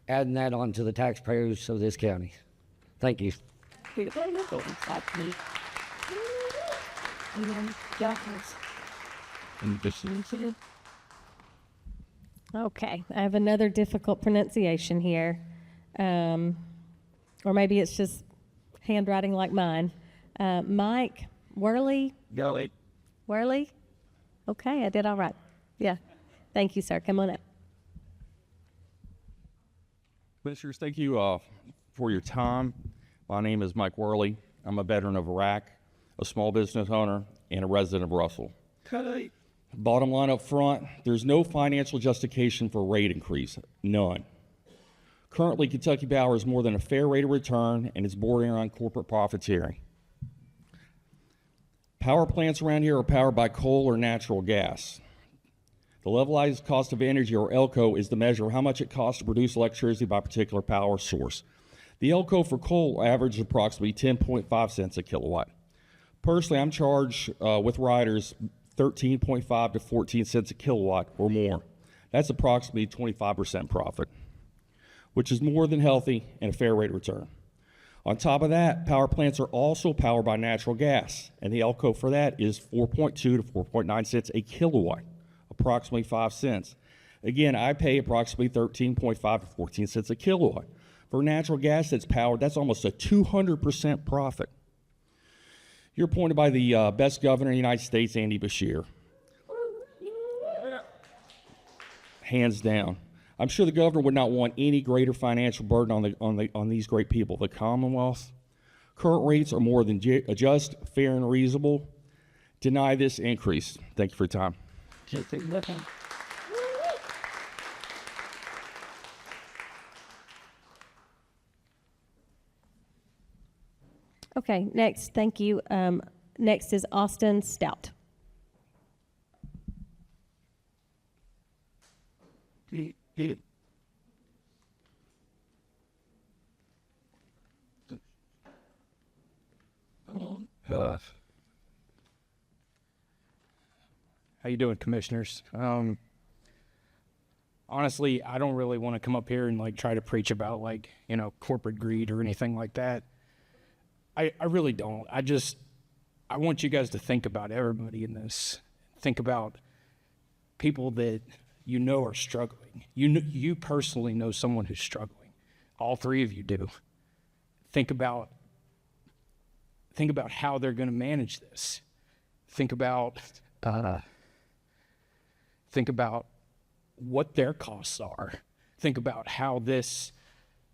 adding that on to the taxpayers of this county. Thank you. Okay, I have another difficult pronunciation here. Or maybe it's just handwriting like mine. Mike Worley? Worley? Okay, I did all right. Yeah. Thank you, sir. Come on up. Commissioners, thank you for your time. My name is Mike Worley. I'm a veteran of Iraq, a small business owner, and a resident of Russell. Bottom line up front, there's no financial justification for a rate increase. None. Currently, Kentucky Power is more than a fair rate of return and is bordering on corporate profiteering. Power plants around here are powered by coal or natural gas. The levelized cost of energy, or ELCO, is the measure of how much it costs to produce electricity by a particular power source. The ELCO for coal averages approximately 10.5 cents a kilowatt. Personally, I'm charged with riders 13.5 to 14 cents a kilowatt or more. That's approximately 25% profit, which is more than healthy and a fair rate of return. On top of that, power plants are also powered by natural gas, and the ELCO for that is 4.2 to 4.9 cents a kilowatt, approximately 5 cents. Again, I pay approximately 13.5 to 14 cents a kilowatt. For natural gas that's powered, that's almost a 200% profit. You're appointed by the best governor in the United States, Andy Beshear. Hands down. I'm sure the governor would not want any greater financial burden on these great people. The Commonwealth, current rates are more than just, fair, and reasonable. Deny this increase. Thank you for your time. Okay, next, thank you. Next is Austin Stout. How you doing, commissioners? Honestly, I don't really want to come up here and like try to preach about like, you know, corporate greed or anything like that. I really don't. I want you guys to think about everybody in this. Think about people that you know are struggling. You personally know someone who's struggling. All three of you do. Think about how they're going to manage this. Think about what their costs are. Think about how this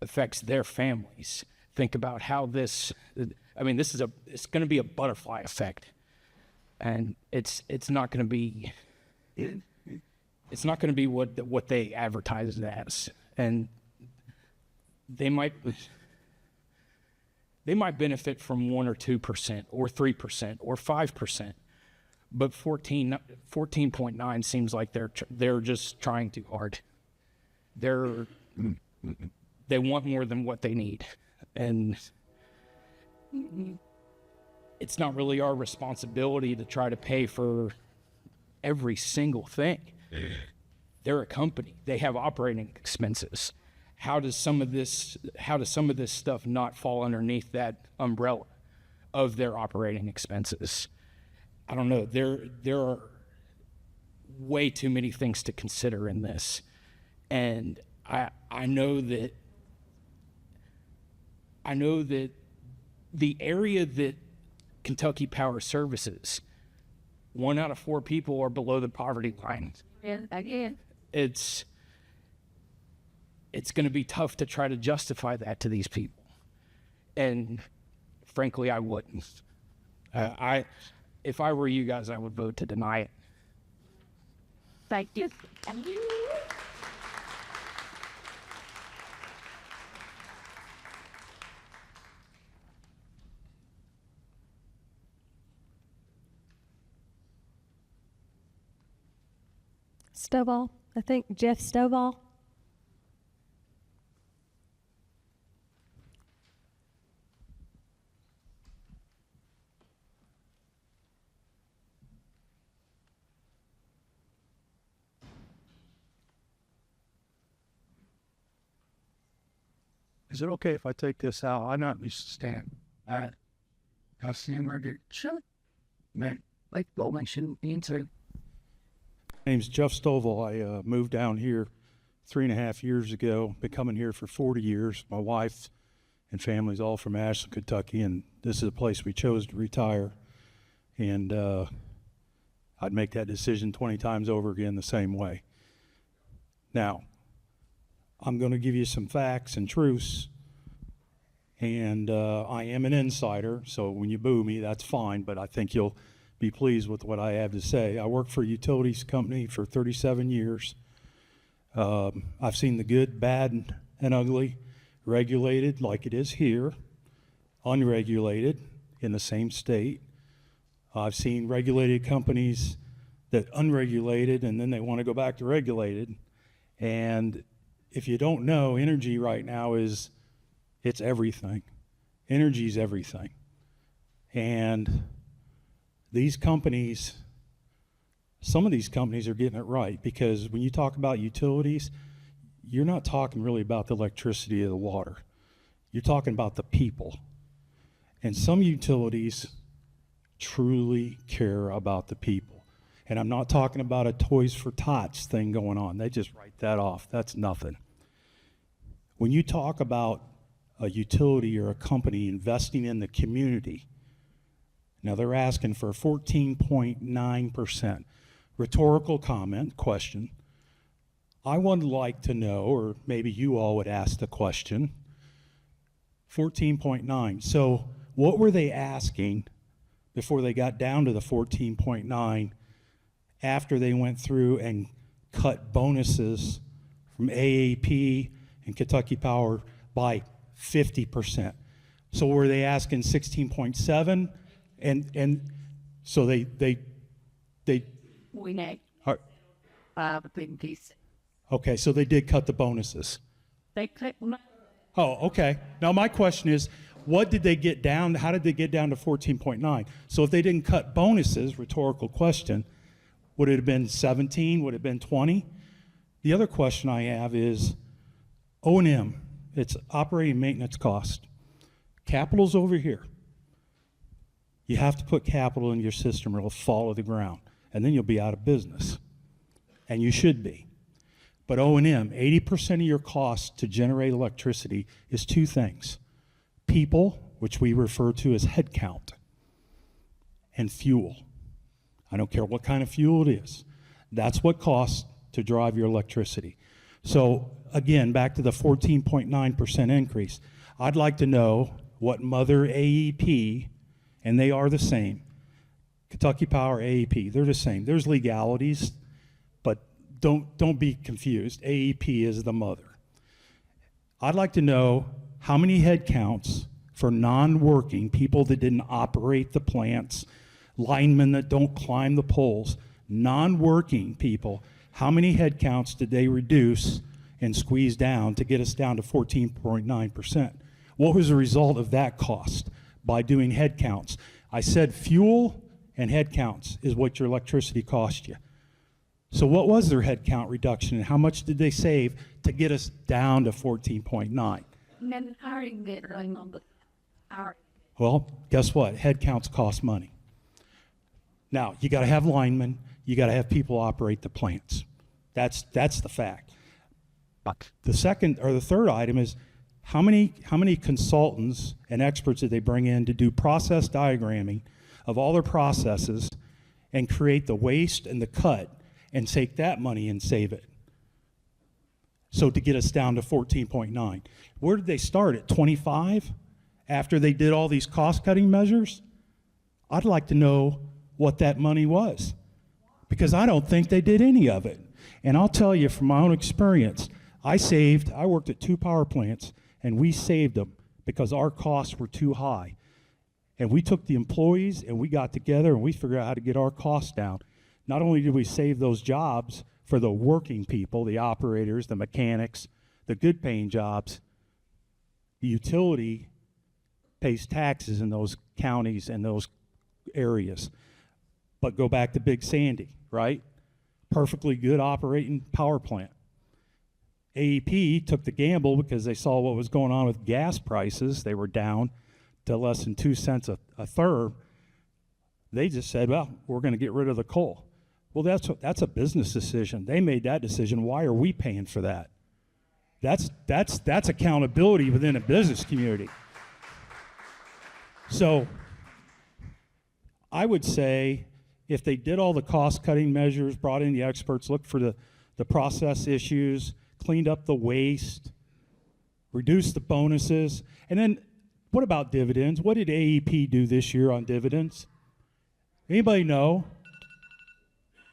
affects their families. Think about how this, I mean, it's going to be a butterfly effect. And it's not going to be, what they advertise it as. And they might benefit from 1 or 2% or 3% or 5%. But 14.9 seems like they're just trying too hard. They want more than what they need. And it's not really our responsibility to try to pay for every single thing. They're a company. They have operating expenses. How does some of this stuff not fall underneath that umbrella of their operating expenses? I don't know. There are way too many things to consider in this. And I know that the area that Kentucky Power services, 1 out of 4 people are below the poverty line. Yeah, again. It's going to be tough to try to justify that to these people. And frankly, I wouldn't. If I were you guys, I would vote to deny it. Thank you. Stovall, I think Jeff Stovall. Is it okay if I take this out? I not used to stand. I'll stand right there. Sure. Man, like, well, I shouldn't answer. Name's Jeff Stovall. I moved down here 3.5 years ago. Been coming here for 40 years. My wife and family's all from Ashland, Kentucky, and this is a place we chose to retire. And I'd make that decision 20 times over again the same way. Now, I'm going to give you some facts and truths, and I am an insider, so when you boo me, that's fine, but I think you'll be pleased with what I have to say. I worked for a utilities company for 37 years. I've seen the good, bad, and ugly, regulated like it is here, unregulated in the same state. I've seen regulated companies that unregulated, and then they want to go back to regulated. And if you don't know, energy right now it's everything. Energy's everything. And these companies, some of these companies are getting it right, because when you talk about utilities, you're not talking really about the electricity or the water. You're talking about the people. And some utilities truly care about the people. And I'm not talking about a Toys for Tots thing going on. They just write that off. That's nothing. When you talk about a utility or a company investing in the community, now they're asking for 14.9%. Rhetorical comment, question. I would like to know, or maybe you all would ask the question, 14.9. So what were they asking before they got down to the 14.9 after they went through and cut bonuses from AAP and Kentucky Power by 50%? So were they asking 16.7? And so they We know. are, A big piece. okay, so they did cut the bonuses. They cut. Oh, okay. Now my question is, what did they get down? How did they get down to 14.9? So if they didn't cut bonuses, rhetorical question, would it have been 17? Would it have been 20? The other question I have is O&M. It's operating maintenance cost. Capital's over here. You have to put capital in your system or it'll fall to the ground, and then you'll be out of business. And you should be. But O&M, 80% of your cost to generate electricity is two things. People, which we refer to as headcount, and fuel. I don't care what kind of fuel it is. That's what costs to drive your electricity. So again, back to the 14.9% increase. I'd like to know what Mother AEP, and they are the same, Kentucky Power, AEP, they're the same. There's legalities, but don't be confused. AEP is the mother. I'd like to know how many head counts for non-working, people that didn't operate the plants, linemen that don't climb the poles, non-working people, how many head counts did they reduce and squeeze down to get us down to 14.9%? What was the result of that cost by doing head counts? I said fuel and head counts is what your electricity cost you. So what was their head count reduction and how much did they save to get us down to 14.9? Then hiring bit really on the hour. Well, guess what? Head counts cost money. Now, you got to have linemen, you got to have people operate the plants. That's the fact. The second or the third item is how many consultants and experts did they bring in to do process diagramming of all their processes and create the waste and the cut and take that money and save it? So to get us down to 14.9. Where did they start, at 25? After they did all these cost-cutting measures? I'd like to know what that money was, because I don't think they did any of it. And I'll tell you from my own experience, I worked at 2 power plants, and we saved them because our costs were too high. And we took the employees and we got together and we figured out how to get our costs down. Not only did we save those jobs for the working people, the operators, the mechanics, the good paying jobs, the utility pays taxes in those counties and those areas. But go back to Big Sandy, right? Perfectly good operating power plant. AEP took the gamble because they saw what was going on with gas prices. They were down to less than 2 cents a therm. They just said, well, we're going to get rid of the coal. Well, that's a business decision. They made that decision. Why are we paying for that? That's accountability within a business community. So I would say if they did all the cost-cutting measures, brought in the experts, looked for the process issues, cleaned up the waste, reduced the bonuses, and then what about dividends? What did AEP do this year on dividends? Anybody know?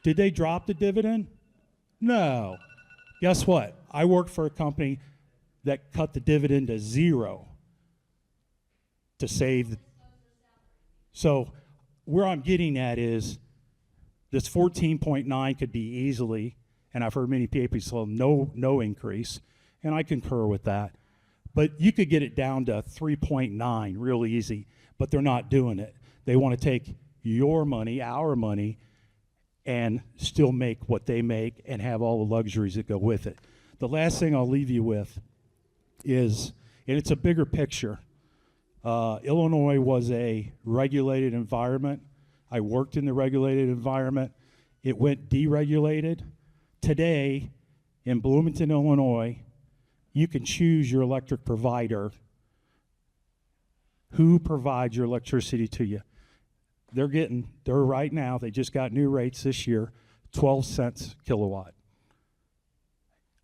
Did they drop the dividend? No. Guess what? I worked for a company that cut the dividend to 0 to save. So where I'm getting at is this 14.9 could be easily, and I've heard many people say no increase, and I concur with that. But you could get it down to 3.9 real easy, but they're not doing it. They want to take your money, our money, and still make what they make and have all the luxuries that go with it. The last thing I'll leave you with is, and it's a bigger picture, Illinois was a regulated environment. I worked in the regulated environment. It went deregulated. Today, in Bloomington, Illinois, you can choose your electric provider, who provides your electricity to you. They're right now, they just got new rates this year, 12 cents kilowatt.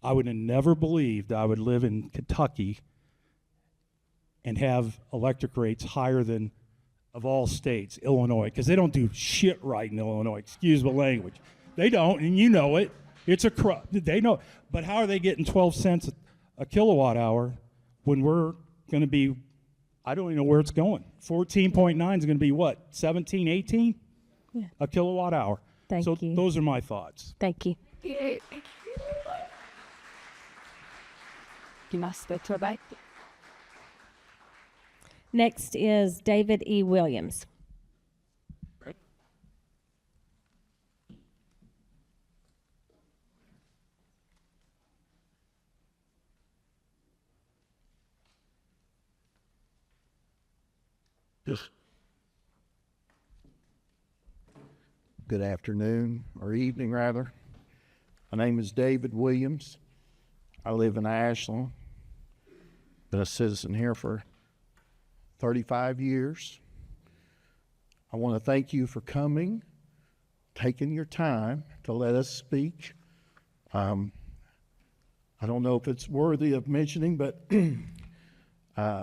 I would have never believed I would live in Kentucky and have electric rates higher than, of all states, Illinois, because they don't do shit right in Illinois, excuse the language. They don't, and you know it. It's a they know. But how are they getting 12 cents a kilowatt hour when we're going to be I don't even know where it's going. 14.9 is going to be what, 17, 18? Yeah. A kilowatt hour. Thank so you. Those are my thoughts. Thank you. Next is David E. Williams. Good afternoon, or evening rather. My name is David Williams. I live in Ashland. Been a citizen here for 35 years. I want to thank you for coming, taking your time to let us speak. I don't know if it's worthy of mentioning, but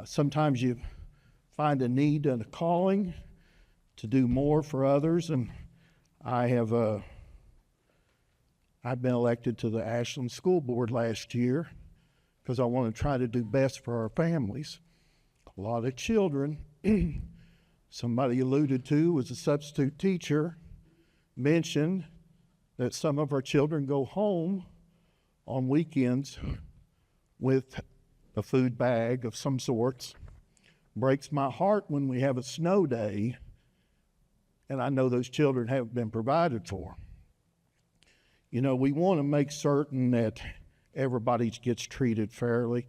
sometimes you find a need and a calling to do more for others, and I've been elected to the Ashland School Board last year because I want to try to do best for our families. A lot of children, somebody alluded to was a substitute teacher, mentioned that some of our children go home on weekends with a food bag of some sorts. Breaks my heart when we have a snow day and I know those children haven't been provided for. You know, we want to make certain that everybody gets treated fairly,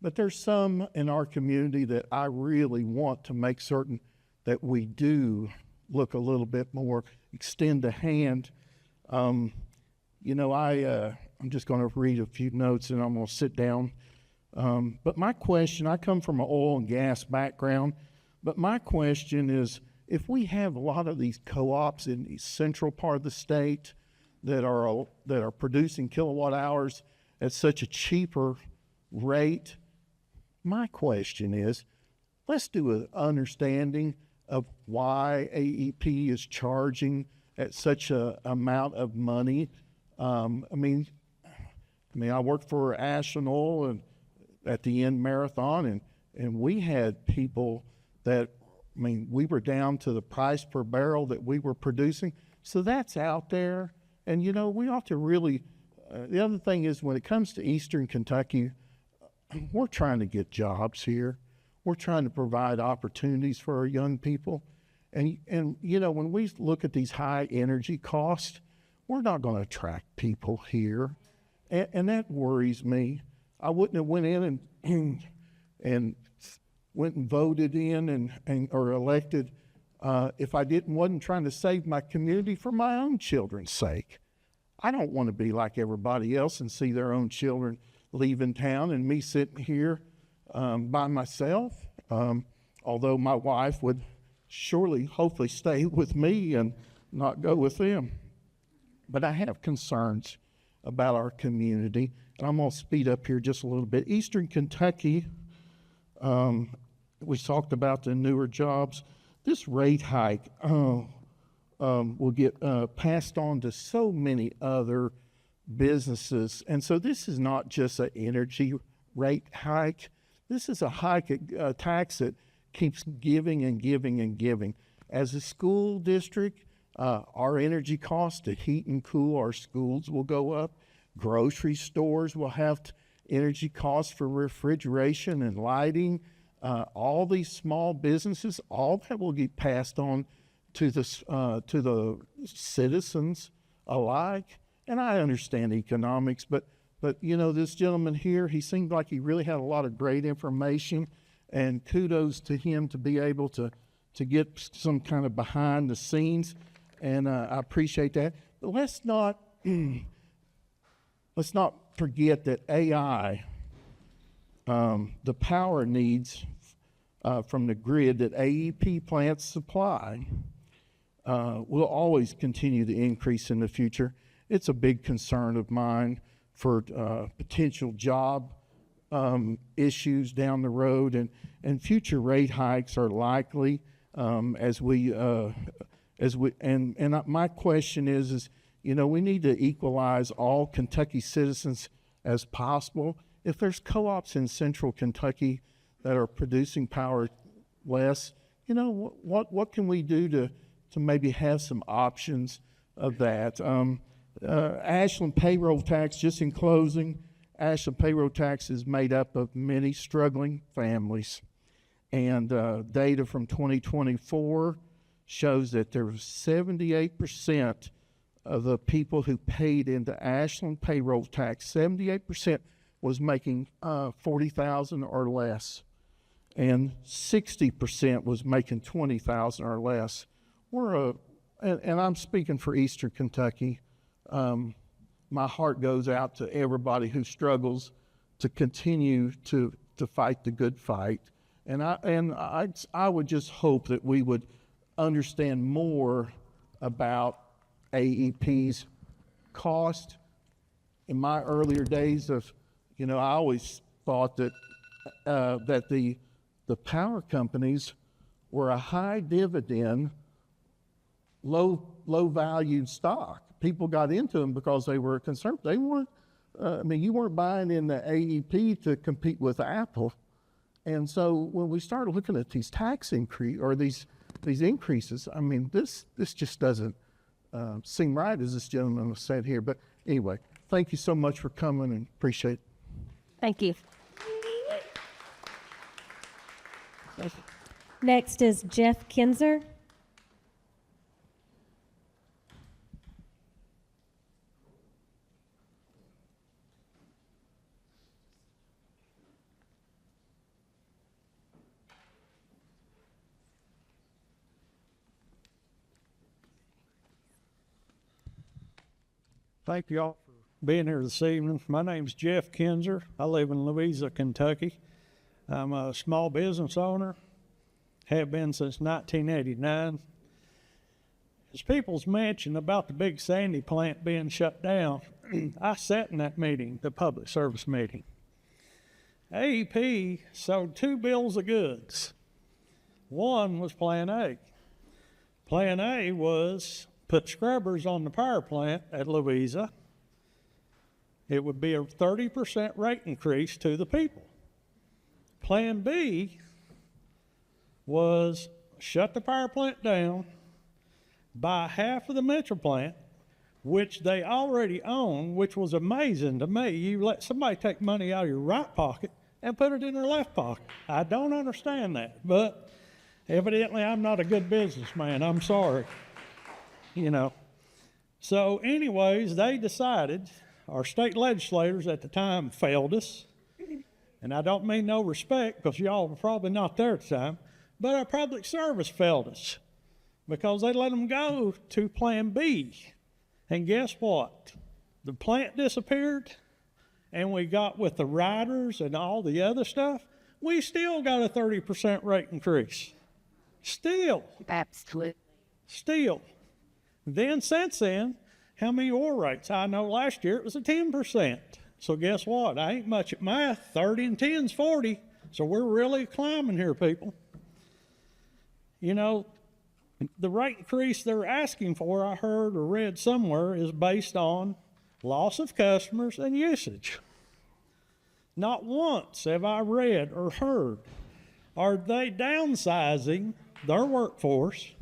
but there's some in our community that I really want to make certain that we do look a little bit more, extend a hand. I'm just going to read a few notes and I'm going to sit down. But my question, I come from an oil and gas background, but my question is, if we have a lot of these co-ops in the central part of the state that are producing kilowatt hours at such a cheaper rate, my question is, let's do an understanding of why AEP is charging at such a amount of money. I worked for Ashland Oil and at the end marathon, and we had people that, we were down to the price per barrel that we were producing. So that's out there. And, we ought to really, the other thing is when it comes to Eastern Kentucky, we're trying to get jobs here. We're trying to provide opportunities for our young people. And when we look at these high energy costs, we're not going to attract people here. And that worries me. I wouldn't have went in and went and voted in or elected if I wasn't trying to save my community for my own children's sake. I don't want to be like everybody else and see their own children leaving town and me sitting here by myself, although my wife would hopefully stay with me and not go with them. But I have concerns about our community, and I'm going to speed up here just a little bit. Eastern Kentucky, we talked about the newer jobs. This rate hike will get passed on to so many other businesses. And so this is not just an energy rate hike. This is a tax that keeps giving and giving and giving. As a school district, our energy costs to heat and cool our schools will go up. Grocery stores will have energy costs for refrigeration and lighting. All these small businesses, all that will get passed on to the citizens alike. And I understand economics, but this gentleman here, he seemed like he really had a lot of great information, and kudos to him to be able to get some kind of behind the scenes, and I appreciate that. But let's not forget that AI, the power needs from the grid that AEP plants supply will always continue to increase in the future. It's a big concern of mine for potential job issues down the road, and future rate hikes are likely my question is, we need to equalize all Kentucky citizens as possible. If there's co-ops in central Kentucky that are producing power less. You know, what can we do to maybe have some options of that? Ashland payroll tax, just in closing, Ashland payroll tax is made up of many struggling families. And data from 2024 shows that there was 78% of the people who paid into Ashland payroll tax, 78% was making $40,000 or less, and 60% was making $20,000 or less. And I'm speaking for Eastern Kentucky. My heart goes out to everybody who struggles to continue to fight the good fight. And I would just hope that we would understand more about AEP's cost. In my earlier days of, I always thought that the power companies were a high dividend, low valued stock. People got into them because they were concerned. They weren't. You weren't buying in the AEP to compete with Apple. And so when we started looking at these tax increase or these increases, this just doesn't seem right, as this gentleman has said here. But anyway, thank you so much for coming, and appreciate it. Thank you. Next is Jeff Kinzer. Thank you all for being here this evening. My name's Jeff Kinzer. I live in Louisa, Kentucky. I'm a small business owner, have been since 1989. As people's mentioned about the Big Sandy plant being shut down, I sat in that meeting, the public service meeting. AEP sold 2 bills of goods. One was Plan A. Plan A was put scrubbers on the power plant at Louisa. It would be a 30% rate increase to the people. Plan B was shut the power plant down, buy half of the Metro plant, which they already own, which was amazing to me. You let somebody take money out of your right pocket and put it in their left pocket. I don't understand that, but evidently I'm not a good businessman. I'm sorry. So anyways, they decided, our state legislators at the time failed us, and I don't mean no respect because y'all were probably not there at the time, but our public service failed us because they let them go to Plan B. And guess what? The plant disappeared, and we got with the riders and all the other stuff, we still got a 30% rate increase. Still. Absolutely. Still. Then, since then, how many oil rates? I know last year it was a 10%. So guess what? I ain't much at math. 30 and 10 is 40. So we're really climbing here, people. The rate increase they're asking for, I heard or read somewhere, is based on loss of customers and usage. Not once have I read or heard, are they downsizing their workforce,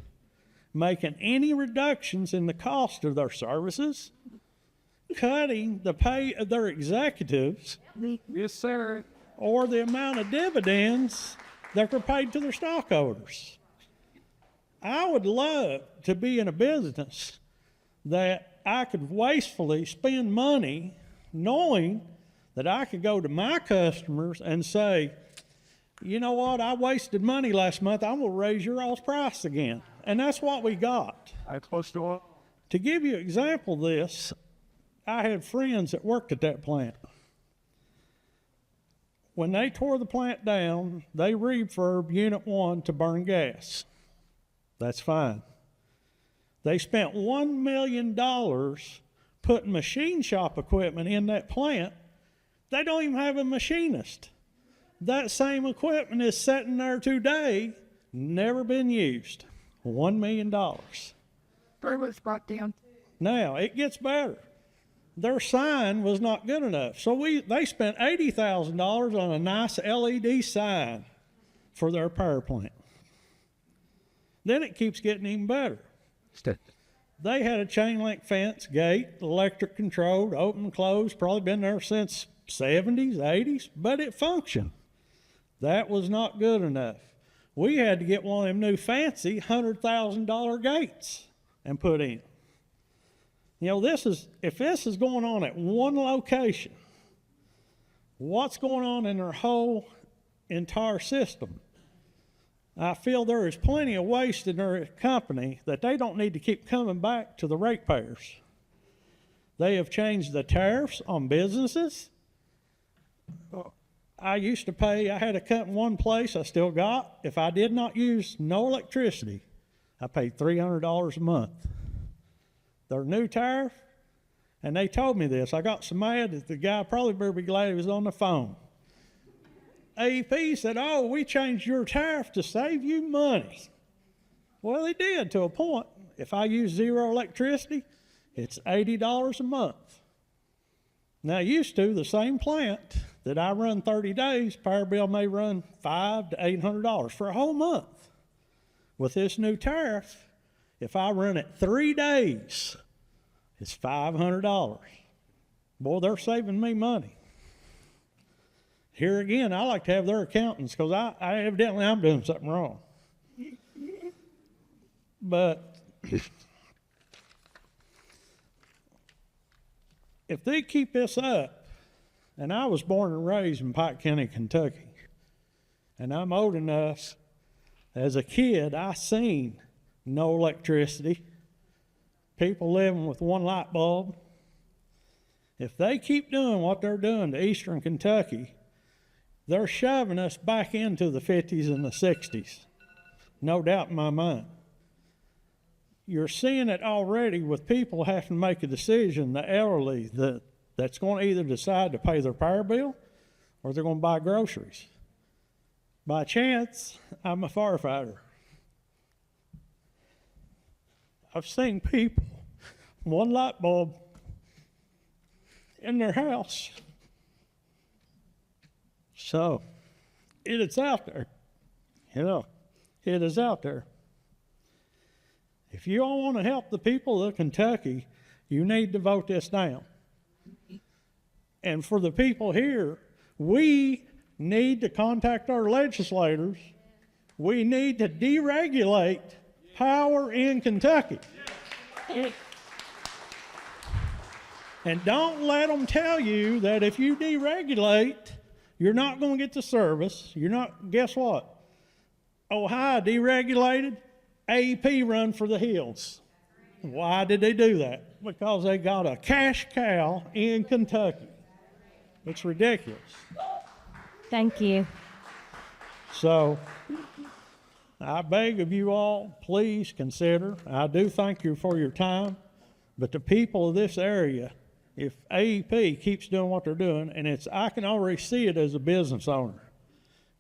making any reductions in the cost of their services, cutting the pay of their executives, yes, sir, or the amount of dividends that are paid to their stockholders. I would love to be in a business that I could wastefully spend money knowing that I could go to my customers and say, you know what, I wasted money last month, I'm gonna raise your all's price again. And that's what we got. To give you an example of this, I had friends that worked at that plant. When they tore the plant down, they refurbed Unit 1 to burn gas. That's fine. They spent $1 million putting machine shop equipment in that plant. They don't even have a machinist. That same equipment is sitting there today, never been used. $1 million. Pretty much brought down. Now, it gets better. Their sign was not good enough. So they spent $80,000 on a nice LED sign for their power plant. Then it keeps getting even better. They had a chain link fence, gate, electric controlled, open and closed, probably been there since 70s, 80s, but it functioned. That was not good enough. We had to get one of them new fancy $100,000 gates and put in. You know, if this is going on at one location, what's going on in their whole entire system? I feel there is plenty of waste in their company that they don't need to keep coming back to the ratepayers. They have changed the tariffs on businesses. I used to pay, I had a cut in one place I still got. If I did not use no electricity, I paid $300 a month. Their new tariff, and they told me this, I got so mad that the guy probably better be glad he was on the phone. AEP said, oh, we changed your tariff to save you money. Well, they did to a point. If I use zero electricity, it's $80 a month. Now, used to, the same plant that I run 30 days, power bill may run $500 to $800 for a whole month. With this new tariff, if I run it 3 days, it's $500. Boy, they're saving me money. Here again, I like to have their accountants because I evidently I'm doing something wrong. But if they keep this up, and I was born and raised in Pike County, Kentucky, and I'm old enough, as a kid, I seen no electricity, people living with one light bulb. If they keep doing what they're doing to Eastern Kentucky, they're shoving us back into the 50s and the 60s. No doubt in my mind. You're seeing it already with people having to make a decision, the elderly, that's going to either decide to pay their power bill or they're going to buy groceries. By chance, I'm a firefighter. I've seen people, one light bulb in their house. So, it is out there. You know, it is out there. If you all want to help the people of Kentucky, you need to vote this down. And for the people here, we need to contact our legislators. We need to deregulate power in Kentucky. And don't let them tell you that if you deregulate, you're not going to get the service. You're not, guess what? Ohio deregulated, AEP run for the hills. Why did they do that? Because they got a cash cow in Kentucky. It's ridiculous. Thank you. So, I beg of you all, please consider. I do thank you for your time, but the people of this area, if AEP keeps doing what they're doing, and I can already see it as a business owner.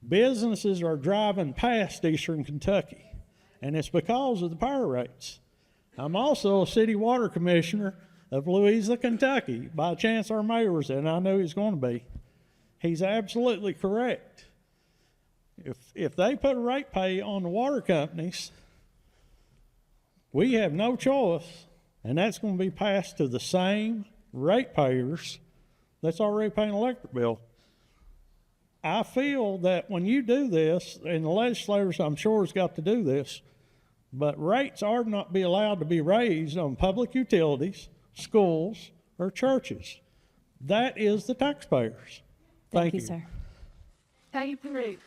Businesses are driving past Eastern Kentucky, and it's because of the power rates. I'm also a city water commissioner of Louisa, Kentucky. By chance, our mayor was there, and I knew he was going to be. He's absolutely correct. If they put a rate pay on the water companies, we have no choice, and that's going to be passed to the same ratepayers that's already paying an electric bill. I feel that when you do this, and the legislators I'm sure has got to do this, but rates are not be allowed to be raised on public utilities, schools, or churches. That is the taxpayers. Thank you, sir. Thank you, Pete.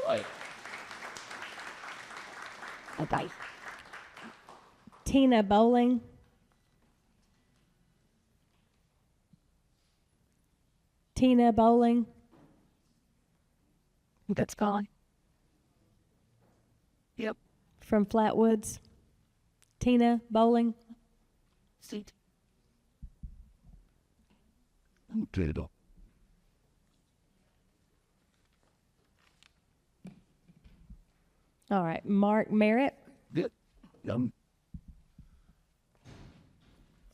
Bye. Tina Bowling. Tina Bowling. That's gone. Yep. From Flatwoods. Tina Bowling. Seat. All right, Mark Merritt.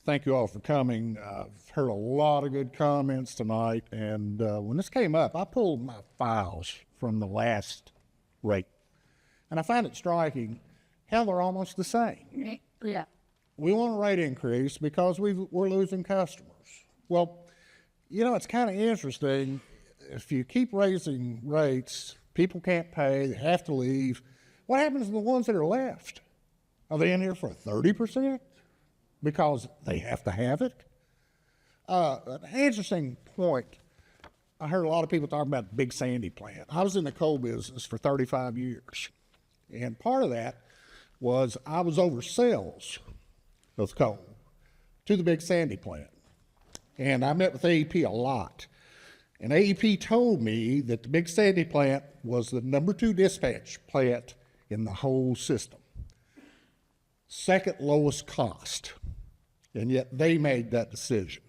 Thank you all for coming. I've heard a lot of good comments tonight, and when this came up, I pulled my files from the last rate, And I find it striking how they're almost the same. Yeah. We want a rate increase because we're losing customers. Well, you know, it's kind of interesting. If you keep raising rates, people can't pay, they have to leave. What happens to the ones that are left? Are they in here for 30%? Because they have to have it? An interesting point. I heard a lot of people talking about the Big Sandy plant. I was in the coal business for 35 years. And part of that was I was over sales of coal to the Big Sandy plant. And I met with AEP a lot. And AEP told me that the Big Sandy plant was the #2 dispatch plant in the whole system. Second lowest cost. And yet they made that decision.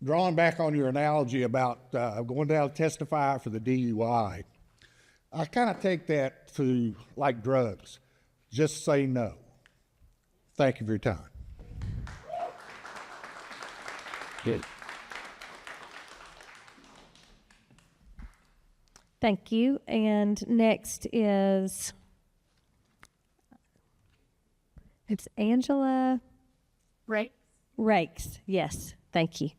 Drawing back on your analogy about going down to testify for the DUI, I kind of take that to like drugs. Just say no. Thank you for your time. Good. Thank you. And next is, it's Angela Rakes. Yes, thank you.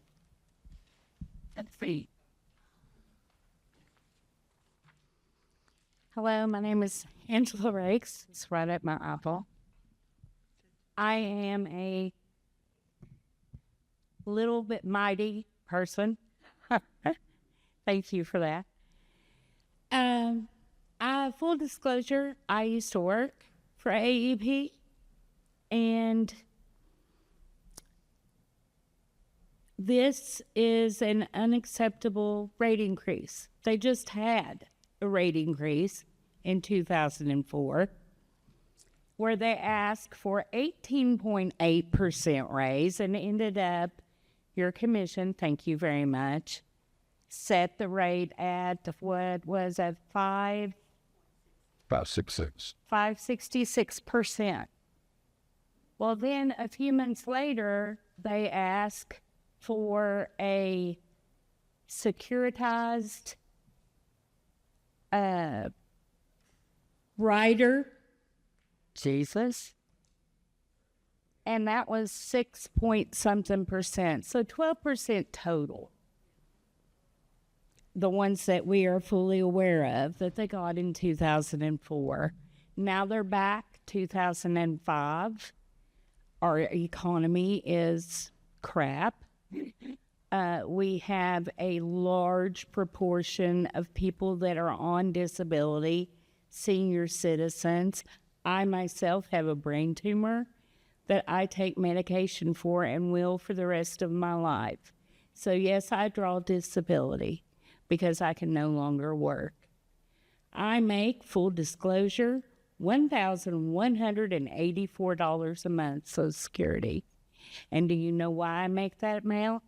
Hello, my name is Angela Rakes. It's right up my eyeball. I am a little bit mighty person. Thank you for that. Full disclosure, I used to work for AEP, and this is an unacceptable rate increase. They just had a rate increase in 2004 where they asked for 18.8% raise and ended up, your commission, thank you very much, set the rate at what was at 566%. Well, then a few months later, they ask for a securitized rider, Jesus, and that was 6 point something percent, so 12% total. The ones that we are fully aware of that they got in 2004. Now they're back 2005. Our economy is crap. We have a large proportion of people that are on disability, senior citizens. I myself have a brain tumor that I take medication for and will for the rest of my life. So yes, I draw disability because I can no longer work. I make, full disclosure, $1,184 a month Social Security. And do you know why I make that amount?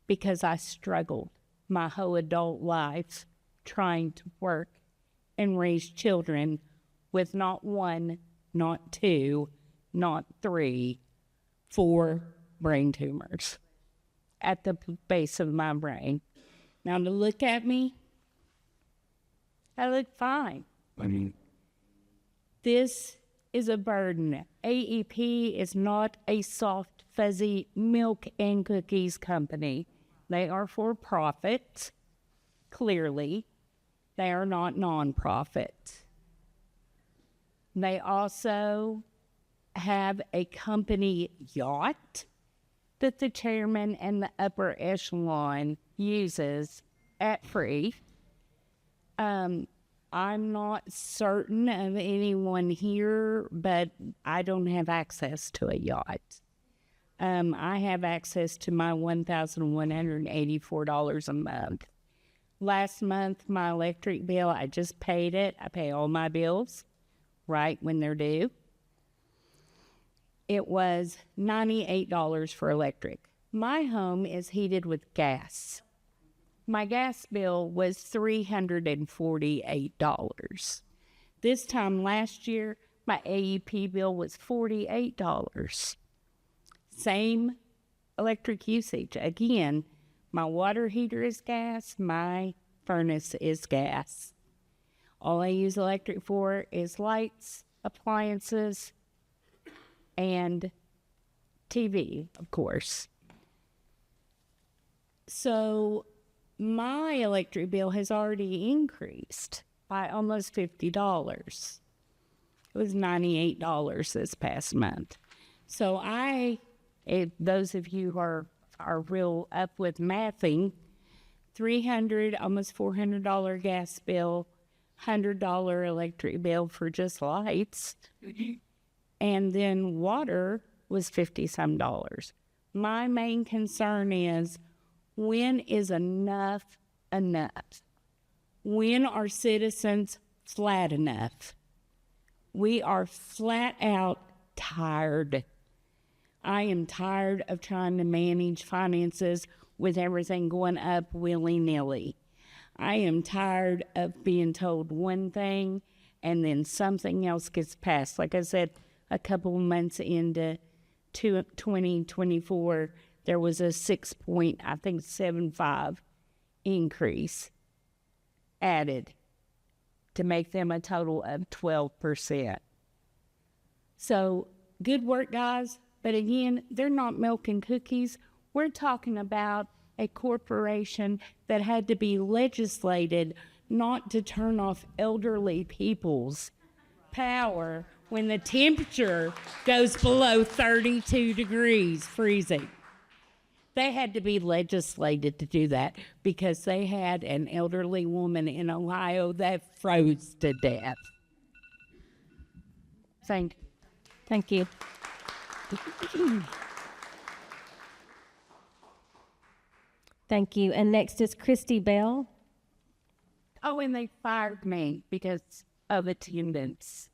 Because I struggled my whole adult life trying to work and raise children with not one, not two, not three, 4 brain tumors at the base of my brain. Now to look at me, I look fine. This is a burden. AEP is not a soft, fuzzy milk and cookies company. They are for profit, clearly. They are not nonprofit. They also have a company yacht that the chairman and the upper echelon uses at free. I'm not certain of anyone here, but I don't have access to a yacht. I have access to my $1,184 a month. Last month, my electric bill, I just paid it. I pay all my bills right when they're due. It was $98 for electric. My home is heated with gas. My gas bill was $348. This time last year, my AEP bill was $48. Same electric usage. Again, my water heater is gas, my furnace is gas. All I use electric for is lights, appliances, and TV, of course. So my electric bill has already increased by almost $50. It was $98 this past month. So if those of you who are real up with mathing, $300, almost $400 gas bill, $100 electric bill for just lights, and then water was $50-some. My main concern is, when is enough enough? When are citizens flat enough? We are flat out tired. I am tired of trying to manage finances with everything going up willy-nilly. I am tired of being told one thing and then something else gets passed. Like I said, a couple of months into 2024, there was a 6.75 increase added to make them a total of 12%. So good work, guys. But again, they're not milking cookies. We're talking about a corporation that had to be legislated not to turn off elderly people's power when the temperature goes below 32 degrees freezing. They had to be legislated to do that because they had an elderly woman in Ohio that froze to death. Thank you. Thank you. And next is Christy Bell. Oh, and they fired me because of attendance.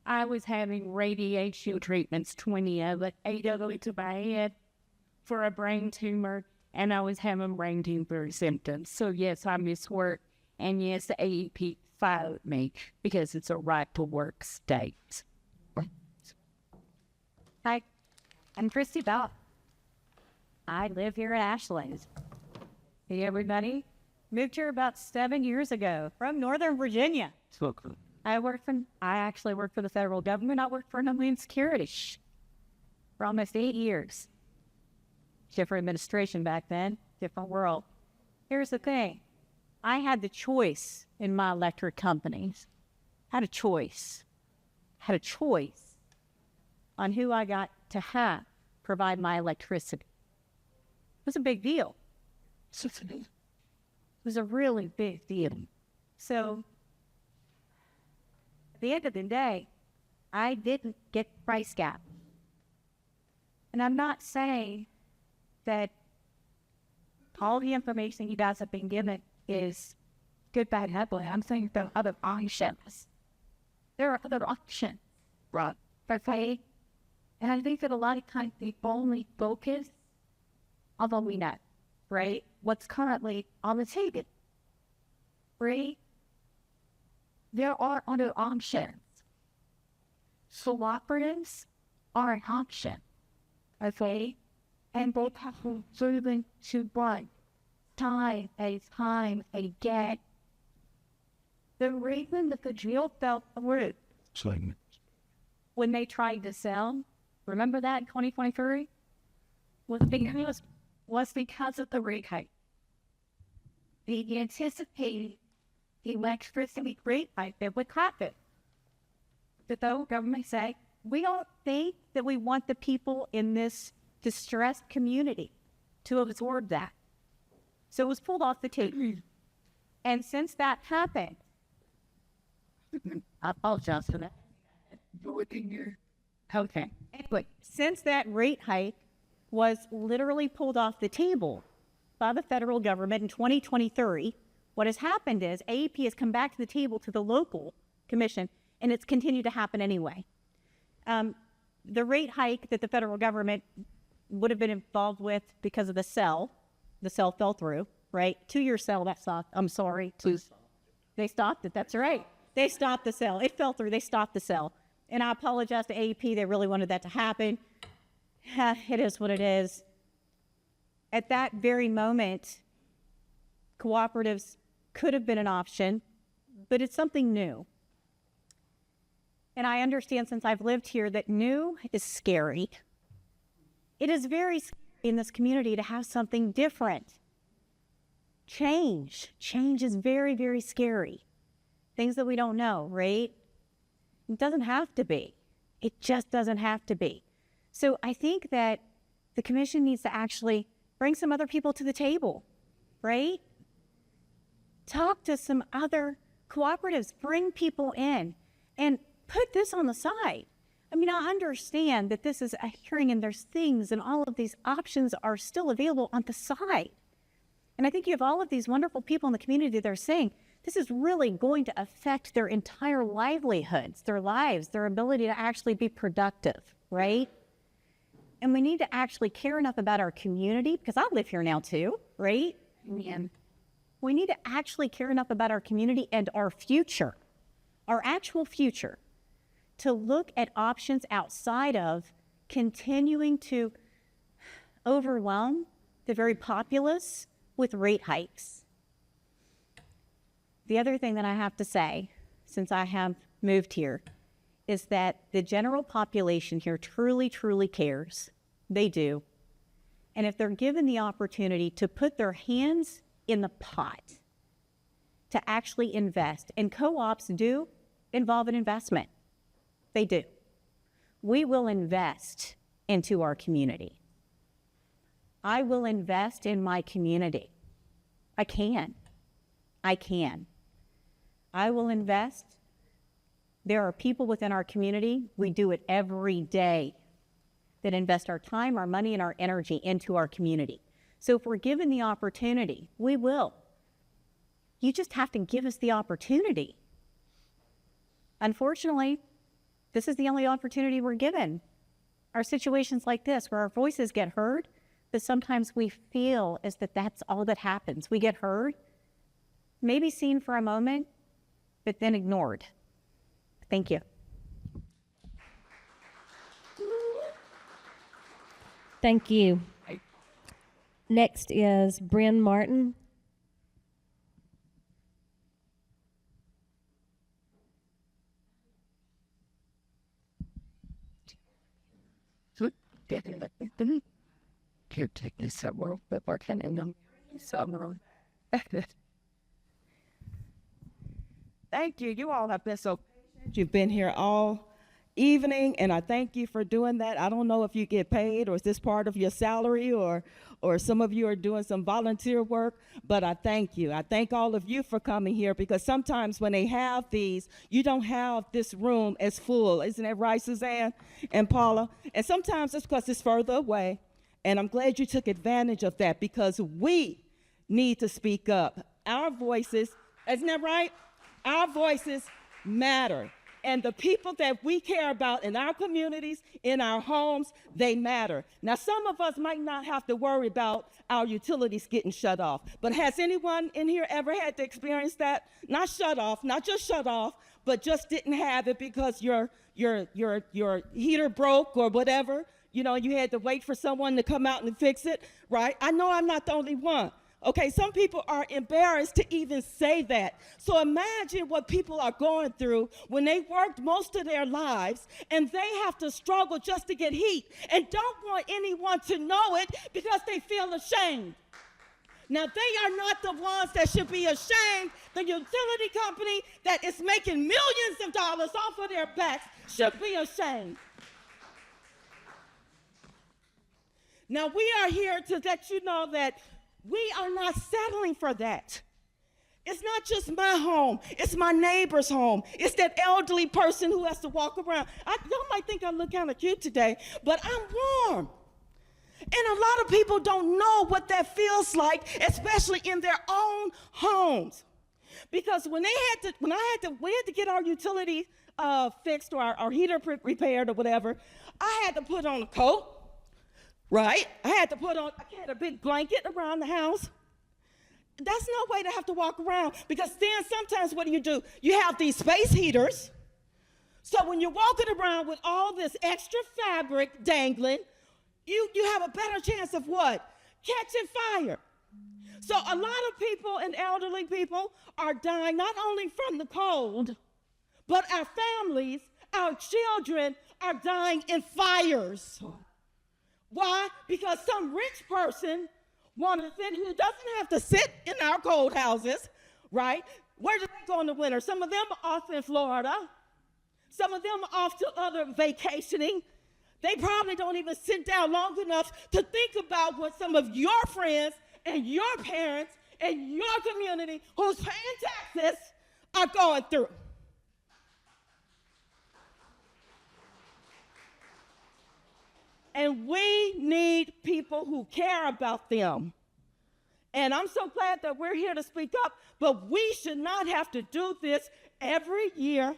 I was having radiation treatments, 20 of it, 8 of them to my head for a brain tumor, and I was having brain tumor symptoms. So yes, I missed work, and yes, the AEP fired me because it's a right to work state. Hi, I'm Christy Bell. I live here in Ashland. Hey, everybody. Moved here about 7 years ago from Northern Virginia. I actually work for the federal government. I worked for Homeland Security for almost 8 years. Different administration back then, different world. Here's the thing. I had the choice in my electric companies. Had a choice on who I got to have provide my electricity. It was a big deal. It was a really big deal. So at the end of the day, I didn't get price gap. And I'm not saying that all the information you guys have been given is good, bad, ugly. I'm saying there are other options. There are other options, right? Okay? And I think that a lot of times they only focus on what we know, right? What's currently on the table, right? There are other options. Cooperatives are an option, okay? And they have been proven to run time again. The reason that the jail fell through when they tried to sell, remember that in 2023? Was because of the rate hike. They anticipated the electricity rate hike that would happen. But the government said, we don't think that we want the people in this distressed community to absorb that. So it was pulled off the table. And since that happened, I apologize for that. Okay. Anyway, since that rate hike was literally pulled off the table by the federal government in 2023, what has happened is AEP has come back to the table to the local commission, and it's continued to happen anyway. The rate hike that the federal government would have been involved with because of the cell fell through, right? 2-year cell, that stopped. I'm sorry. They stopped it. That's right. They stopped the cell. It fell through. They stopped the cell. And I apologize to AEP. They really wanted that to happen. It is what it is. At that very moment, cooperatives could have been an option. but it's something new. And I understand since I've lived here that new is scary. It is very scary in this community to have something different. Change is very, very scary. Things that we don't know, right? It doesn't have to be. It just doesn't have to be. So I think that the commission needs to actually bring some other people to the table, right? Talk to some other cooperatives, bring people in, and put this on the side. I mean, I understand that this is a hearing and there's things and all of these options are still available on the side. And I think you have all of these wonderful people in the community that are saying this is really going to affect their entire livelihoods, their lives, their ability to actually be productive, right? And we need to actually care enough about our community, because I live here now too, right? And we need to actually care enough about our community and our future, our actual future, to look at options outside of continuing to overwhelm the very populace with rate hikes. The other thing that I have to say, since I have moved here, is that the general population here truly, truly cares. They do. And if they're given the opportunity to put their hands in the pot to actually invest, and co-ops do involve an investment. They do. We will invest into our community. I will invest in my community. I can. I will invest. There are people within our community, we do it every day, that invest our time, our money, and our energy into our community. So if we're given the opportunity, we will. You just have to give us the opportunity. Unfortunately, this is the only opportunity we're given. Our situations like this, where our voices get heard, but sometimes we feel as that that's all that happens. We get heard, maybe seen for a moment, but then ignored. Thank you. Thank you. Next is Bryn Martin. Can't take this somewhere, but we're kind of somewhere. Thank you. You all have been so patient. You've been here all evening, and I thank you for doing that. I don't know if you get paid or is this part of your salary, or some of you are doing some volunteer work, but I thank you. I thank all of you for coming here, because sometimes when they have these, you don't have this room as full. Isn't that right, Suzanne and Paula? And sometimes it's because it's further away, and I'm glad you took advantage of that, because we need to speak up. Our voices, isn't that right? Our voices matter. And the people that we care about in our communities, in our homes, they matter. Now, some of us might not have to worry about our utilities getting shut off, but has anyone in here ever had to experience that? Not shut off, not just shut off, but just didn't have it because your heater broke or whatever. You know, you had to wait for someone to come out and fix it, right? I know I'm not the only one. Okay, some people are embarrassed to even say that. So imagine what people are going through when they worked most of their lives and they have to struggle just to get heat and don't want anyone to know it because they feel ashamed. Now, they are not the ones that should be ashamed. The utility company that is making millions of dollars off of their backs should be ashamed. Now, we are here to let you know that we are not settling for that. It's not just my home. It's my neighbor's home. It's that elderly person who has to walk around. Y'all might think I look kind of cute today, but I'm warm. And a lot of people don't know what that feels like, especially in their own homes. Because we had to get our utility fixed or our heater repaired or whatever, I had to put on a coat. Right? I had a big blanket around the house. That's no way to have to walk around, because then sometimes what do? You have these space heaters. So when you're walking around with all this extra fabric dangling, you have a better chance of what? Catching fire. So a lot of people and elderly people are dying not only from the cold, but our families, our children are dying in fires. Why? Because some rich person who doesn't have to sit in our cold houses, right? Where do they go in the winter? Some of them are off in Florida. Some of them are off to other vacationing. They probably don't even sit down long enough to think about what some of your friends and your parents and your community who's paying taxes are going through. And we need people who care about them. And I'm so glad that we're here to speak up, but we should not have to do this every year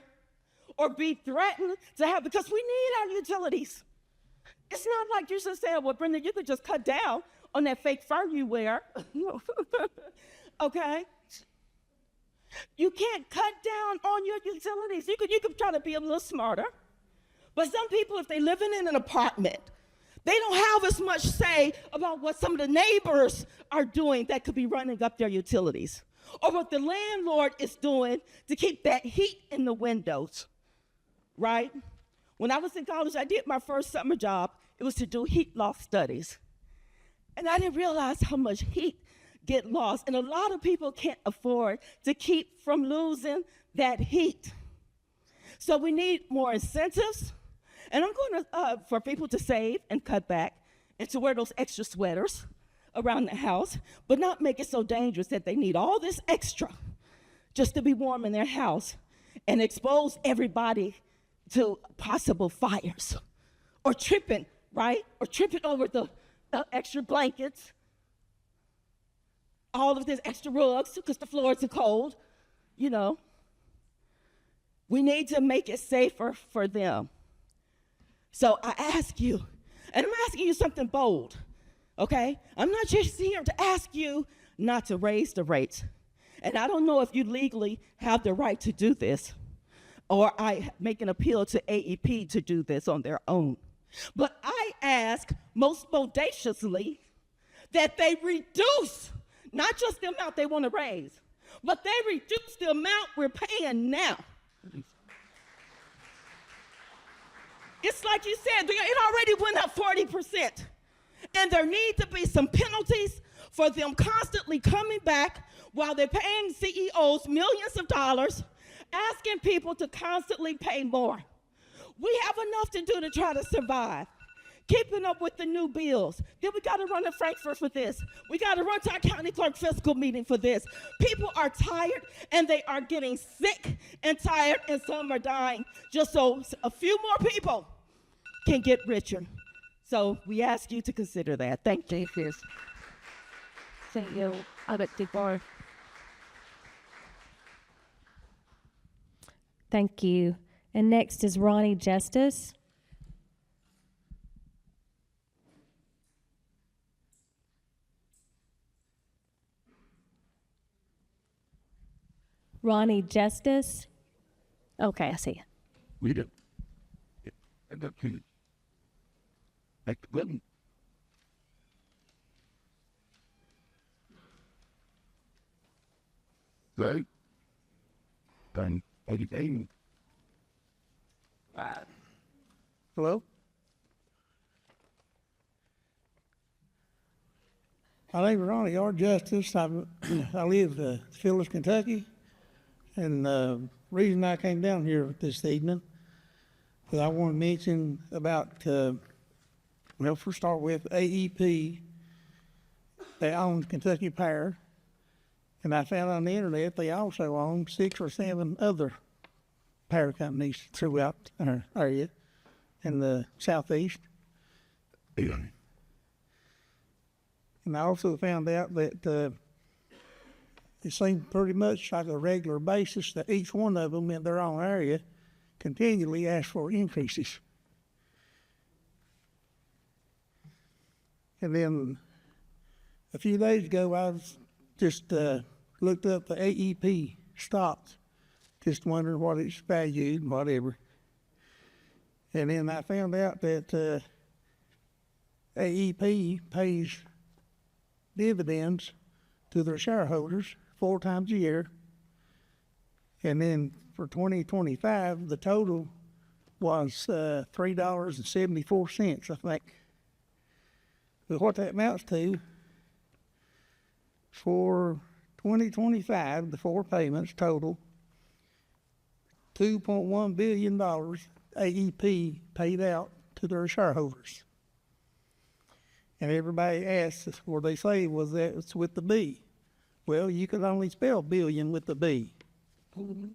or be threatened to have, because we need our utilities. It's not like you should say, well, Brenda, you could just cut down on that fake fur you wear. Okay? You can't cut down on your utilities. You could try to be a little smarter. But some people, if they're living in an apartment, they don't have as much say about what some of the neighbors are doing that could be running up their utilities, or what the landlord is doing to keep that heat in the windows, right? When I was in college, I did my first summer job. It was to do heat loss studies. And I didn't realize how much heat get lost. And a lot of people can't afford to keep from losing that heat. So we need more incentives. And I'm going to, for people to save and cut back and to wear those extra sweaters around the house, but not make it so dangerous that they need all this extra just to be warm in their house and expose everybody to possible fires or tripping, right? Or tripping over the extra blankets, all of this extra rugs because the floors are cold, you know. We need to make it safer for them. So I ask you, and I'm asking you something bold, okay? I'm not just here to ask you not to raise the rates. And I don't know if you legally have the right to do this, or I make an appeal to AEP to do this on their own. But I ask most bodaciously that they reduce, not just the amount they want to raise, but they reduce the amount we're paying now. It's like you said, it already went up 40%. And there need to be some penalties for them constantly coming back while they're paying CEOs millions of dollars, asking people to constantly pay more. We have enough to do to try to survive. Keeping up with the new bills. Then we got to run to Frankfurt for this. We got to run to our county clerk fiscal meeting for this. People are tired, and they are getting sick and tired, and some are dying, just so a few more people can get richer. So we ask you to consider that. Thank you. Thank you. Thank you. And next is Ronnie Justice. Ronnie Justice. Okay, I see it. We do. Like the women. Right? Then, everything. Hello? My name is Ronnie R. Justice. I live in Phyllis, Kentucky. And the reason I came down here this evening is I want to mention about, first start with AEP. They own Kentucky Power. And I found on the internet they also own 6 or 7 other power companies throughout our area in the southeast. And I also found out that it seemed pretty much like a regular basis that each one of them in their own area continually asked for increases. And then a few days ago, I was just looked up the AEP stocks, just wondering what it's valued and whatever. And then I found out that AEP pays dividends to their shareholders 4 times a year. And then for 2025, the total was $3.74, I think. But what that amounts to for 2025, the 4 payments total $2.1 billion AEP paid out to their shareholders. And everybody asks, or they say, was that it's with the B. Well, you could only spell billion with the B. And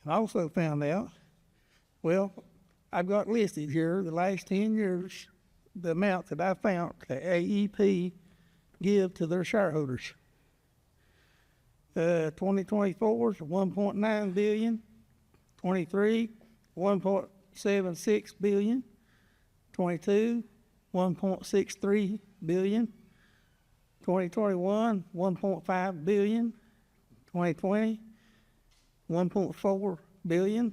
I also found out, well, I've got listed here the last 10 years, the amount that I found that AEP give to their shareholders. 2024 is $1.9 billion, 23, $1.76 billion, 22, $1.63 billion, 2021, $1.5 billion, 2020, $1.4 billion,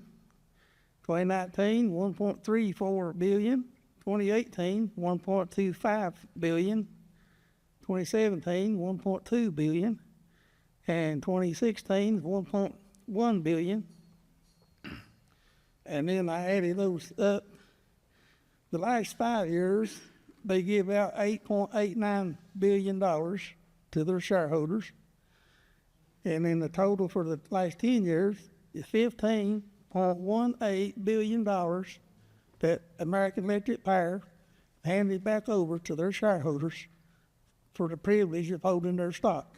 2019, $1.34 billion, 2018, $1.25 billion, 2017, $1.2 billion, and 2016, $1.1 billion. And then I added those up. The last 5 years, they give out $8.89 billion to their shareholders. And then the total for the last 10 years is $15.18 billion that American Electric Power handed back over to their shareholders for the privilege of holding their stock.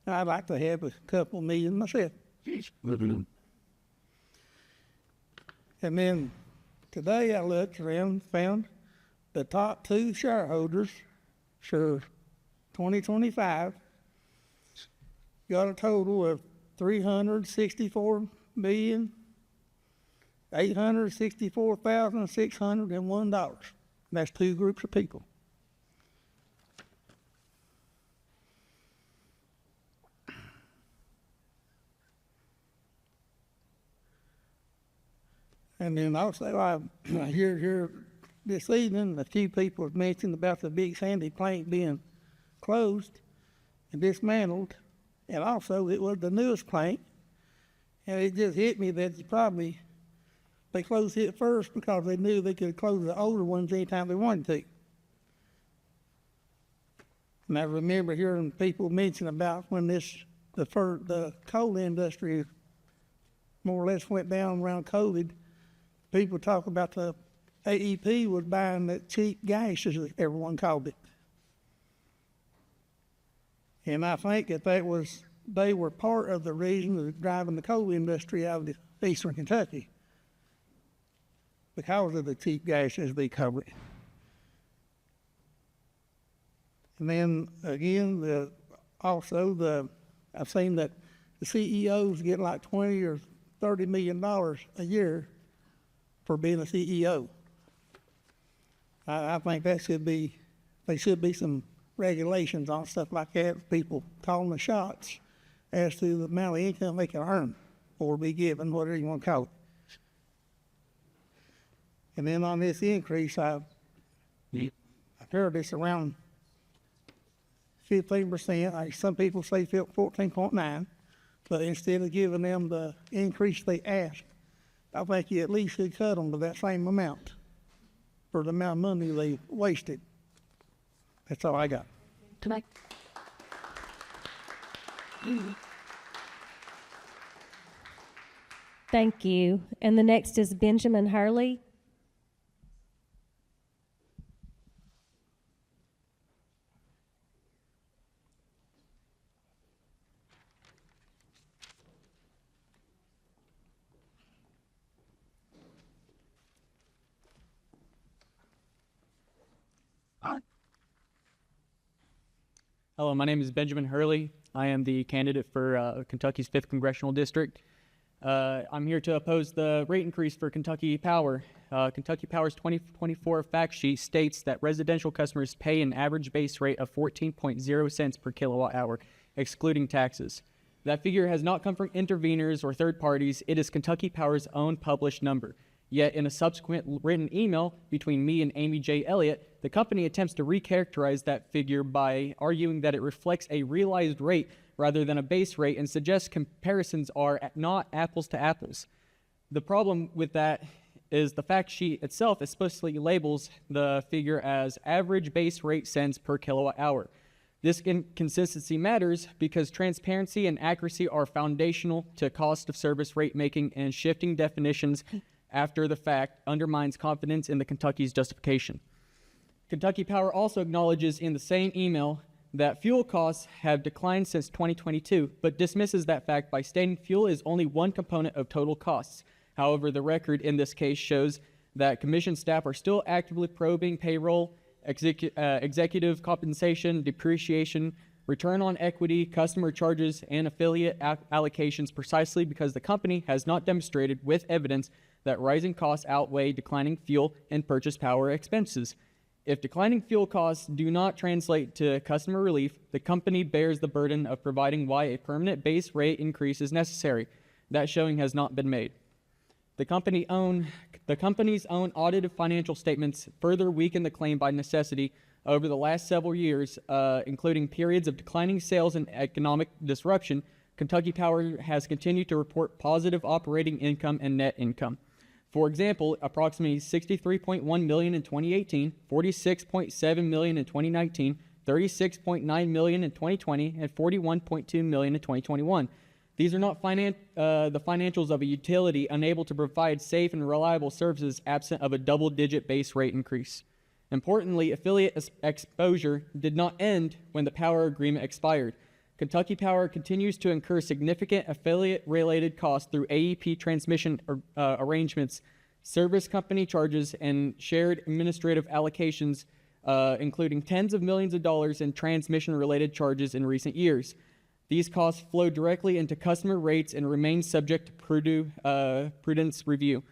I'd like to have a couple million myself. And then today I looked around and found the top 2 shareholders for 2025 got a total of $364,864,601. That's 2 groups of people. And then also, I hear here this evening, a few people have mentioned about the Big Sandy plant being closed and dismantled. And also, it was the newest plant. And it just hit me that they closed it first because they knew they could close the older ones anytime they wanted to. And I remember hearing people mention about when the coal industry more or less went down around COVID. People talk about the AEP was buying that cheap gas, as everyone called it. And I think that they were part of the reason of driving the coal industry out of eastern Kentucky because of the cheap gas, as they call it. And then again, I've seen that the CEOs get like $20 or $30 million a year for being a CEO. I think there should be some regulations on stuff like that, people calling the shots as to the amount of income they can earn or be given, whatever you want to call it. And then on this increase, I've heard it's around 15%. Some people say 14.9, but instead of giving them the increase they asked, I think you at least should cut them to that same amount for the amount of money they wasted. That's all I got. Thank you. And the next is Benjamin Hurley. Hello, my name is Benjamin Hurley. I am the candidate for Kentucky's 5th Congressional District. I'm here to oppose the rate increase for Kentucky Power. Kentucky Power's 2024 fact sheet states that residential customers pay an average base rate of 14.0 cents per kilowatt hour, excluding taxes. That figure has not come from interveners or third parties. It is Kentucky Power's own published number. Yet in a subsequent written email between me and Amy J. Elliott, the company attempts to recharacterize that figure by arguing that it reflects a realized rate rather than a base rate and suggests comparisons are not apples to apples. The problem with that is the fact sheet itself explicitly labels the figure as average base rate cents per kilowatt hour. This consistency matters because transparency and accuracy are foundational to cost of service rate making, and shifting definitions after the fact undermines confidence in the Kentucky's justification. Kentucky Power also acknowledges in the same email that fuel costs have declined since 2022, but dismisses that fact by stating fuel is only one component of total costs. However, the record in this case shows that commission staff are still actively probing payroll, executive compensation, depreciation, return on equity, customer charges, and affiliate allocations precisely because the company has not demonstrated with evidence that rising costs outweigh declining fuel and purchase power expenses. If declining fuel costs do not translate to customer relief, the company bears the burden of providing why a permanent base rate increase is necessary. That showing has not been made. The company's own audited financial statements further weaken the claim by necessity over the last several years, including periods of declining sales and economic disruption. Kentucky Power has continued to report positive operating income and net income. For example, approximately $63.1 million in 2018, $46.7 million in 2019, $36.9 million in 2020, and $41.2 million in 2021. These are not the financials of a utility unable to provide safe and reliable services absent of a double-digit base rate increase. Importantly, affiliate exposure did not end when the power agreement expired. Kentucky Power continues to incur significant affiliate-related costs through AEP transmission arrangements, service company charges, and shared administrative allocations, including tens of millions of dollars in transmission-related charges in recent years. These costs flow directly into customer rates and remain subject to prudence review,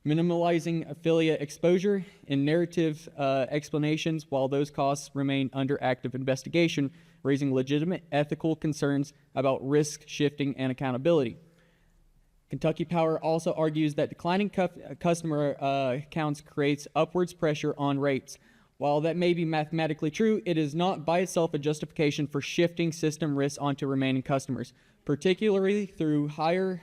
minimalizing affiliate exposure and narrative explanations while those costs remain under active investigation, raising legitimate ethical concerns about risk shifting and accountability. Kentucky Power also argues that declining customer counts creates upwards pressure on rates. While that may be mathematically true, it is not by itself a justification for shifting system risks onto remaining customers, particularly through higher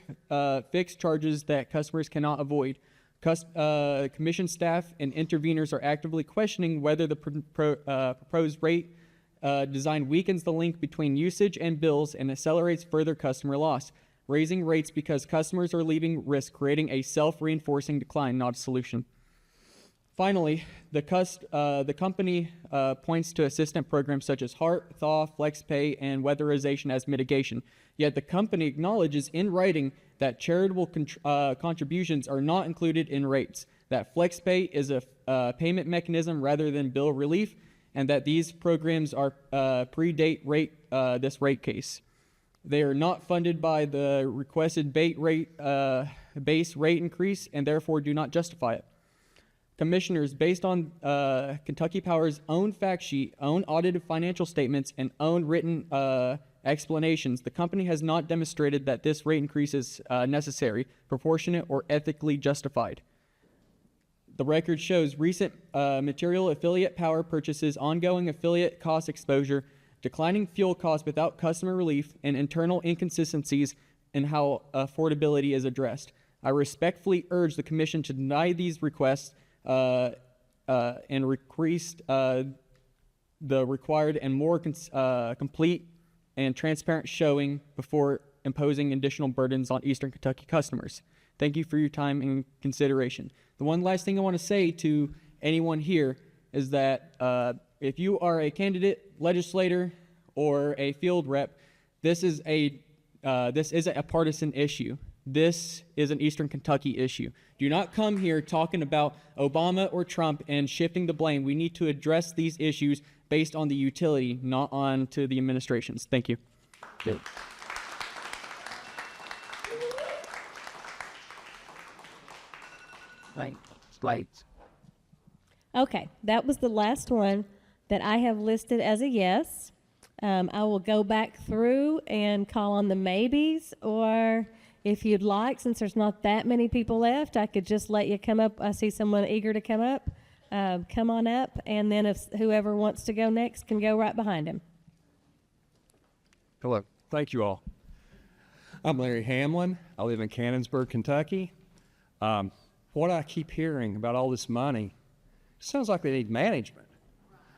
fixed charges that customers cannot avoid. Commission staff and interveners are actively questioning whether the proposed rate design weakens the link between usage and bills and accelerates further customer loss. Raising rates because customers are leaving risk creating a self-reinforcing decline, not a solution. Finally, the company points to assistance programs such as HART, THAW, FlexPay, and weatherization as mitigation. Yet the company acknowledges in writing that charitable contributions are not included in rates, that FlexPay is a payment mechanism rather than bill relief, and that these programs are predate this rate case. They are not funded by the requested base rate increase and therefore do not justify it. Commissioners, based on Kentucky Power's own fact sheet, own audited financial statements, and own written explanations, the company has not demonstrated that this rate increase is necessary, proportionate, or ethically justified. The record shows recent material affiliate power purchases, ongoing affiliate cost exposure, declining fuel costs without customer relief, and internal inconsistencies in how affordability is addressed. I respectfully urge the Commission to deny these requests and increase the required and more complete and transparent showing before imposing additional burdens on Eastern Kentucky customers. Thank you for your time and consideration. The one last thing I want to say to anyone here is that if you are a candidate, legislator, or a field rep, this isn't a partisan issue. This is an Eastern Kentucky issue. Do not come here talking about Obama or Trump and shifting the blame. We need to address these issues based on the utility, not on to the administrations. Thank you. Good. Okay, that was the last one that I have listed as a yes. I will go back through and call on the maybes, or If you'd like, since there's not that many people left, I could just let you come up. I see someone eager to come up. Come on up, and then if whoever wants to go next can go right behind him. Hello. Thank you all. I'm Larry Hamlin. I live in Cannonsburg, Kentucky. What I keep hearing about all this money sounds like they need management.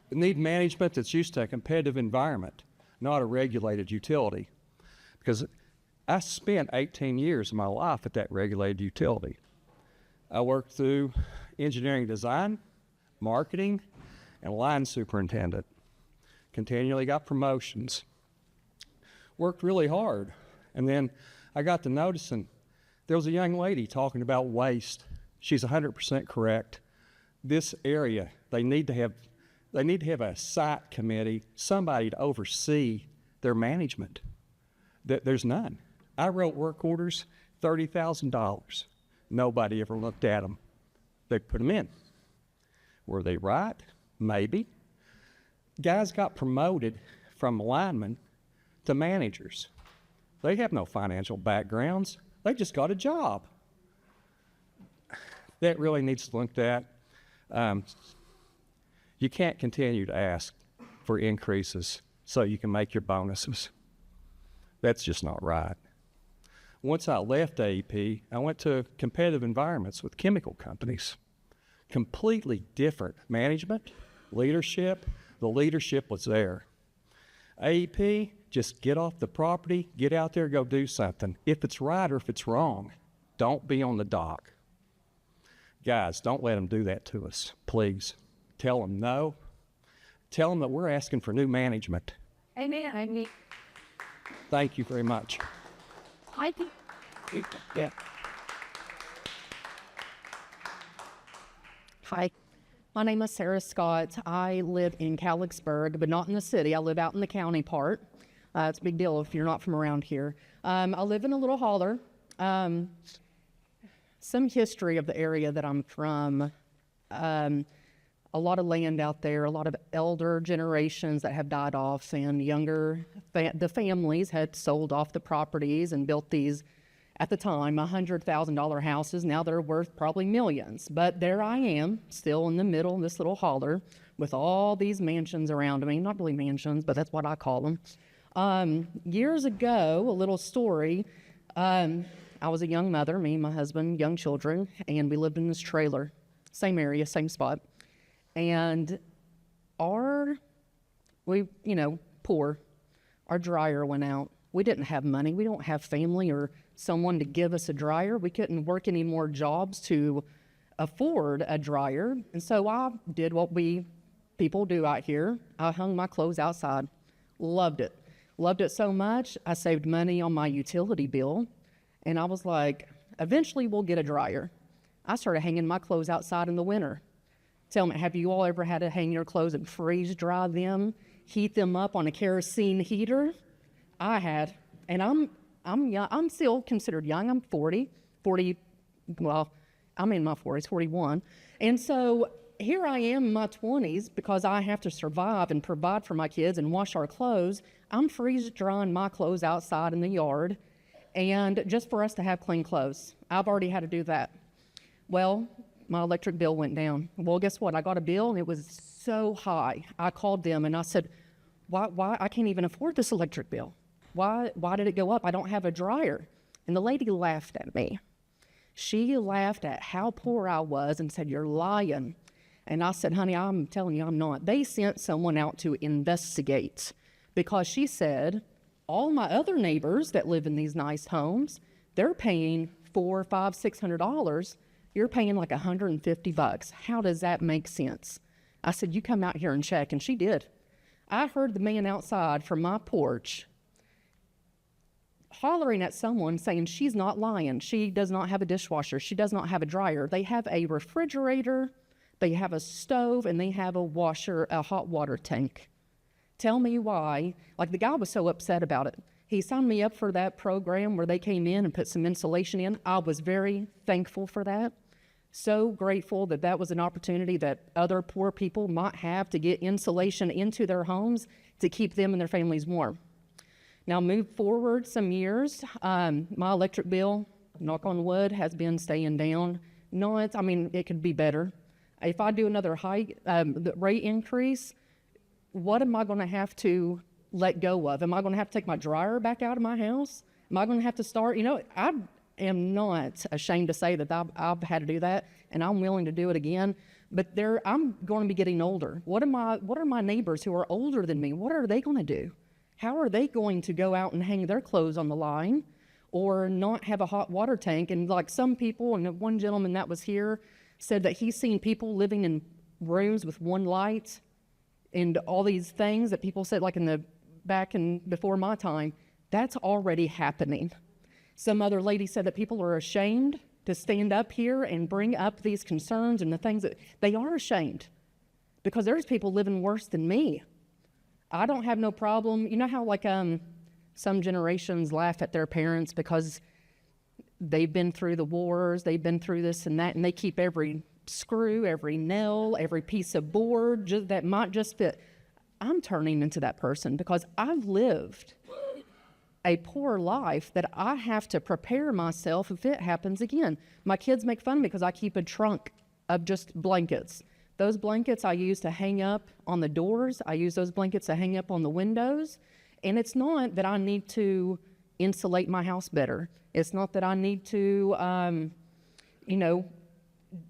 They need management that's used to a competitive environment, not a regulated utility. Because I spent 18 years of my life at that regulated utility. I worked through engineering design, marketing, and line superintendent. Continually got promotions. Worked really hard. And then I got to noticing there was a young lady talking about waste. She's 100% correct. This area, they need to have a site committee, somebody to oversee their management. There's none. I wrote work orders, $30,000. Nobody ever looked at them. They put them in. Were they right? Maybe. Guys got promoted from linemen to managers. They have no financial backgrounds. They just got a job. That really needs to be looked at. You can't continue to ask for increases so you can make your bonuses. That's just not right. Once I left AEP, I went to competitive environments with chemical companies. Completely different management, leadership. The leadership was there. AEP, just get off the property, get out there, go do something. If it's right or if it's wrong, don't be on the dock. Guys, don't let them do that to us, please. Tell them no. Tell them that we're asking for new management. Amen. Thank you very much. I think. Yeah. Hi, my name is Sarah Scott. I live in Calixburg, but not in the city. I live out in the county part. It's a big deal if you're not from around here. I live in a little holler. Some history of the area that I'm from. A lot of land out there, a lot of elder generations that have died off, and younger, the families had sold off the properties and built these, at the time, $100,000 houses. Now they're worth probably millions. But there I am, still in the middle of this little holler with all these mansions around me. Not really mansions, but that's what I call them. Years ago, a little story, I was a young mother, me and my husband, young children, and we lived in this trailer, same area, same spot. And poor, our dryer went out. We didn't have money. We don't have family or someone to give us a dryer. We couldn't work any more jobs to afford a dryer. And so I did what people do out here. I hung my clothes outside. Loved it. Loved it so much, I saved money on my utility bill. And I was like, eventually we'll get a dryer. I started hanging my clothes outside in the winter. Tell me, have you all ever had to hang your clothes and freeze dry them, heat them up on a kerosene heater? I had, and I'm young. I'm still considered young. I'm 40, well, I'm in my 40s, 41. And so here I am in my 20s because I have to survive and provide for my kids and wash our clothes. I'm freeze drying my clothes outside in the yard, and just for us to have clean clothes. I've already had to do that. Well, my electric bill went down. Well, guess what? I got a bill, and it was so high. I called them, and I said, why? I can't even afford this electric bill. Why did it go up? I don't have a dryer. And the lady laughed at me. She laughed at how poor I was and said, you're lying. And I said, honey, I'm telling you, I'm not. They sent someone out to investigate because she said, all my other neighbors that live in these nice homes, they're paying $400, $500, $600. You're paying like $150. How does that make sense? I said, you come out here and check. And she did. I heard the man outside from my porch hollering at someone saying she's not lying. She does not have a dishwasher. She does not have a dryer. They have a refrigerator, they have a stove, and they have a hot water tank. Tell me why. Like, the guy was so upset about it. He signed me up for that program where they came in and put some insulation in. I was very thankful for that. So grateful that that was an opportunity that other poor people might have to get insulation into their homes to keep them and their families warm. Now, move forward some years, my electric bill, knock on wood, has been staying down. No, I mean, it could be better. If I do another the rate increase, what am I going to have to let go of? Am I going to have to take my dryer back out of my house? Am I going to have to start? I am not ashamed to say that I've had to do that, and I'm willing to do it again. But I'm going to be getting older. What are my neighbors who are older than me? What are they going to do? How are they going to go out and hang their clothes on the line, or not have a hot water tank? And like some people, and one gentleman that was here said that he's seen people living in rooms with one light and all these things that people said, like back before my time, that's already happening. Some other lady said that people are ashamed to stand up here and bring up these concerns and the things that they are ashamed, because there's people living worse than me. I don't have no problem. You know how some generations laugh at their parents because they've been through the wars, they've been through this and that, and they keep every screw, every nail, every piece of board that might just fit. I'm turning into that person because I've lived a poor life that I have to prepare myself if it happens again. My kids make fun of me because I keep a trunk of just blankets. Those blankets I use to hang up on the doors. I use those blankets to hang up on the windows. And it's not that I need to insulate my house better. It's not that I need to,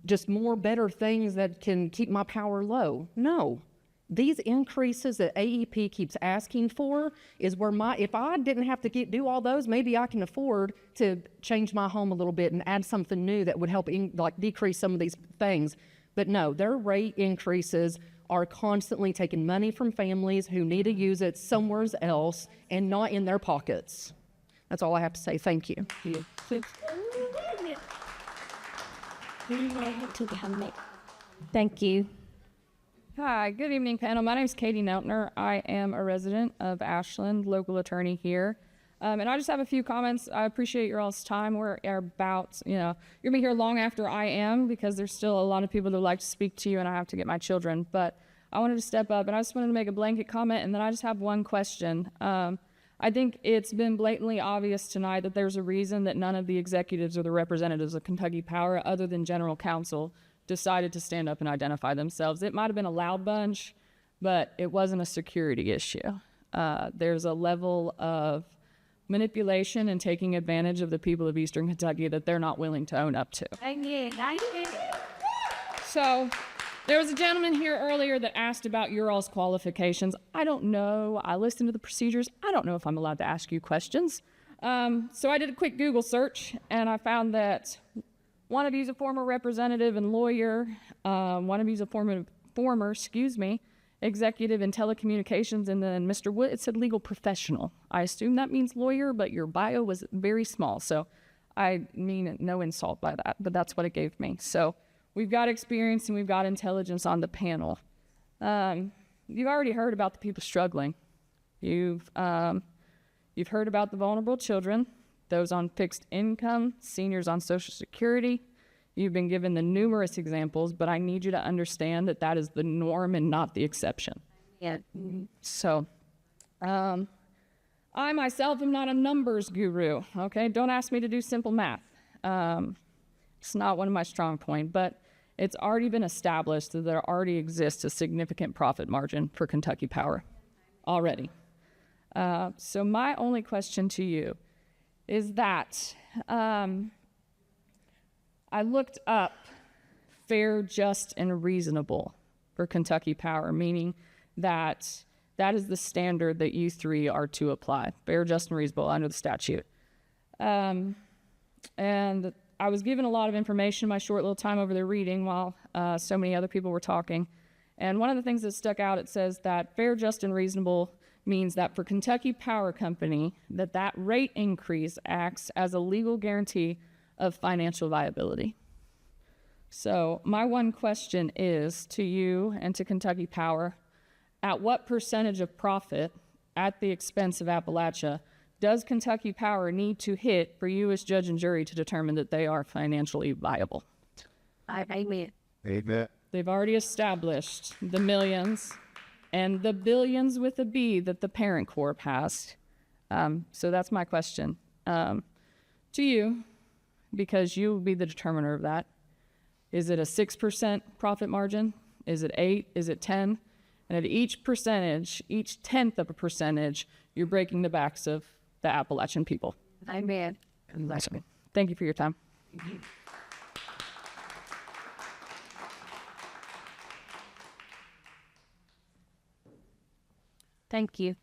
just more better things that can keep my power low. No. These increases that AEP keeps asking for is where if I didn't have to do all those, maybe I can afford to change my home a little bit and add something new that would help decrease some of these things. But no, their rate increases are constantly taking money from families who need to use it somewhere else and not in their pockets. That's all I have to say. Thank you. Thank you. Hi, good evening, panel. My name is Katie Neltner. I am a resident of Ashland, local attorney here. And I just have a few comments. I appreciate your all's time. We're about, you're going to be here long after I am, because there's still a lot of people that would like to speak to you, and I have to get my children. But I wanted to step up, and I just wanted to make a blanket comment, and then I just have one question. I think it's been blatantly obvious tonight that there's a reason that none of the executives or the representatives of Kentucky Power, other than general counsel, decided to stand up and identify themselves. It might have been a loud bunch, but it wasn't a security issue. There's a level of manipulation and taking advantage of the people of Eastern Kentucky that they're not willing to own up to. So there was a gentleman here earlier that asked about your all's qualifications. I don't know. I listened to the procedures. I don't know if I'm allowed to ask you questions. So I did a quick Google search, and I found that one of you is a former representative and lawyer. One of you is a former executive in telecommunications, and then Mr. Wood, it said legal professional. I assume that means lawyer, but your bio was very small, so I mean no insult by that, but that's what it gave me. So we've got experience and we've got intelligence on the panel. You've already heard about the people struggling. You've heard about the vulnerable children, those on fixed income, seniors on Social Security. You've been given the numerous examples, but I need you to understand that that is the norm and not the exception. Yeah. So, I myself am not a numbers guru, okay? Don't ask me to do simple math. It's not one of my strong points, but it's already been established that there already exists a significant profit margin for Kentucky Power already. So my only question to you is that I looked up fair, just, and reasonable for Kentucky Power, meaning that that is the standard that you three are to apply, fair, just, and reasonable under the statute. And I was given a lot of information in my short little time over there reading while so many other people were talking. And one of the things that stuck out, it says that fair, just, and reasonable means that for Kentucky Power Company, that rate increase acts as a legal guarantee of financial viability. So my one question is to you and to Kentucky Power, at what percentage of profit at the expense of Appalachia does Kentucky Power need to hit for you as judge and jury to determine that they are financially viable? Amen. Amen. They've already established the millions and the billions with a B that the parent corp has. So that's my question to you, because you will be the determiner of that. Is it a 6% profit margin? Is it 8? Is it 10? And at each percentage, each tenth of a percentage, you're breaking the backs of the Appalachian people. Amen. Thank you for your time. Thank you.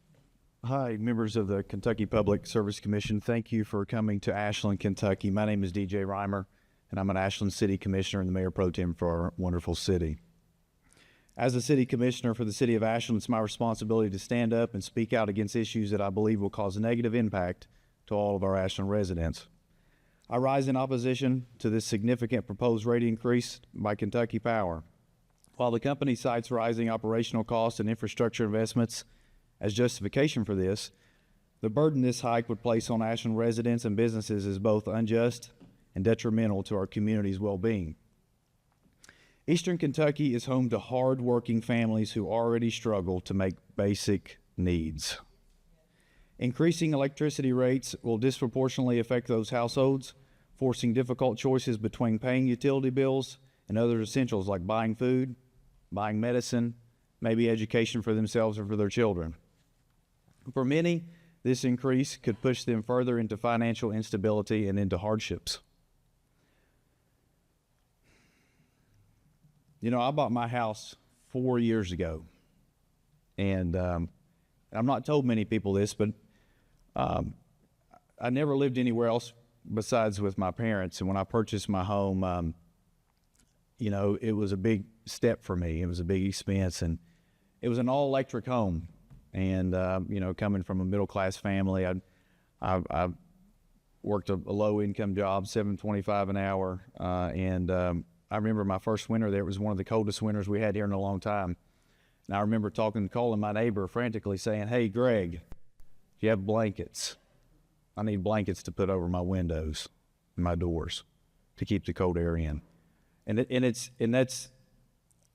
Hi, members of the Kentucky Public Service Commission. Thank you for coming to Ashland, Kentucky. My name is DJ Reimer, and I'm an Ashland City Commissioner and the Mayor Pro Tem for our wonderful city. As a City Commissioner for the City of Ashland, it's my responsibility to stand up and speak out against issues that I believe will cause a negative impact to all of our Ashland residents. I rise in opposition to this significant proposed rate increase by Kentucky Power. While the company cites rising operational costs and infrastructure investments as justification for this, the burden this hike would place on Ashland residents and businesses is both unjust and detrimental to our community's well-being. Eastern Kentucky is home to hard-working families who already struggle to make basic needs. Increasing electricity rates will disproportionately affect those households, forcing difficult choices between paying utility bills and other essentials like buying food, buying medicine, maybe education for themselves or for their children. For many, this increase could push them further into financial instability and into hardships. You know, I bought my house 4 years ago, and I'm not told many people this, but I never lived anywhere else besides with my parents. And when I purchased my home, you know, it was a big step for me. It was a big expense, and it was an all-electric home. And you know, coming from a middle-class family, I worked a low-income job, $7.25 an hour, and I remember my first winter there. It was one of the coldest winters we had here in a long time. And I remember calling my neighbor frantically saying, "Hey, Greg, do you have blankets? I need blankets to put over my windows and my doors to keep the cold air in."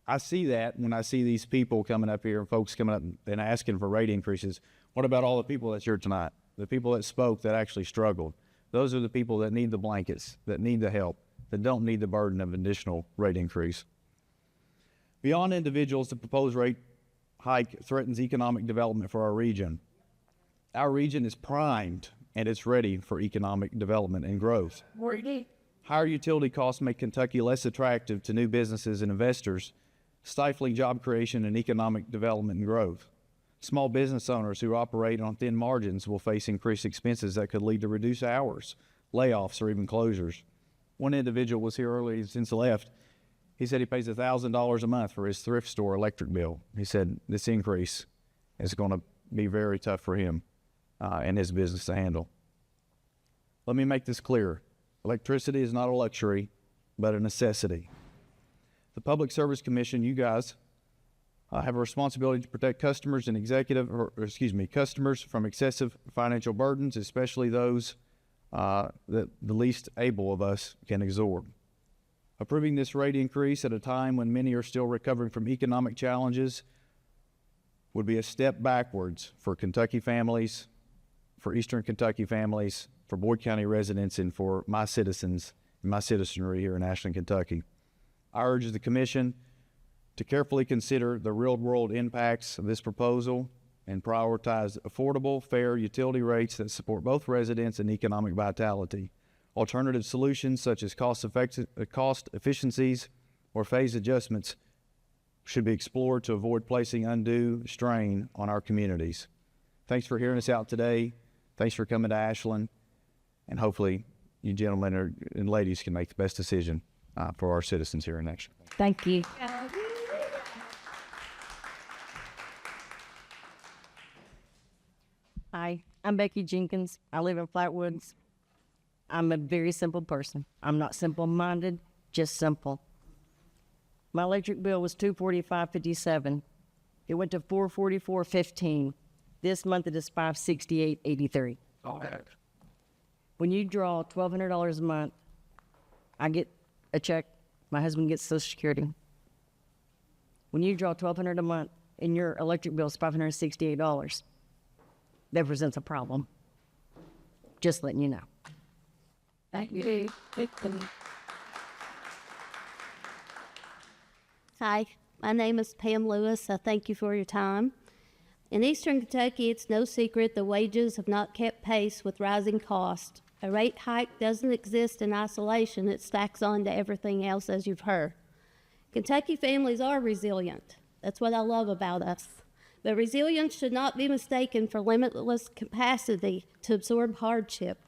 I see that when I see these people coming up here and folks coming up and asking for rate increases. What about all the people that's here tonight? The people that spoke that actually struggled. Those are the people that need the blankets, that need the help, that don't need the burden of additional rate increase. Beyond individuals, the proposed rate hike threatens economic development for our region. Our region is primed and it's ready for economic development and growth. Higher utility costs make Kentucky less attractive to new businesses and investors, stifling job creation and economic development and growth. Small business owners who operate on thin margins will face increased expenses that could lead to reduced hours, layoffs, or even closures. One individual was here earlier since he left. He said he pays $1,000 a month for his thrift store electric bill. He said this increase is going to be very tough for him and his business to handle. Let me make this clear. Electricity is not a luxury, but a necessity. The Public Service Commission, you guys, have a responsibility to protect customers and customers from excessive financial burdens, especially those that the least able of us can absorb. Approving this rate increase at a time when many are still recovering from economic challenges would be a step backwards for Kentucky families, for Eastern Kentucky families, for Boyd County residents, and for my citizens and my citizenry here in Ashland, Kentucky. I urge the Commission to carefully consider the real-world impacts of this proposal and prioritize affordable, fair utility rates that support both residents and economic vitality. Alternative solutions such as cost efficiencies or phase adjustments should be explored to avoid placing undue strain on our communities. Thanks for hearing us out today. Thanks for coming to Ashland. And hopefully you gentlemen and ladies can make the best decision for our citizens here in Ashland. Thank you. Hi, I'm Becky Jenkins. I live in Flatwoods. I'm a very simple person. I'm not simple-minded, just simple. My electric bill was $245.57. It went to $444.15. This month it is $568.83. When you draw $1,200 a month, I get a check. My husband gets Social Security. When you draw $1,200 a month and your electric bill is $568, that presents a problem. Just letting you know. Thank you. Hi, my name is Pam Lewis. I thank you for your time. In Eastern Kentucky, it's no secret the wages have not kept pace with rising costs. A rate hike doesn't exist in isolation. It stacks on to everything else, as you've heard. Kentucky families are resilient. That's what I love about us. But resilience should not be mistaken for limitless capacity to absorb hardship.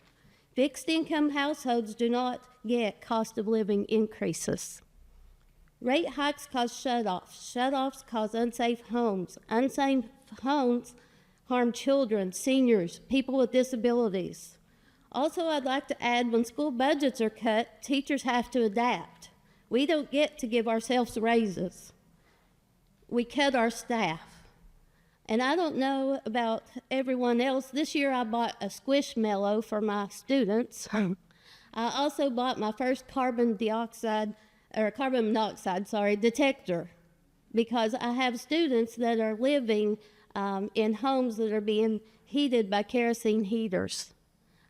Fixed income households do not get cost of living increases. Rate hikes cause shutoffs. Shutoffs cause unsafe homes. Unsafe homes harm children, seniors, people with disabilities. Also, I'd like to add, when school budgets are cut, teachers have to adapt. We don't get to give ourselves raises. We cut our staff. And I don't know about everyone else. This year I bought a Squishmallow for my students. I also bought my first carbon monoxide detector, because I have students that are living in homes that are being heated by kerosene heaters.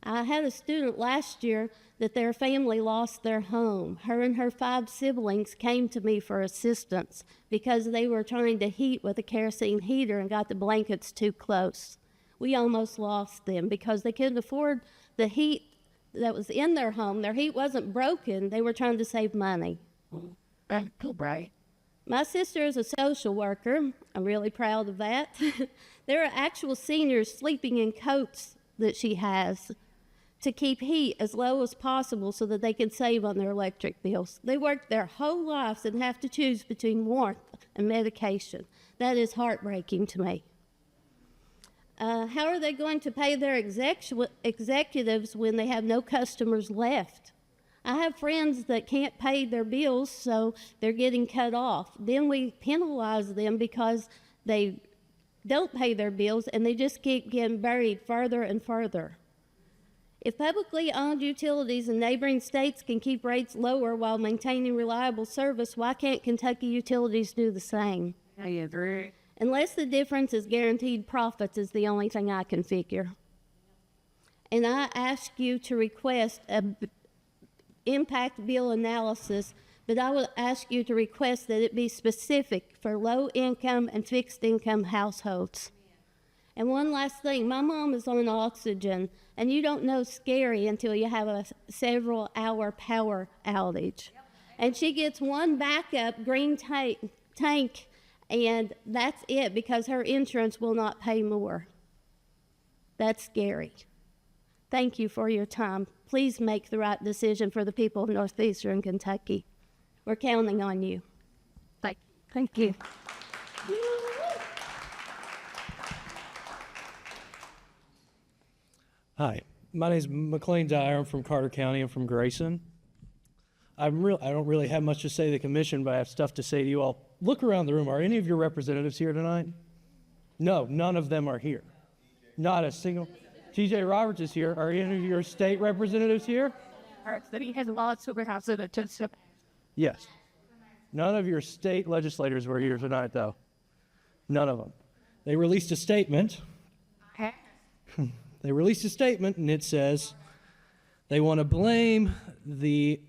I had a student last year that their family lost their home. Her and her 5 siblings came to me for assistance because they were trying to heat with a kerosene heater and got the blankets too close. We almost lost them because they couldn't afford the heat that was in their home. Their heat wasn't broken. They were trying to save money. Right. My sister is a social worker. I'm really proud of that. There are actual seniors sleeping in coats that she has to keep heat as low as possible so that they can save on their electric bills. They work their whole lives and have to choose between warmth and medication. That is heartbreaking to me. How are they going to pay their executives when they have no customers left? I have friends that can't pay their bills, so they're getting cut off. Then we penalize them because they don't pay their bills, and they just keep getting buried further and further. If publicly owned utilities in neighboring states can keep rates lower while maintaining reliable service, why can't Kentucky utilities do the same? I agree. Unless the difference is guaranteed profits is the only thing I can figure. And I ask you to request an impact bill analysis, but I would ask you to request that it be specific for low-income and fixed-income households. And one last thing, my mom is on oxygen, and you don't know scary until you have a several-hour power outage. And she gets one backup green tank, and that's it, because her insurance will not pay more. That's scary. Thank you for your time. Please make the right decision for the people of northeastern Kentucky. We're counting on you. Thank you. Hi, my name is McLean Dyer. I'm from Carter County. I'm from Grayson. I don't really have much to say to the commission, but I have stuff to say to you all. Look around the room. Are any of your representatives here tonight? No, none of them are here. Not a single. TJ Roberts is here. Are any of your state representatives here? Yes. None of your state legislators were here tonight, though. None of them. They released a statement. They released a statement, and it says they want to blame the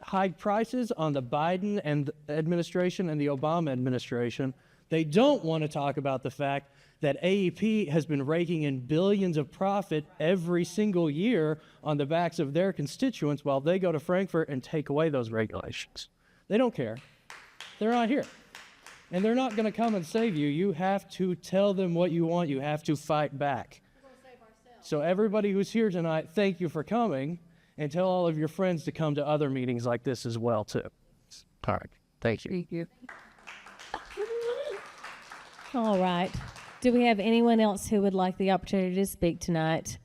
high prices on the Biden administration and the Obama administration. They don't want to talk about the fact that AEP has been raking in billions of profit every single year on the backs of their constituents while they go to Frankfurt and take away those regulations. They don't care. They're not here. And they're not going to come and save you. You have to tell them what you want. You have to fight back. So everybody who's here tonight, thank you for coming, and tell all of your friends to come to other meetings like this as well, too. All right. Thank you. Thank you. All right. Do we have anyone else who would like the opportunity to speak tonight?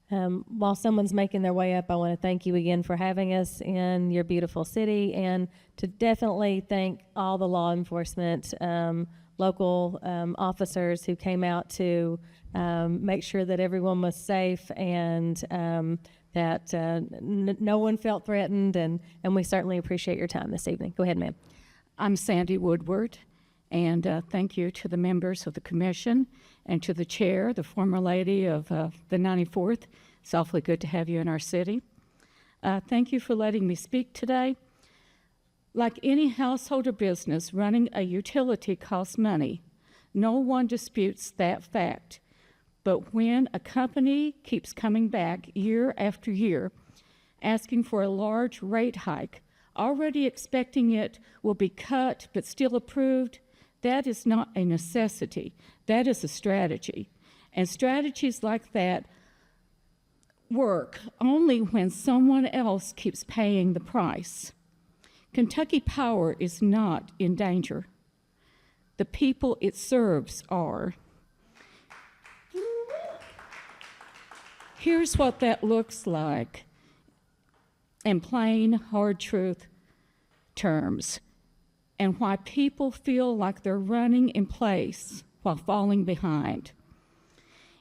While someone's making their way up, I want to thank you again for having us in your beautiful city, and to definitely thank all the law enforcement, local officers who came out to make sure that everyone was safe and that no one felt threatened, and we certainly appreciate your time this evening. Go ahead, ma'am. I'm Sandy Woodward, and thank you to the members of the commission and to the chair, the former lady of the 94th, It's awfully good to have you in our city. Thank you for letting me speak today. Like any household or business, running a utility costs money. No one disputes that fact. But when a company keeps coming back year after year, asking for a large rate hike, already expecting it will be cut but still approved, that is not a necessity. That is a strategy. And strategies like that work only when someone else keeps paying the price. Kentucky Power is not in danger. The people it serves are. Here's what that looks like in plain, hard truth terms, and why people feel like they're running in place while falling behind.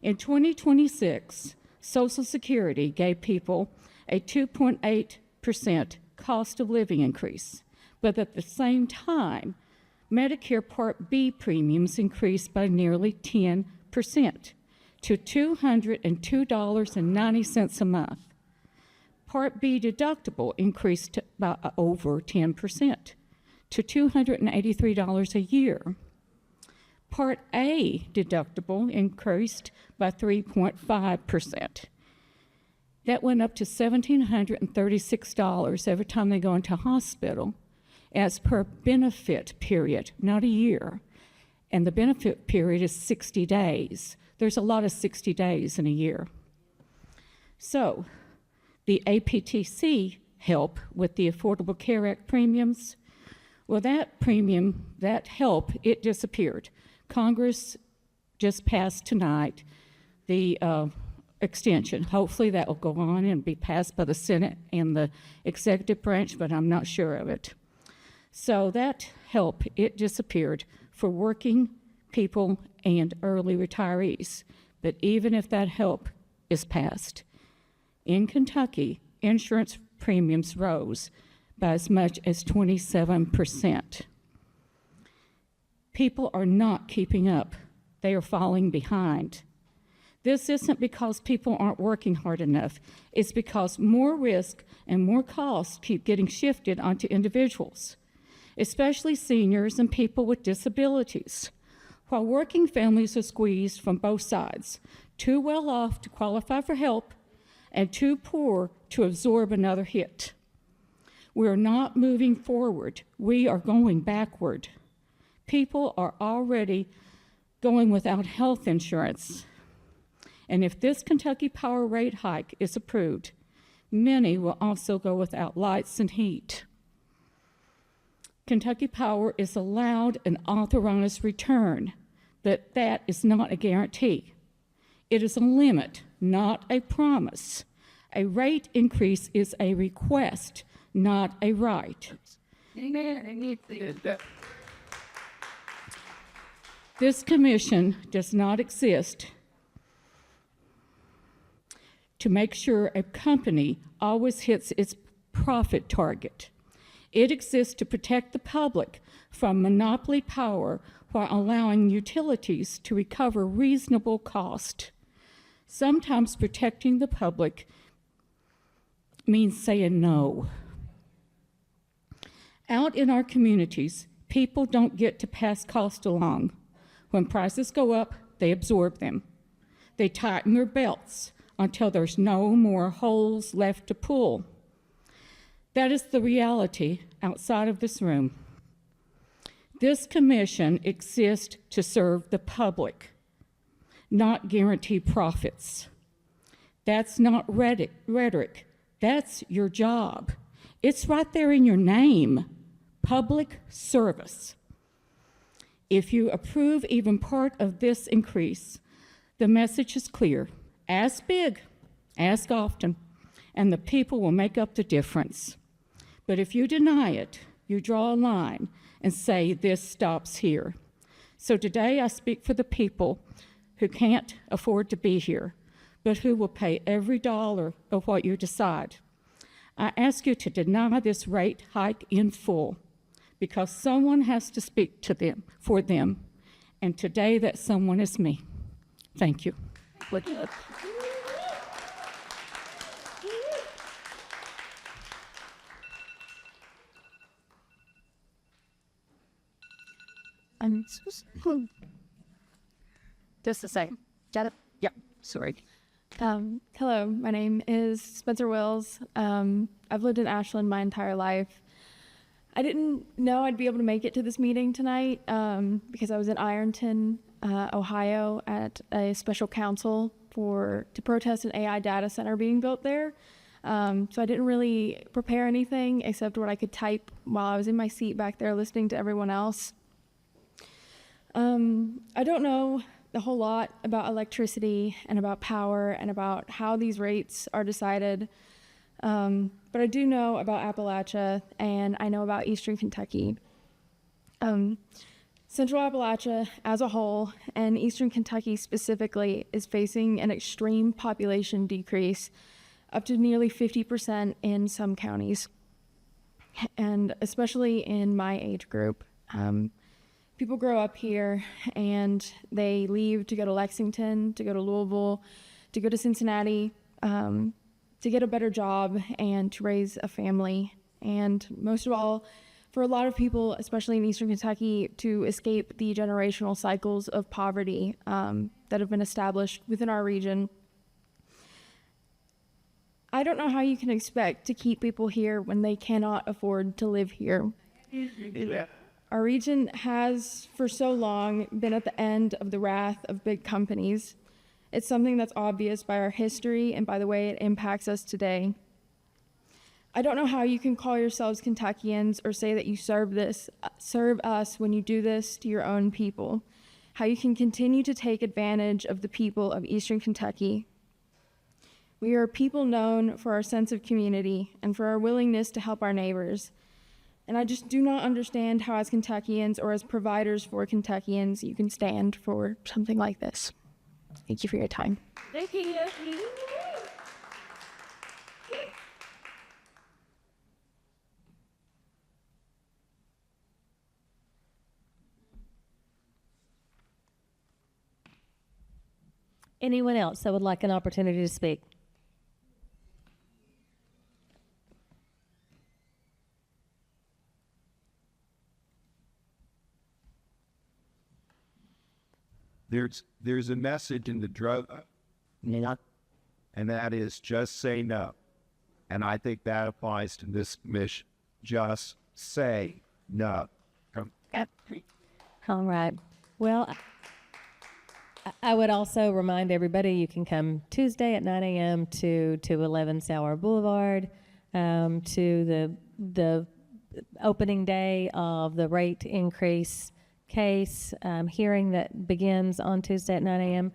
In 2026, Social Security gave people a 2.8% cost of living increase, but at the same time, Medicare Part B premiums increased by nearly 10% to $202.90 a month. Part B deductible increased by over 10% to $283 a year. Part A deductible increased by 3.5%. That went up to $1,736 every time they go into hospital as per benefit period, not a year. And the benefit period is 60 days. There's a lot of 60 days in a year. So, the APTC help with the Affordable Care Act premiums, well, that premium, that help, it disappeared. Congress just passed tonight the extension. Hopefully that will go on and be passed by the Senate and the executive branch, but I'm not sure of it. So that help, it disappeared for working people and early retirees. But even if that help is passed, in Kentucky, insurance premiums rose by as much as 27%. People are not keeping up. They are falling behind. This isn't because people aren't working hard enough. It's because more risk and more costs keep getting shifted onto individuals, especially seniors and people with disabilities. While working families are squeezed from both sides, too well off to qualify for help and too poor to absorb another hit. We are not moving forward. We are going backward. People are already going without health insurance. And if this Kentucky Power rate hike is approved, many will also go without lights and heat. Kentucky Power is allowed an authorized return, but that is not a guarantee. It is a limit, not a promise. A rate increase is a request, not a right. This commission does not exist to make sure a company always hits its profit target. It exists to protect the public from monopoly power while allowing utilities to recover reasonable cost. Sometimes protecting the public means saying no. Out in our communities, people don't get to pass cost along. When prices go up, they absorb them. They tighten their belts until there's no more holes left to pull. That is the reality outside of this room. This commission exists to serve the public, not guarantee profits. That's not rhetoric. That's your job. It's right there in your name, public service. If you approve even part of this increase, the message is clear. Ask big, ask often, and the people will make up the difference. But if you deny it, you draw a line and say this stops here. So today I speak for the people who can't afford to be here, but who will pay every dollar of what you decide. I ask you to deny this rate hike in full, because someone has to speak to them, for them, and today that someone is me. Thank you. Just a sec. Got it? Yeah, sorry. Hello, my name is Spencer Wills. I've lived in Ashland my entire life. I didn't know I'd be able to make it to this meeting tonight because I was in Ironton, Ohio at a special council to protest an AI data center being built there. So I didn't really prepare anything except what I could type while I was in my seat back there listening to everyone else. I don't know a whole lot about electricity and about power and about how these rates are decided. But I do know about Appalachia and I know about Eastern Kentucky. Central Appalachia as a whole and Eastern Kentucky specifically is facing an extreme population decrease, up to nearly 50% in some counties, and especially in my age group. People grow up here and they leave to go to Lexington, to go to Louisville, to go to Cincinnati, to get a better job and to raise a family. And most of all, for a lot of people, especially in Eastern Kentucky, to escape the generational cycles of poverty that have been established within our region. I don't know how you can expect to keep people here when they cannot afford to live here. Our region has, for so long, been at the end of the wrath of big companies. It's something that's obvious by our history and by the way it impacts us today. I don't know how you can call yourselves Kentuckians or say that you serve us when you do this to your own people. How you can continue to take advantage of the people of Eastern Kentucky. We are a people known for our sense of community and for our willingness to help our neighbors. And I just do not understand how as Kentuckians or as providers for Kentuckians you can stand for something like this. Thank you for your time. Thank you. Anyone else that would like an opportunity to speak? There's a message in the drug, and that is just say no. And I think that applies to this commission. Just say no. All right. Well, I would also remind everybody you can come Tuesday at 9 a.m. to 11 Sauer Boulevard, to the opening day of the rate increase case hearing that begins on Tuesday at 9 a.m.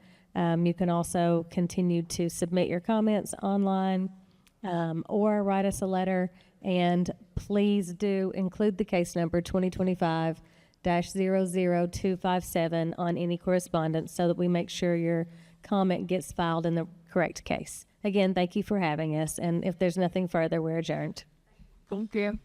You can also continue to submit your comments online or write us a letter, and please do include the case number 2025-00257 on any correspondence so that we make sure your comment gets filed in the correct case. Again, thank you for having us, and if there's nothing further, we're adjourned. Thank you.